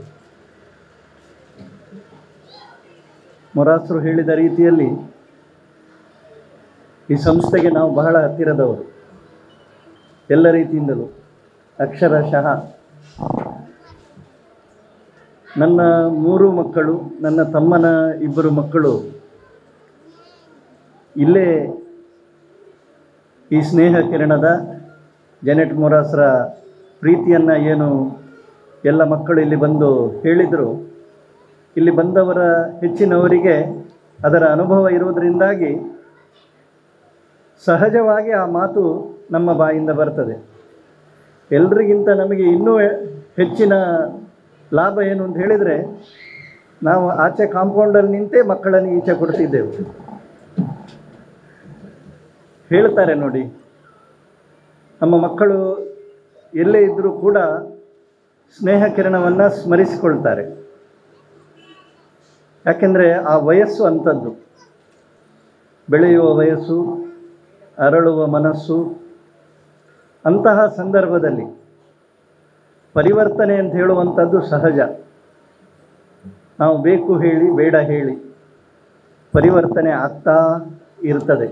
ಮೊರಾಸರು ಹೇಳಿದ ರೀತಿಯಲ್ಲಿ ಈ ಸಂಸ್ಥೆಗೆ ನಾವು ಬಹಳ ಹತ್ತಿರದವರು, ಎಲ್ಲ ರೀತಿಯಿಂದಲೂ. ಅಕ್ಷರಶಃ ನನ್ನ 3 ಮಕ್ಕಳು, ನನ್ನ ತಮ್ಮನ 2 ಮಕ್ಕಳು ಇಲ್ಲೇ ಈ ಸ್ನೇಹ ಕಿರಣದ ಜೆನೆಟ್ ಮೊರಾಸರ ಪ್ರೀತಿಯನ್ನು ಏನು ಎಲ್ಲ ಮಕ್ಕಳು ಇಲ್ಲಿ ಬಂದು ಹೇಳಿದರು, ಇಲ್ಲಿ ಬಂದವರ ಹೆಚ್ಚಿನವರಿಗೆ ಅದರ ಅನುಭವ ಇರುವುದರಿಂದಾಗಿ ಸಹಜವಾಗಿ ಆ ಮಾತು ನಮ್ಮ ಬಾಯಿಂದ ಬರ್ತದೆ. ಎಲ್ರಿಗಿಂತ ನಮಗೆ ಇನ್ನೂ ಹೆಚ್ಚಿನ ಲಾಭ ಏನು ಅಂತ ಹೇಳಿದರೆ, ನಾವು ಆಚೆ ಕಾಂಪೌಂಡಲ್ಲಿ ನಿಂತೇ ಮಕ್ಕಳನ್ನು ಈಚೆ ಕೊಡ್ತಿದ್ದೆವು. ಹೇಳ್ತಾರೆ ನೋಡಿ, ನಮ್ಮ ಮಕ್ಕಳು ಎಲ್ಲೇ ಇದ್ದರೂ ಕೂಡ ಸ್ನೇಹ ಕಿರಣವನ್ನು ಸ್ಮರಿಸಿಕೊಳ್ತಾರೆ. ಯಾಕೆಂದರೆ ಆ ವಯಸ್ಸು ಅಂಥದ್ದು, ಬೆಳೆಯುವ ವಯಸ್ಸು, ಅರಳುವ ಮನಸ್ಸು. ಅಂತಹ ಸಂದರ್ಭದಲ್ಲಿ ಪರಿವರ್ತನೆ ಅಂತ ಹೇಳುವಂಥದ್ದು ಸಹಜ. ನಾವು ಬೇಕು ಹೇಳಿ ಬೇಡ ಹೇಳಿ ಪರಿವರ್ತನೆ ಆಗ್ತಾ ಇರ್ತದೆ.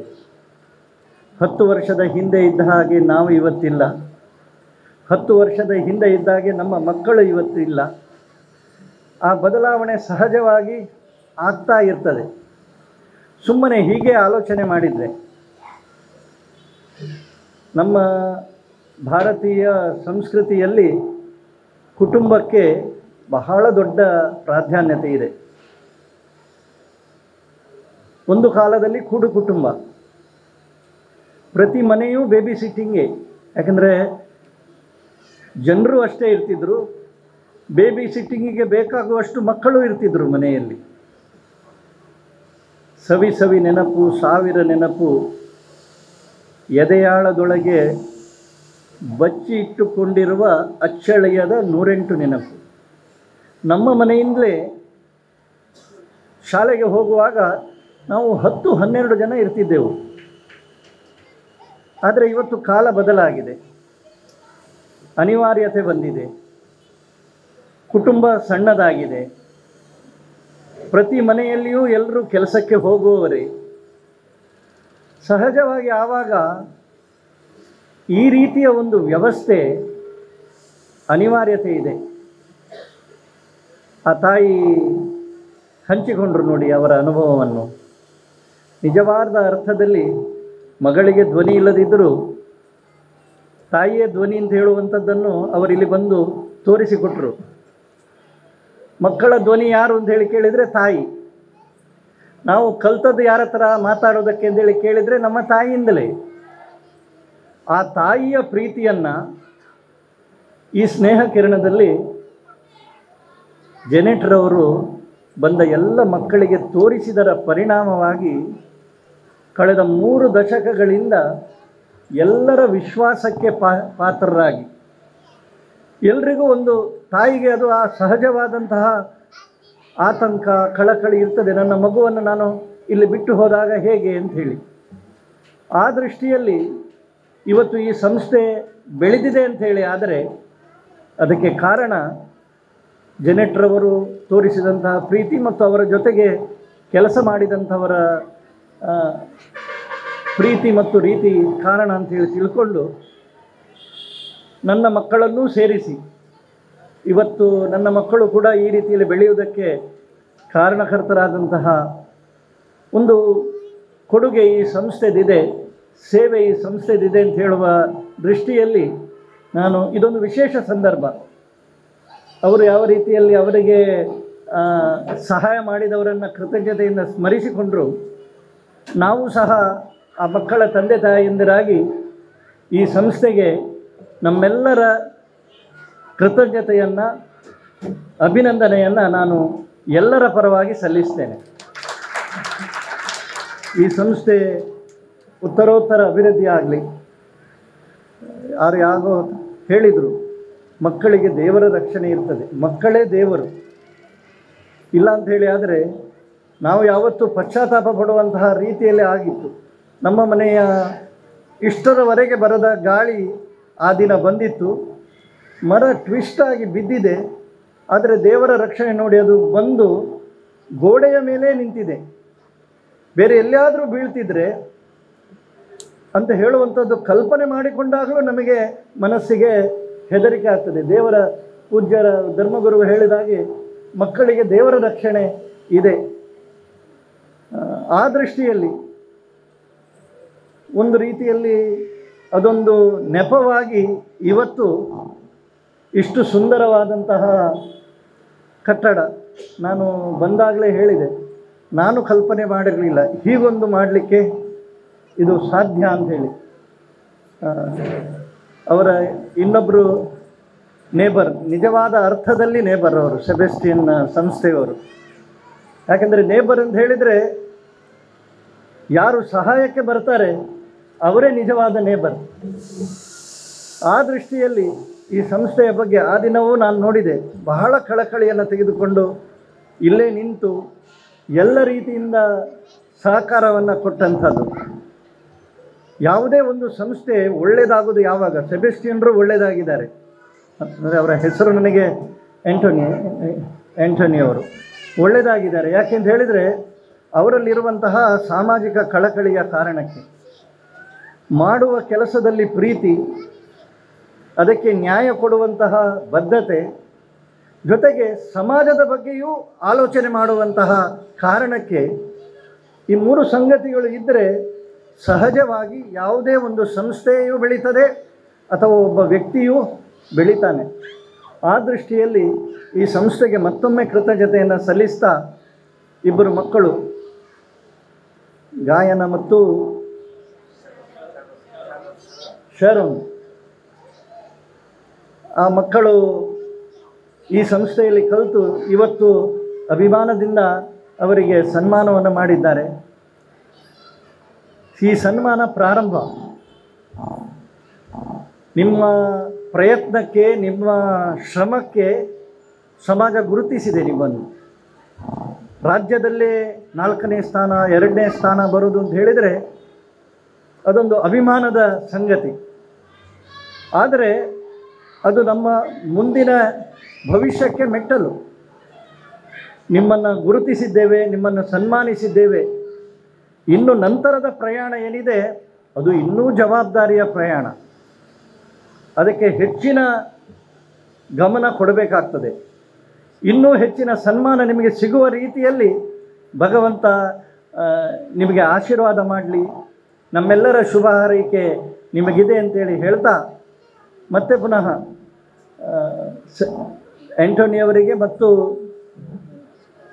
10 ವರ್ಷದ ಹಿಂದೆ ಇದ್ದ ಹಾಗೆ ನಾವು ಇವತ್ತಿಲ್ಲ, 10 ವರ್ಷದ ಹಿಂದೆ ಇದ್ದ ಹಾಗೆ ನಮ್ಮ ಮಕ್ಕಳು ಇವತ್ತಿಲ್ಲ. ಆ ಬದಲಾವಣೆ ಸಹಜವಾಗಿ ಆಗ್ತಾ ಇರ್ತದೆ. ಸುಮ್ಮನೆ ಹೀಗೆ ಆಲೋಚನೆ ಮಾಡಿದರೆ ನಮ್ಮ ಭಾರತೀಯ ಸಂಸ್ಕೃತಿಯಲ್ಲಿ ಕುಟುಂಬಕ್ಕೆ ಬಹಳ ದೊಡ್ಡ ಪ್ರಾಧಾನ್ಯತೆ ಇದೆ. ಒಂದು ಕಾಲದಲ್ಲಿ ಕೂಡು ಕುಟುಂಬ, ಪ್ರತಿ ಮನೆಯೂ ಬೇಬಿ ಸಿಟ್ಟಿಂಗೇ. ಯಾಕಂದರೆ ಜನರು ಅಷ್ಟೇ ಇರ್ತಿದ್ರು, ಬೇಬಿ ಸಿಟ್ಟಿಂಗಿಗೆ ಬೇಕಾಗುವಷ್ಟು ಮಕ್ಕಳು ಇರ್ತಿದ್ರು ಮನೆಯಲ್ಲಿ. ಸವಿ ಸವಿ ನೆನಪು, ಸಾವಿರ ನೆನಪು, ಎದೆಯಾಳದೊಳಗೆ ಬಚ್ಚಿ ಇಟ್ಟುಕೊಂಡಿರುವ ಅಚ್ಚಳಿಯದ 108 ನೆನಪು. ನಮ್ಮ ಮನೆಯಿಂದಲೇ ಶಾಲೆಗೆ ಹೋಗುವಾಗ ನಾವು 10-12 ಜನ ಇರ್ತಿದ್ದೆವು. ಆದರೆ ಇವತ್ತು ಕಾಲ ಬದಲಾಗಿದೆ, ಅನಿವಾರ್ಯತೆ ಬಂದಿದೆ, ಕುಟುಂಬ ಸಣ್ಣದಾಗಿದೆ, ಪ್ರತಿ ಮನೆಯಲ್ಲಿಯೂ ಎಲ್ಲರೂ ಕೆಲಸಕ್ಕೆ ಹೋಗುವವರೇ. ಸಹಜವಾಗಿ ಆವಾಗ ಈ ರೀತಿಯ ಒಂದು ವ್ಯವಸ್ಥೆ ಅನಿವಾರ್ಯತೆ ಇದೆ. ಆ ತಾಯಿ ಹಂಚಿಕೊಂಡ್ರು ನೋಡಿ ಅವರ ಅನುಭವವನ್ನು. ನಿಜವಾದ ಅರ್ಥದಲ್ಲಿ ಮಗಳಿಗೆ ಧ್ವನಿ ಇಲ್ಲದಿದ್ದರೂ ತಾಯಿಯೇ ಧ್ವನಿ ಅಂತ ಹೇಳುವಂಥದ್ದನ್ನು ಅವರಿಲ್ಲಿ ಬಂದು ತೋರಿಸಿಕೊಟ್ರು. ಮಕ್ಕಳ ಧ್ವನಿ ಯಾರು ಅಂತ ಹೇಳಿ ಕೇಳಿದರೆ ತಾಯಿ. ನಾವು ಕಲ್ತದ್ದು ಯಾರ ಹತ್ರ ಮಾತಾಡೋದಕ್ಕೆ ಅಂತೇಳಿ ಕೇಳಿದರೆ ನಮ್ಮ ತಾಯಿಯಿಂದಲೇ. ಆ ತಾಯಿಯ ಪ್ರೀತಿಯನ್ನು ಈ ಸ್ನೇಹ ಕಿರಣದಲ್ಲಿ ಜೆನೆಟ್ರವರು ಬಂದ ಎಲ್ಲ ಮಕ್ಕಳಿಗೆ ತೋರಿಸಿದರ ಪರಿಣಾಮವಾಗಿ ಕಳೆದ 3 ದಶಕಗಳಿಂದ ಎಲ್ಲರ ವಿಶ್ವಾಸಕ್ಕೆ ಪಾತ್ರರಾಗಿ, ಎಲ್ರಿಗೂ ಒಂದು ತಾಯಿಗೆ ಅದು ಆ ಸಹಜವಾದಂತಹ ಆತಂಕ, ಕಳಕಳಿ ಇರ್ತದೆ. ನನ್ನ ಮಗುವನ್ನು ನಾನು ಇಲ್ಲಿ ಬಿಟ್ಟು ಹೋದಾಗ ಹೇಗೆ ಅಂತ ಹೇಳಿ. ಆ ದೃಷ್ಟಿಯಲ್ಲಿ ಇವತ್ತು ಈ ಸಂಸ್ಥೆ ಬೆಳೆದಿದೆ ಅಂಥೇಳಿ. ಆದರೆ ಅದಕ್ಕೆ ಕಾರಣ ಜೆನೆಟ್ರವರು ತೋರಿಸಿದಂತಹ ಪ್ರೀತಿ ಮತ್ತು ಅವರ ಜೊತೆಗೆ ಕೆಲಸ ಮಾಡಿದಂಥವರ ಪ್ರೀತಿ ಮತ್ತು ರೀತಿ ಕಾರಣ ಅಂಥೇಳಿ ತಿಳ್ಕೊಂಡು ನನ್ನ ಮಕ್ಕಳನ್ನೂ ಸೇರಿಸಿ ಇವತ್ತು ನನ್ನ ಮಕ್ಕಳು ಕೂಡ ಈ ರೀತಿಯಲ್ಲಿ ಬೆಳೆಯುವುದಕ್ಕೆ ಕಾರಣಕರ್ತರಾದಂತಹ ಒಂದು ಕೊಡುಗೆ ಈ ಸಂಸ್ಥೆದಿದೆ, ಸೇವೆ ಈ ಸಂಸ್ಥೆದಿದೆ ಅಂತ ಹೇಳುವ ದೃಷ್ಟಿಯಲ್ಲಿ ನಾನು ಇದೊಂದು ವಿಶೇಷ ಸಂದರ್ಭ. ಅವರು ಯಾವ ರೀತಿಯಲ್ಲಿ ಅವರಿಗೆ ಸಹಾಯ ಮಾಡಿದವರನ್ನು ಕೃತಜ್ಞತೆಯಿಂದ ಸ್ಮರಿಸಿಕೊಂಡರು, ನಾವು ಸಹ ಆ ಮಕ್ಕಳ ತಂದೆ ತಾಯಿಯಂದಿರಾಗಿ ಈ ಸಂಸ್ಥೆಗೆ ನಮ್ಮೆಲ್ಲರ ಕೃತಜ್ಞತೆಯನ್ನು, ಅಭಿನಂದನೆಯನ್ನು ನಾನು ಎಲ್ಲರ ಪರವಾಗಿ ಸಲ್ಲಿಸ್ತೇನೆ. ಈ ಸಂಸ್ಥೆ ಉತ್ತರೋತ್ತರ ಅಭಿವೃದ್ಧಿ ಆಗಲಿ. ಯಾರೋ ಹೇಳಿದರು, ಮಕ್ಕಳಿಗೆ ದೇವರ ರಕ್ಷಣೆ ಇರ್ತದೆ, ಮಕ್ಕಳೇ ದೇವರು ಇಲ್ಲ ಅಂಥೇಳಿ. ಆದರೆ ನಾವು ಯಾವತ್ತೂ ಪಶ್ಚಾತ್ತಾಪ ಪಡುವಂತಹ ರೀತಿಯಲ್ಲಿ ಆಗಿತ್ತು. ನಮ್ಮ ಮನೆಯ ಇಷ್ಟರವರೆಗೆ ಬರದ ಗಾಳಿ ಆ ದಿನ ಬಂದಿತ್ತು, ಮರ ಟ್ವಿಸ್ಟಾಗಿ ಬಿದ್ದಿದೆ. ಆದರೆ ದೇವರ ರಕ್ಷಣೆ ನೋಡಿ, ಅದು ಬಂದು ಗೋಡೆಯ ಮೇಲೆ ನಿಂತಿದೆ. ಬೇರೆ ಎಲ್ಲಿಯಾದರೂ ಬೀಳ್ತಿದ್ರೆ ಅಂತ ಹೇಳುವಂಥದ್ದು ಕಲ್ಪನೆ ಮಾಡಿಕೊಂಡಾಗಲೂ ನಮಗೆ ಮನಸ್ಸಿಗೆ ಹೆದರಿಕೆ ಆಗ್ತದೆ. ದೇವರ ಪೂಜ್ಯರ ಧರ್ಮಗುರು ಹೇಳಿದಾಗೆ ಮಕ್ಕಳಿಗೆ ದೇವರ ರಕ್ಷಣೆ ಇದೆ. ಆ ದೃಷ್ಟಿಯಲ್ಲಿ ಒಂದು ರೀತಿಯಲ್ಲಿ ಅದೊಂದು ನೆಪವಾಗಿ ಇವತ್ತು ಇಷ್ಟು ಸುಂದರವಾದಂತಹ ಕಟ್ಟಡ. ನಾನು ಬಂದಾಗಲೇ ಹೇಳಿದೆ, ನಾನು ಕಲ್ಪನೆ ಮಾಡಿರಲಿಲ್ಲ ಹೀಗೊಂದು ಮಾಡಲಿಕ್ಕೆ ಇದು ಸಾಧ್ಯ ಅಂಥೇಳಿ. ಅವರ ಇನ್ನೊಬ್ಬರು ನೇಬರ್, ನಿಜವಾದ ಅರ್ಥದಲ್ಲಿ ನೇಬರ್ ಅವರು, ಸೆಬೆಸ್ಟಿಯನ್ ಸಂಸ್ಥೆಯವರು. ಯಾಕೆಂದರೆ ನೇಬರ್ ಅಂತ ಹೇಳಿದರೆ ಯಾರು ಸಹಾಯಕ್ಕೆ ಬರ್ತಾರೆ ಅವರೇ ನಿಜವಾದ ನೇಬರ್. ಆ ದೃಷ್ಟಿಯಲ್ಲಿ ಈ ಸಂಸ್ಥೆಯ ಬಗ್ಗೆ ಆ ದಿನವೂ ನಾನು ನೋಡಿದೆ. ಬಹಳ ಕಳಕಳಿಯನ್ನು ತೆಗೆದುಕೊಂಡು ಇಲ್ಲೇ ನಿಂತು ಎಲ್ಲ ರೀತಿಯಿಂದ ಸಹಕಾರವನ್ನು ಕೊಟ್ಟಂಥದ್ದು. ಯಾವುದೇ ಒಂದು ಸಂಸ್ಥೆ ಒಳ್ಳೆಯದಾಗೋದು ಯಾವಾಗ? ಸೆಬೆಸ್ಟಿಯನ್ರು ಒಳ್ಳೆಯದಾಗಿದ್ದಾರೆ. ಅಂದರೆ ಅವರ ಹೆಸರು ನನಗೆ ಆ್ಯಂಟೋನಿ ಅವರು ಒಳ್ಳೆಯದಾಗಿದ್ದಾರೆ. ಯಾಕೆಂತ ಹೇಳಿದರೆ ಅವರಲ್ಲಿರುವಂತಹ ಸಾಮಾಜಿಕ ಕಳಕಳಿಯ ಕಾರಣಕ್ಕೆ, ಮಾಡುವ ಕೆಲಸದಲ್ಲಿ ಪ್ರೀತಿ, ಅದಕ್ಕೆ ನ್ಯಾಯ ಕೊಡುವಂತಹ ಬದ್ಧತೆ, ಜೊತೆಗೆ ಸಮಾಜದ ಬಗ್ಗೆಯೂ ಆಲೋಚನೆ ಮಾಡುವಂತಹ ಕಾರಣಕ್ಕೆ ಈ 3 ಸಂಗತಿಗಳು ಇದ್ದರೆ ಸಹಜವಾಗಿ ಯಾವುದೇ ಒಂದು ಸಂಸ್ಥೆಯು ಬೆಳೀತದೆ ಅಥವಾ ಒಬ್ಬ ವ್ಯಕ್ತಿಯು ಬೆಳೀತಾನೆ. ಆ ದೃಷ್ಟಿಯಲ್ಲಿ ಈ ಸಂಸ್ಥೆಗೆ ಮತ್ತೊಮ್ಮೆ ಕೃತಜ್ಞತೆಯನ್ನು ಸಲ್ಲಿಸ್ತಾ, ಇಬ್ಬರು ಮಕ್ಕಳು ಗಾಯನ ಮತ್ತು ಶರಣ್, ಆ ಮಕ್ಕಳು ಈ ಸಂಸ್ಥೆಯಲ್ಲಿ ಕಲಿತು ಇವತ್ತು ಅಭಿಮಾನದಿಂದ ಅವರಿಗೆ ಸನ್ಮಾನವನ್ನು ಮಾಡಿದ್ದಾರೆ. ಈ ಸನ್ಮಾನ ಪ್ರಾರಂಭ. ನಿಮ್ಮ ಪ್ರಯತ್ನಕ್ಕೆ, ನಿಮ್ಮ ಶ್ರಮಕ್ಕೆ ಸಮಾಜ ಗುರುತಿಸಿದೆ ನಿಮ್ಮನ್ನು. ರಾಜ್ಯದಲ್ಲೇ 4ನೇ ಸ್ಥಾನ, 2ನೇ ಸ್ಥಾನ ಬರೋದು ಅಂತ ಹೇಳಿದರೆ ಅದೊಂದು ಅಭಿಮಾನದ ಸಂಗತಿ. ಆದರೆ ಅದು ನಮ್ಮ ಮುಂದಿನ ಭವಿಷ್ಯಕ್ಕೆ ಮೆಟ್ಟಲು. ನಿಮ್ಮನ್ನು ಗುರುತಿಸಿದ್ದೇವೆ, ನಿಮ್ಮನ್ನು ಸನ್ಮಾನಿಸಿದ್ದೇವೆ. ಇನ್ನು ನಂತರದ ಪ್ರಯಾಣ ಏನಿದೆ ಅದು ಇನ್ನೂ ಜವಾಬ್ದಾರಿಯ ಪ್ರಯಾಣ. ಅದಕ್ಕೆ ಹೆಚ್ಚಿನ ಗಮನ ಕೊಡಬೇಕಾಗ್ತದೆ. ಇನ್ನೂ ಹೆಚ್ಚಿನ ಸನ್ಮಾನ ನಿಮಗೆ ಸಿಗುವ ರೀತಿಯಲ್ಲಿ ಭಗವಂತ ನಿಮಗೆ ಆಶೀರ್ವಾದ ಮಾಡಲಿ. ನಮ್ಮೆಲ್ಲರ ಶುಭ ಹಾರೈಕೆ ನಿಮಗಿದೆ ಅಂತೇಳಿ ಹೇಳ್ತಾ, ಮತ್ತೆ ಪುನಃ ಆ್ಯಂಟೋನಿಯವರಿಗೆ ಮತ್ತು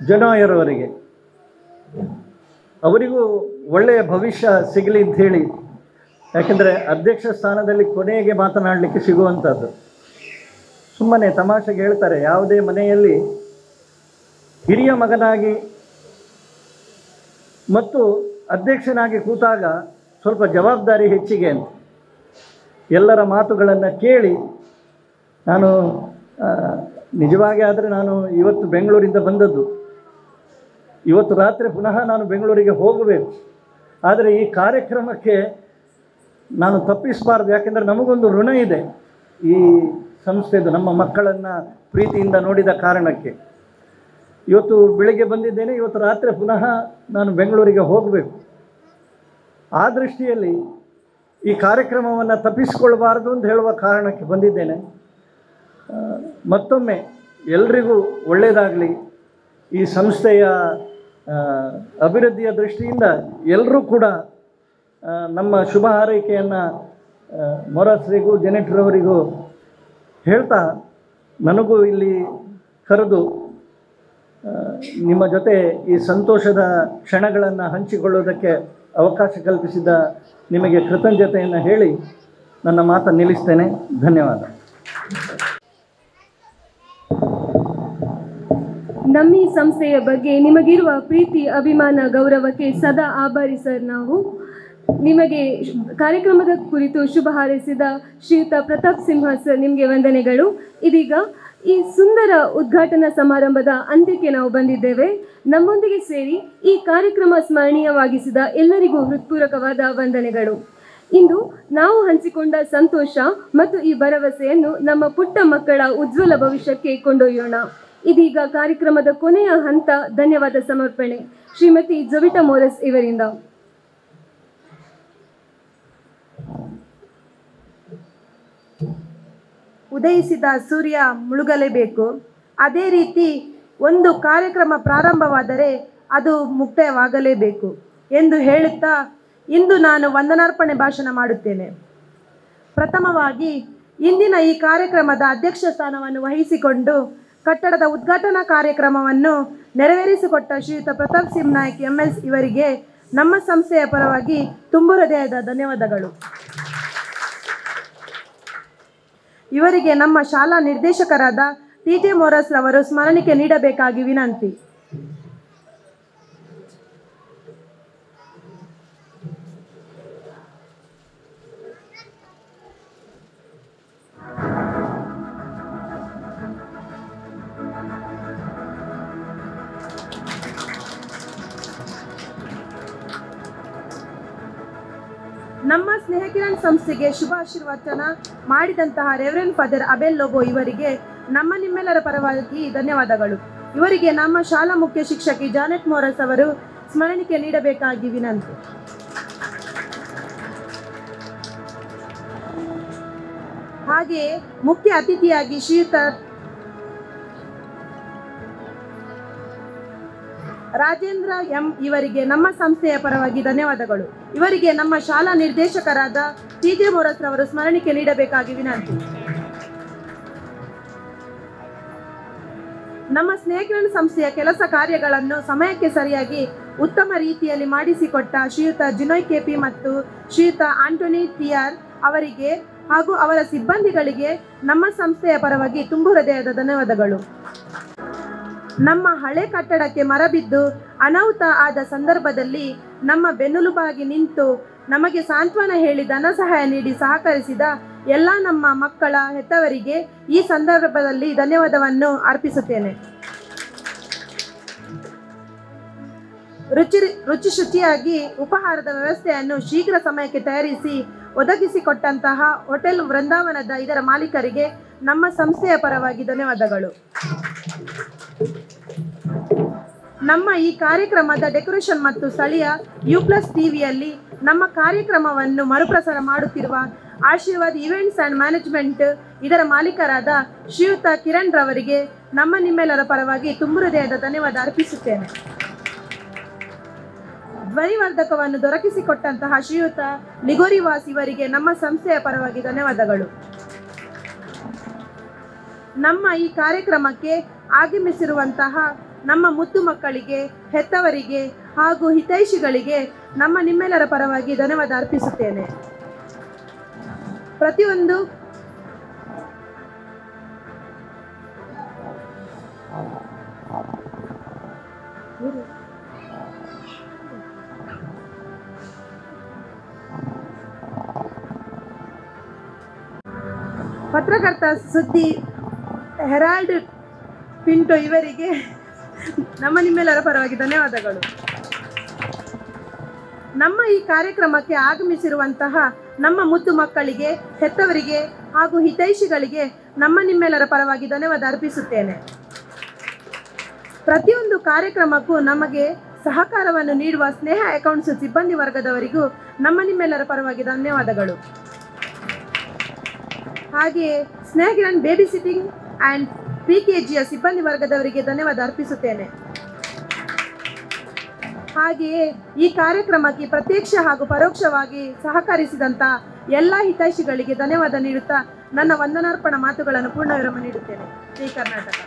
ಜನೋಯರವರಿಗೆ ಅವರಿಗೂ ಒಳ್ಳೆಯ ಭವಿಷ್ಯ ಸಿಗಲಿ ಅಂಥೇಳಿ, ಯಾಕೆಂದರೆ ಅಧ್ಯಕ್ಷ ಸ್ಥಾನದಲ್ಲಿ ಕೊನೆಗೆ ಮಾತನಾಡಲಿಕ್ಕೆ ಸಿಗುವಂಥದ್ದು. ಸುಮ್ಮನೆ ತಮಾಷೆಗೆ ಹೇಳ್ತಾರೆ, ಯಾವುದೇ ಮನೆಯಲ್ಲಿ ಹಿರಿಯ ಮಗನಾಗಿ ಮತ್ತು ಅಧ್ಯಕ್ಷನಾಗಿ ಕೂತಾಗ ಸ್ವಲ್ಪ ಜವಾಬ್ದಾರಿ ಹೆಚ್ಚಿಗೆ ಅಂತ. ಎಲ್ಲರ ಮಾತುಗಳನ್ನು ಕೇಳಿ, ನಾನು ನಿಜವಾಗಿ ಆದರೆ ನಾನು ಇವತ್ತು ಬೆಂಗಳೂರಿಂದ ಬಂದದ್ದು. ಇವತ್ತು ರಾತ್ರಿ ಪುನಃ ನಾನು ಬೆಂಗಳೂರಿಗೆ ಹೋಗಬೇಕು. ಆದರೆ ಈ ಕಾರ್ಯಕ್ರಮಕ್ಕೆ ನಾನು ತಪ್ಪಿಸಬಾರ್ದು, ಯಾಕೆಂದರೆ ನಮಗೊಂದು ಋಣ ಇದೆ ಈ ಸಂಸ್ಥೆದು, ನಮ್ಮ ಮಕ್ಕಳನ್ನು ಪ್ರೀತಿಯಿಂದ ನೋಡಿದ ಕಾರಣಕ್ಕೆ. ಇವತ್ತು ಬೆಳಿಗ್ಗೆ ಬಂದಿದ್ದೇನೆ, ಇವತ್ತು ರಾತ್ರಿ ಪುನಃ ನಾನು ಬೆಂಗಳೂರಿಗೆ ಹೋಗಬೇಕು. ಆ ದೃಷ್ಟಿಯಲ್ಲಿ ಈ ಕಾರ್ಯಕ್ರಮವನ್ನು ತಪ್ಪಿಸಿಕೊಳ್ಬಾರ್ದು ಅಂತ ಹೇಳುವ ಕಾರಣಕ್ಕೆ ಬಂದಿದ್ದೇನೆ. ಮತ್ತೊಮ್ಮೆ ಎಲ್ರಿಗೂ ಒಳ್ಳೆಯದಾಗಲಿ. ಈ ಸಂಸ್ಥೆಯ ಅಭಿವೃದ್ಧಿಯ ದೃಷ್ಟಿಯಿಂದ ಎಲ್ಲರೂ ಕೂಡ ನಮ್ಮ ಶುಭ ಹಾರೈಕೆಯನ್ನು ಮೊರಾಸ್ರಿಗೂ ಜೆನೆಟ್ರವರಿಗೂ ಹೇಳ್ತಾ, ನನಗೂ ಇಲ್ಲಿ ಕರೆದು ನಿಮ್ಮ ಜೊತೆ ಈ ಸಂತೋಷದ ಕ್ಷಣಗಳನ್ನು ಹಂಚಿಕೊಳ್ಳೋದಕ್ಕೆ ಅವಕಾಶ ಕಲ್ಪಿಸಿದ ನಿಮಗೆ ಕೃತಜ್ಞತೆಯನ್ನು ಹೇಳಿ ನನ್ನ ಮಾತನ್ನು ನಿಲ್ಲಿಸ್ತೇನೆ. ಧನ್ಯವಾದ. ನಮ್ಮ ಈ ಸಂಸ್ಥೆಯ ಬಗ್ಗೆ ನಿಮಗಿರುವ ಪ್ರೀತಿ, ಅಭಿಮಾನ, ಗೌರವಕ್ಕೆ ಸದಾ ಆಭಾರಿ ಸರ್. ನಾವು ನಿಮಗೆ ಕಾರ್ಯಕ್ರಮದ ಕುರಿತು ಶುಭ ಹಾರೈಸಿದ ಶ್ರೀಯುತ ಪ್ರತಾಪ್ ಸಿಂಹ ಸರ್, ನಿಮಗೆ ವಂದನೆಗಳು. ಇದೀಗ ಈ ಸುಂದರ ಉದ್ಘಾಟನಾ ಸಮಾರಂಭದ ಅಂತ್ಯಕ್ಕೆ ನಾವು ಬಂದಿದ್ದೇವೆ. ನಮ್ಮೊಂದಿಗೆ ಸೇರಿ ಈ ಕಾರ್ಯಕ್ರಮ ಸ್ಮರಣೀಯವಾಗಿಸಿದ ಎಲ್ಲರಿಗೂ ಹೃತ್ಪೂರ್ವಕವಾದ ವಂದನೆಗಳು. ಇಂದು ನಾವು ಹಂಚಿಕೊಂಡ ಸಂತೋಷ ಮತ್ತು ಈ ಭರವಸೆಯನ್ನು ನಮ್ಮ ಪುಟ್ಟ ಮಕ್ಕಳ ಉಜ್ವಲ ಭವಿಷ್ಯಕ್ಕೆ ಕೊಂಡೊಯ್ಯೋಣ. ಇದೀಗ ಕಾರ್ಯಕ್ರಮದ ಕೊನೆಯ ಹಂತ, ಧನ್ಯವಾದ ಸಮರ್ಪಣೆ ಶ್ರೀಮತಿ ಜೊವಿಟಾ ಮೋರಸ್ ಇವರಿಂದ. ಉದಯಿಸಿದ ಸೂರ್ಯ ಮುಳುಗಲೇಬೇಕು. ಅದೇ ರೀತಿ ಒಂದು ಕಾರ್ಯಕ್ರಮ ಪ್ರಾರಂಭವಾದರೆ ಅದು ಮುಕ್ತಾಯವಾಗಲೇಬೇಕು ಎಂದು ಹೇಳುತ್ತಾ ಇಂದು ನಾನು ವಂದನಾರ್ಪಣೆ ಭಾಷಣ ಮಾಡುತ್ತೇನೆ. ಪ್ರಥಮವಾಗಿ ಇಂದಿನ ಈ ಕಾರ್ಯಕ್ರಮದ ಅಧ್ಯಕ್ಷ ಸ್ಥಾನವನ್ನು ವಹಿಸಿಕೊಂಡು ಕಟ್ಟಡದ ಉದ್ಘಾಟನಾ ಕಾರ್ಯಕ್ರಮವನ್ನು ನೆರವೇರಿಸಿಕೊಟ್ಟ ಶ್ರೀಯುತ ಪ್ರತಾಪ್ ಸಿಂಹ ನಾಯ್ಕ್ MS ಇವರಿಗೆ ನಮ್ಮ ಸಂಸ್ಥೆಯ ಪರವಾಗಿ ತುಂಬು ಹೃದಯದ ಧನ್ಯವಾದಗಳು. ಇವರಿಗೆ ನಮ್ಮ ಶಾಲಾ ನಿರ್ದೇಶಕರಾದ TJ ಮೋರಸ್ ರವರು ಸ್ಮರಣಿಕೆ ನೀಡಬೇಕಾಗಿ ವಿನಂತಿ. ನಮ್ಮ ಸ್ನೇಹಕಿರಣ್ ಸಂಸ್ಥೆಗೆ ಶುಭಾಶೀರ್ವಚನ ಮಾಡಿದಂತಹ ರೆವರೆಂಡ್ ಫಾದರ್ ಅಬೆಲ್ ಲೋಬೋ ಇವರಿಗೆ ನಮ್ಮ ನಿಮ್ಮೆಲ್ಲರ ಪರವಾಗಿ ಧನ್ಯವಾದಗಳು. ಇವರಿಗೆ ನಮ್ಮ ಶಾಲಾ ಮುಖ್ಯ ಶಿಕ್ಷಕಿ ಜಾನೆಟ್ ಮೋರಸ್ ಅವರು ಸ್ಮರಣಿಕೆ ನೀಡಬೇಕಾಗಿ ವಿನಂತಿ. ಹಾಗೆಯೇ ಮುಖ್ಯ ಅತಿಥಿಯಾಗಿ ಶ್ರೀಯುತ ರಾಜೇಂದ್ರ ಎಂ ಇವರಿಗೆ ನಮ್ಮ ಸಂಸ್ಥೆಯ ಪರವಾಗಿ ಧನ್ಯವಾದಗಳು. ಇವರಿಗೆ ನಮ್ಮ ಶಾಲಾ ನಿರ್ದೇಶಕರಾದ TJ ಮೊರಸ್ ರವರು ಸ್ಮರಣಿಕೆ ನೀಡಬೇಕಾಗಿ ವಿನಂತಿ. ನಮ್ಮ ಸ್ನೇಹಕಿರಣ ಸಂಸ್ಥೆಯ ಕೆಲಸ ಕಾರ್ಯಗಳನ್ನು ಸಮಯಕ್ಕೆ ಸರಿಯಾಗಿ ಉತ್ತಮ ರೀತಿಯಲ್ಲಿ ಮಾಡಿಸಿಕೊಟ್ಟ ಶ್ರೀಯುತ ಜಿನೋಯ್ KP ಮತ್ತು ಶ್ರೀಯುತ ಆಂಟೋನಿ TR ಅವರಿಗೆ ಹಾಗೂ ಅವರ ಸಿಬ್ಬಂದಿಗಳಿಗೆ ನಮ್ಮ ಸಂಸ್ಥೆಯ ಪರವಾಗಿ ತುಂಬು ಹೃದಯದ ಧನ್ಯವಾದಗಳು. ನಮ್ಮ ಹಳೆ ಕಟ್ಟಡಕ್ಕೆ ಮರ ಬಿದ್ದು ಅನಾಹುತ ಆದ ಸಂದರ್ಭದಲ್ಲಿ ನಮ್ಮ ಬೆನ್ನೆಲುಬಾಗಿ ನಿಂತು ನಮಗೆ ಸಾಂತ್ವನ ಹೇಳಿ ಧನ ಸಹಾಯ ನೀಡಿ ಸಹಕರಿಸಿದ ಎಲ್ಲ ನಮ್ಮ ಮಕ್ಕಳ ಹೆತ್ತವರಿಗೆ ಈ ಸಂದರ್ಭದಲ್ಲಿ ಧನ್ಯವಾದವನ್ನು ಅರ್ಪಿಸುತ್ತೇನೆ. ರುಚಿಯಾಗಿ ಉಪಹಾರದ ವ್ಯವಸ್ಥೆಯನ್ನು ಶೀಘ್ರ ಸಮಯಕ್ಕೆ ತಯಾರಿಸಿ ಒದಗಿಸಿಕೊಟ್ಟಂತಹ ಹೋಟೆಲ್ ವೃಂದಾವನದ ಇದರ ಮಾಲೀಕರಿಗೆ ನಮ್ಮ ಸಂಸ್ಥೆಯ ಪರವಾಗಿ ಧನ್ಯವಾದಗಳು. ನಮ್ಮ ಈ ಕಾರ್ಯಕ್ರಮದ ಡೆಕೋರೇಷನ್ ಮತ್ತು ಸ್ಥಳೀಯ U+ TVಯಲ್ಲಿ ನಮ್ಮ ಕಾರ್ಯಕ್ರಮವನ್ನು ಮರುಪ್ರಸಾರ ಮಾಡುತ್ತಿರುವ ಆಶೀರ್ವಾದ್ ಈವೆಂಟ್ಸ್ ಆ್ಯಂಡ್ ಮ್ಯಾನೇಜ್ಮೆಂಟ್ ಇದರ ಮಾಲೀಕರಾದ ಶ್ರೀಯುತ ಕಿರಣ್ ರವರಿಗೆ ನಿಮ್ಮೆಲ್ಲರ ಪರವಾಗಿ ತುಂಬು ಹೃದಯದ ಧನ್ಯವಾದ ಅರ್ಪಿಸುತ್ತೇನೆ. ಧ್ವನಿವರ್ಧಕವನ್ನು ದೊರಕಿಸಿಕೊಟ್ಟಂತಹ ಶ್ರೀಯುತ ಲಿಗೋರಿವಾಸ್ ಇವರಿಗೆ ನಮ್ಮ ಸಂಸ್ಥೆಯ ಪರವಾಗಿ ಧನ್ಯವಾದಗಳು. ನಮ್ಮ ಈ ಕಾರ್ಯಕ್ರಮಕ್ಕೆ ಆಗಮಿಸಿರುವಂತಹ ನಮ್ಮ ಮುದ್ದು ಮಕ್ಕಳಿಗೆ, ಹೆತ್ತವರಿಗೆ ಹಾಗೂ ಹಿತೈಷಿಗಳಿಗೆ ನಿಮ್ಮೆಲ್ಲರ ಪರವಾಗಿ ಧನ್ಯವಾದ ಅರ್ಪಿಸುತ್ತೇನೆ. ಪ್ರತಿಯೊಂದು ಪತ್ರಕರ್ತ ಸುದ್ದಿ ಹೆರಾಲ್ಡ್ ಪಿಂಟೋ ಇವರಿಗೆ ನಿಮ್ಮೆಲ್ಲರ ಪರವಾಗಿ ಧನ್ಯವಾದಗಳು. ನಮ್ಮ ಈ ಕಾರ್ಯಕ್ರಮಕ್ಕೆ ಆಗಮಿಸಿರುವಂತಹ ನಮ್ಮ ಮುದ್ದು ಮಕ್ಕಳಿಗೆ, ಹೆತ್ತವರಿಗೆ ಹಾಗೂ ಹಿತೈಷಿಗಳಿಗೆ ನಿಮ್ಮೆಲ್ಲರ ಪರವಾಗಿ ಧನ್ಯವಾದ ಅರ್ಪಿಸುತ್ತೇನೆ. ಪ್ರತಿಯೊಂದು ಕಾರ್ಯಕ್ರಮಕ್ಕೂ ನಮಗೆ ಸಹಕಾರವನ್ನು ನೀಡುವ ಸ್ನೇಹ ಅಕೌಂಟ್ಸ್ ಸಿಬ್ಬಂದಿ ವರ್ಗದವರಿಗೂ ನಿಮ್ಮೆಲ್ಲರ ಪರವಾಗಿ ಧನ್ಯವಾದಗಳು. ಹಾಗೆಯೇ ಸ್ನೇಹಕಿರಣ್ ಬೇಬಿ ಸಿಟ್ಟಿಂಗ್ ಆ್ಯಂಡ್ PKGಯ ಸಿಬ್ಬಂದಿ ವರ್ಗದವರಿಗೆ ಧನ್ಯವಾದ ಅರ್ಪಿಸುತ್ತೇನೆ. ಹಾಗೆಯೇ ಈ ಕಾರ್ಯಕ್ರಮಕ್ಕೆ ಪ್ರತ್ಯಕ್ಷ ಹಾಗೂ ಪರೋಕ್ಷವಾಗಿ ಸಹಕರಿಸಿದಂಥ ಎಲ್ಲ ಹಿತೈಷಿಗಳಿಗೆ ಧನ್ಯವಾದ ನೀಡುತ್ತಾ ನನ್ನ ವಂದನಾರ್ಪಣಾ ಮಾತುಗಳನ್ನು ಪೂರ್ಣ ವಿರಾಮ ನೀಡುತ್ತೇನೆ. ಜೈ ಕರ್ನಾಟಕ.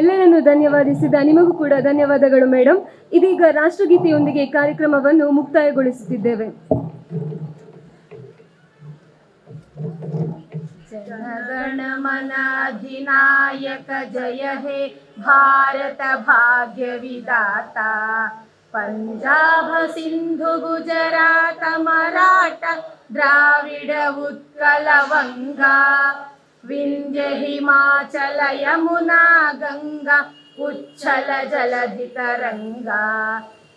ಎಲ್ಲರನ್ನು ಧನ್ಯವಾದಿಸಿದ ನಿಮಗೂ ಕೂಡ ಧನ್ಯವಾದಗಳು ಮೇಡಮ್. ಇದೀಗ ರಾಷ್ಟ್ರಗೀತೆಯೊಂದಿಗೆ ಕಾರ್ಯಕ್ರಮವನ್ನು ಮುಕ್ತಾಯಗೊಳಿಸುತ್ತಿದ್ದೇವೆ. जनगण मन अधिनायक जय हे भारत भाग्य विदाता पंजाब सिंधु गुजरात मराठा द्राविड उत्कल वंगा विंध्य हिमाचल यमुना गंगा उच्छल जलधि तरंगा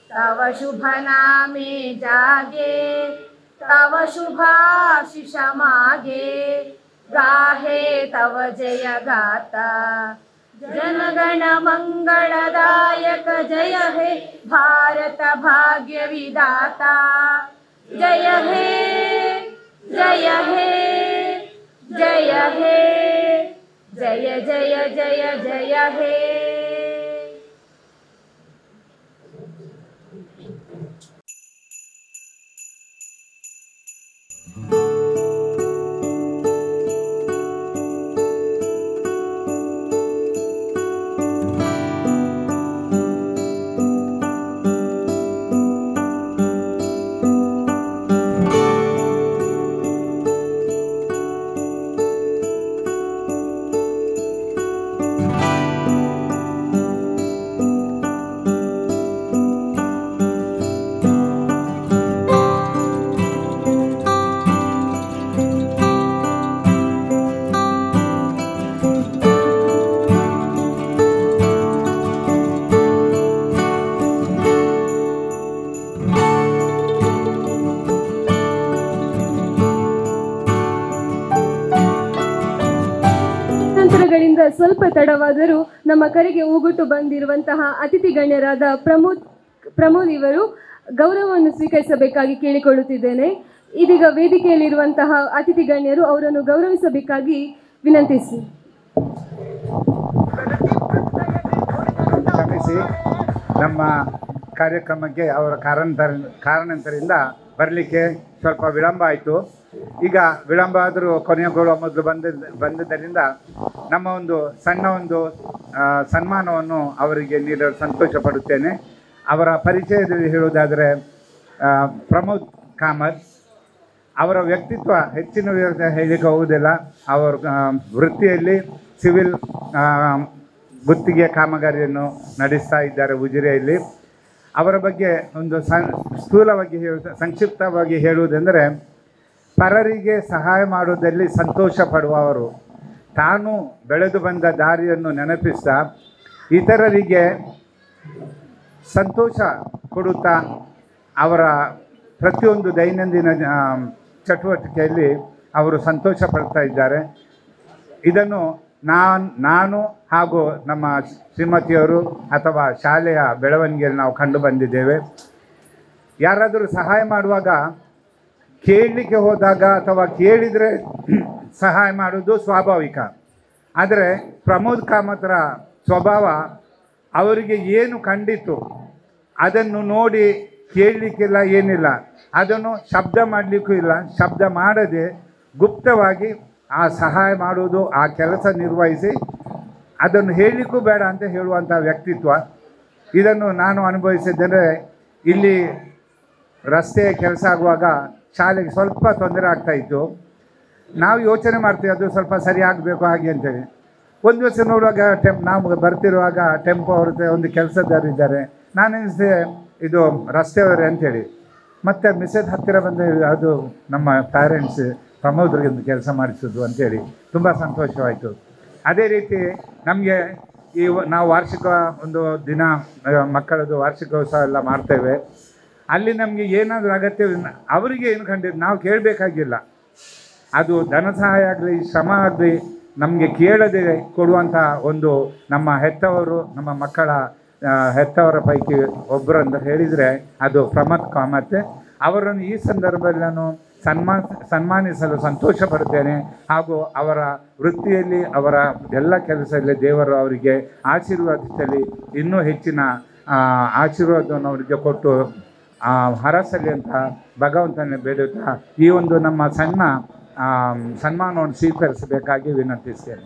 तव शुभ नामे जागे तव शुभाशिष मागे गाहे तव जय गाता जनगण मंगलदायक जय हे भारत भाग्य विदाता जय हे जय हे जय हे जय जय जय जय हे. ಸ್ವಲ್ಪ ತಡವಾದರೂ ನಮ್ಮ ಕರೆಗೆ ಓಗೊಟ್ಟು ಬಂದಿರುವಂತಹ ಅತಿಥಿ ಗಣ್ಯರಾದ ಪ್ರಮೋದ್ ಇವರು ಗೌರವವನ್ನು ಸ್ವೀಕರಿಸಬೇಕಾಗಿ ಕೇಳಿಕೊಳ್ಳುತ್ತಿದ್ದೇನೆ. ಇದೀಗ ವೇದಿಕೆಯಲ್ಲಿರುವಂತಹ ಅತಿಥಿ ಗಣ್ಯರು ಅವರನ್ನು ಗೌರವಿಸಬೇಕಾಗಿ ವಿನಂತಿಸಿ. ಕ್ಷಮಿಸಿ, ನಮ್ಮ ಕಾರ್ಯಕ್ರಮಕ್ಕೆ ಅವರ ಕಾರಣಾಂತರದಿಂದ ಬರಲಿಕ್ಕೆ ಸ್ವಲ್ಪ ವಿಳಂಬ ಆಯಿತು. ಈಗ ವಿಳಂಬ ಆದರೂ ಕೊನೆಗೊಳ್ಳುವ ಮೊದಲು ಬಂದದ್ದರಿಂದ ನಮ್ಮ ಒಂದು ಸಣ್ಣ ಒಂದು ಸನ್ಮಾನವನ್ನು ಅವರಿಗೆ ನೀಡಲು ಸಂತೋಷ ಪಡುತ್ತೇನೆ. ಅವರ ಪರಿಚಯದಲ್ಲಿ ಹೇಳುವುದಾದರೆ ಪ್ರಮೋದ್ ಕಾಮತ್, ಅವರ ವ್ಯಕ್ತಿತ್ವ ಹೆಚ್ಚಿನ ಹೇಳಲಿಕ್ಕೆ ಹೋಗುವುದಿಲ್ಲ. ಅವರು ವೃತ್ತಿಯಲ್ಲಿ ಸಿವಿಲ್ ಗುತ್ತಿಗೆ ಕಾಮಗಾರಿಯನ್ನು ನಡೆಸ್ತಾ ಇದ್ದಾರೆ ಉಜಿರೆಯಲ್ಲಿ. ಅವರ ಬಗ್ಗೆ ಒಂದು ಸ್ಥೂಲವಾಗಿ ಸಂಕ್ಷಿಪ್ತವಾಗಿ ಹೇಳುವುದೆಂದರೆ, ಪರರಿಗೆ ಸಹಾಯ ಮಾಡುವುದರಲ್ಲಿ ಸಂತೋಷ ಪಡುವವರು, ತಾನು ಬೆಳೆದು ಬಂದ ದಾರಿಯನ್ನು ನೆನಪಿಸ್ತಾ ಇತರರಿಗೆ ಸಂತೋಷ ಕೊಡುತ್ತಾ ಅವರ ಪ್ರತಿಯೊಂದು ದೈನಂದಿನ ಚಟುವಟಿಕೆಯಲ್ಲಿ ಅವರು ಸಂತೋಷ ಪಡ್ತಾ ಇದ್ದಾರೆ. ಇದನ್ನು ನಾನು ಹಾಗೂ ನಮ್ಮ ಶ್ರೀಮತಿಯವರು ಅಥವಾ ಶಾಲೆಯ ಬೆಳವಣಿಗೆಯಲ್ಲಿ ನಾವು ಕಂಡು ಬಂದಿದ್ದೇವೆ. ಯಾರಾದರೂ ಸಹಾಯ ಮಾಡುವಾಗ ಕೇಳಲಿಕ್ಕೆ ಹೋದಾಗ ಅಥವಾ ಕೇಳಿದರೆ ಸಹಾಯ ಮಾಡೋದು ಸ್ವಾಭಾವಿಕ. ಆದರೆ ಪ್ರಮೋದ್ ಕಾಮತ್ರ ಸ್ವಭಾವ, ಅವರಿಗೆ ಏನು ಕಂಡಿತು ಅದನ್ನು ನೋಡಿ ಕೇಳಲಿಕ್ಕಿಲ್ಲ, ಏನಿಲ್ಲ, ಅದನ್ನು ಶಬ್ದ ಮಾಡಲಿಕ್ಕೂ ಇಲ್ಲ, ಶಬ್ದ ಮಾಡದೆ ಗುಪ್ತವಾಗಿ ಆ ಸಹಾಯ ಮಾಡುವುದು, ಆ ಕೆಲಸ ನಿರ್ವಹಿಸಿ ಅದನ್ನು ಹೇಳಲಿಕ್ಕೂ ಬೇಡ ಅಂತ ಹೇಳುವಂಥ ವ್ಯಕ್ತಿತ್ವ. ಇದನ್ನು ನಾನು ಅನುಭವಿಸಿದ್ದರೆ, ಇಲ್ಲಿ ರಸ್ತೆಯ ಕೆಲಸ ಆಗುವಾಗ ಶಾಲೆಗೆ ಸ್ವಲ್ಪ ತೊಂದರೆ ಆಗ್ತಾಯಿತ್ತು. ನಾವು ಯೋಚನೆ ಮಾಡ್ತೀವಿ ಅದು ಸ್ವಲ್ಪ ಸರಿ ಆಗಬೇಕು ಹಾಗೆ ಅಂತೇಳಿ. ಒಂದು ದಿವಸ ನೋಡುವಾಗ ನಾವು ಬರ್ತಿರುವಾಗ ಟೆಂಪೋ ಅವ್ರದ್ದು ಒಂದು ಕೆಲಸದಾರಿದ್ದಾರೆ. ನಾನು ಎನಿಸಿದೆ ಇದು ರಸ್ತೆಯವರೇ ಅಂಥೇಳಿ. ಮತ್ತು ಮಿಸೆಸ್ ಹತ್ತಿರ ಬಂದ ಅದು ನಮ್ಮ ಪ್ಯಾರೆಂಟ್ಸ್ ಪ್ರಮೋದ್ರಿಗೆ ಒಂದು ಕೆಲಸ ಮಾಡಿಸೋದು ಅಂಥೇಳಿ ತುಂಬ ಸಂತೋಷವಾಯಿತು. ಅದೇ ರೀತಿ ನಮಗೆ ನಾವು ವಾರ್ಷಿಕ ಒಂದು ದಿನ ಮಕ್ಕಳದ್ದು ವಾರ್ಷಿಕೋತ್ಸವ ಎಲ್ಲ ಮಾಡ್ತೇವೆ. ಅಲ್ಲಿ ನಮಗೆ ಏನಾದರೂ ಅಗತ್ಯ ಅವರಿಗೆ ಏನು ಕಂಡಿದ್ದು ನಾವು ಕೇಳಬೇಕಾಗಿಲ್ಲ. ಅದು ಧನ ಸಹಾಯ ಆಗಲಿ ಶ್ರಮ ಆಗಲಿ ನಮಗೆ ಕೇಳದೆ ಕೊಡುವಂಥ ಒಂದು ನಮ್ಮ ಹೆತ್ತವರು, ನಮ್ಮ ಮಕ್ಕಳ ಹೆತ್ತವರ ಪೈಕಿ ಒಬ್ಬರು ಅಂತ ಹೇಳಿದರೆ ಅದು ಪ್ರಮೋದ್ ಕಾಮತ್. ಅವರನ್ನು ಈ ಸಂದರ್ಭದಲ್ಲಿ ನಾನು ಸನ್ಮಾನಿಸಲು ಸಂತೋಷ ಪಡುತ್ತೇನೆ. ಹಾಗೂ ಅವರ ವೃತ್ತಿಯಲ್ಲಿ ಅವರ ಎಲ್ಲ ಕೆಲಸದಲ್ಲಿ ದೇವರು ಅವರಿಗೆ ಆಶೀರ್ವಾದಿಸಲಿ, ಇನ್ನೂ ಹೆಚ್ಚಿನ ಆಶೀರ್ವಾದವನ್ನು ಅವರಿಗೆ ಕೊಟ್ಟು ಹರಸಲಿ ಅಂತ ಭಗವಂತನೇ ಬೇಡುತ್ತಾ ಈ ಒಂದು ನಮ್ಮ ಸಣ್ಣ ಸನ್ಮಾನವನ್ನು ಸ್ವೀಕರಿಸಬೇಕಾಗಿ ವಿನಂತಿಸ್ತೇನೆ.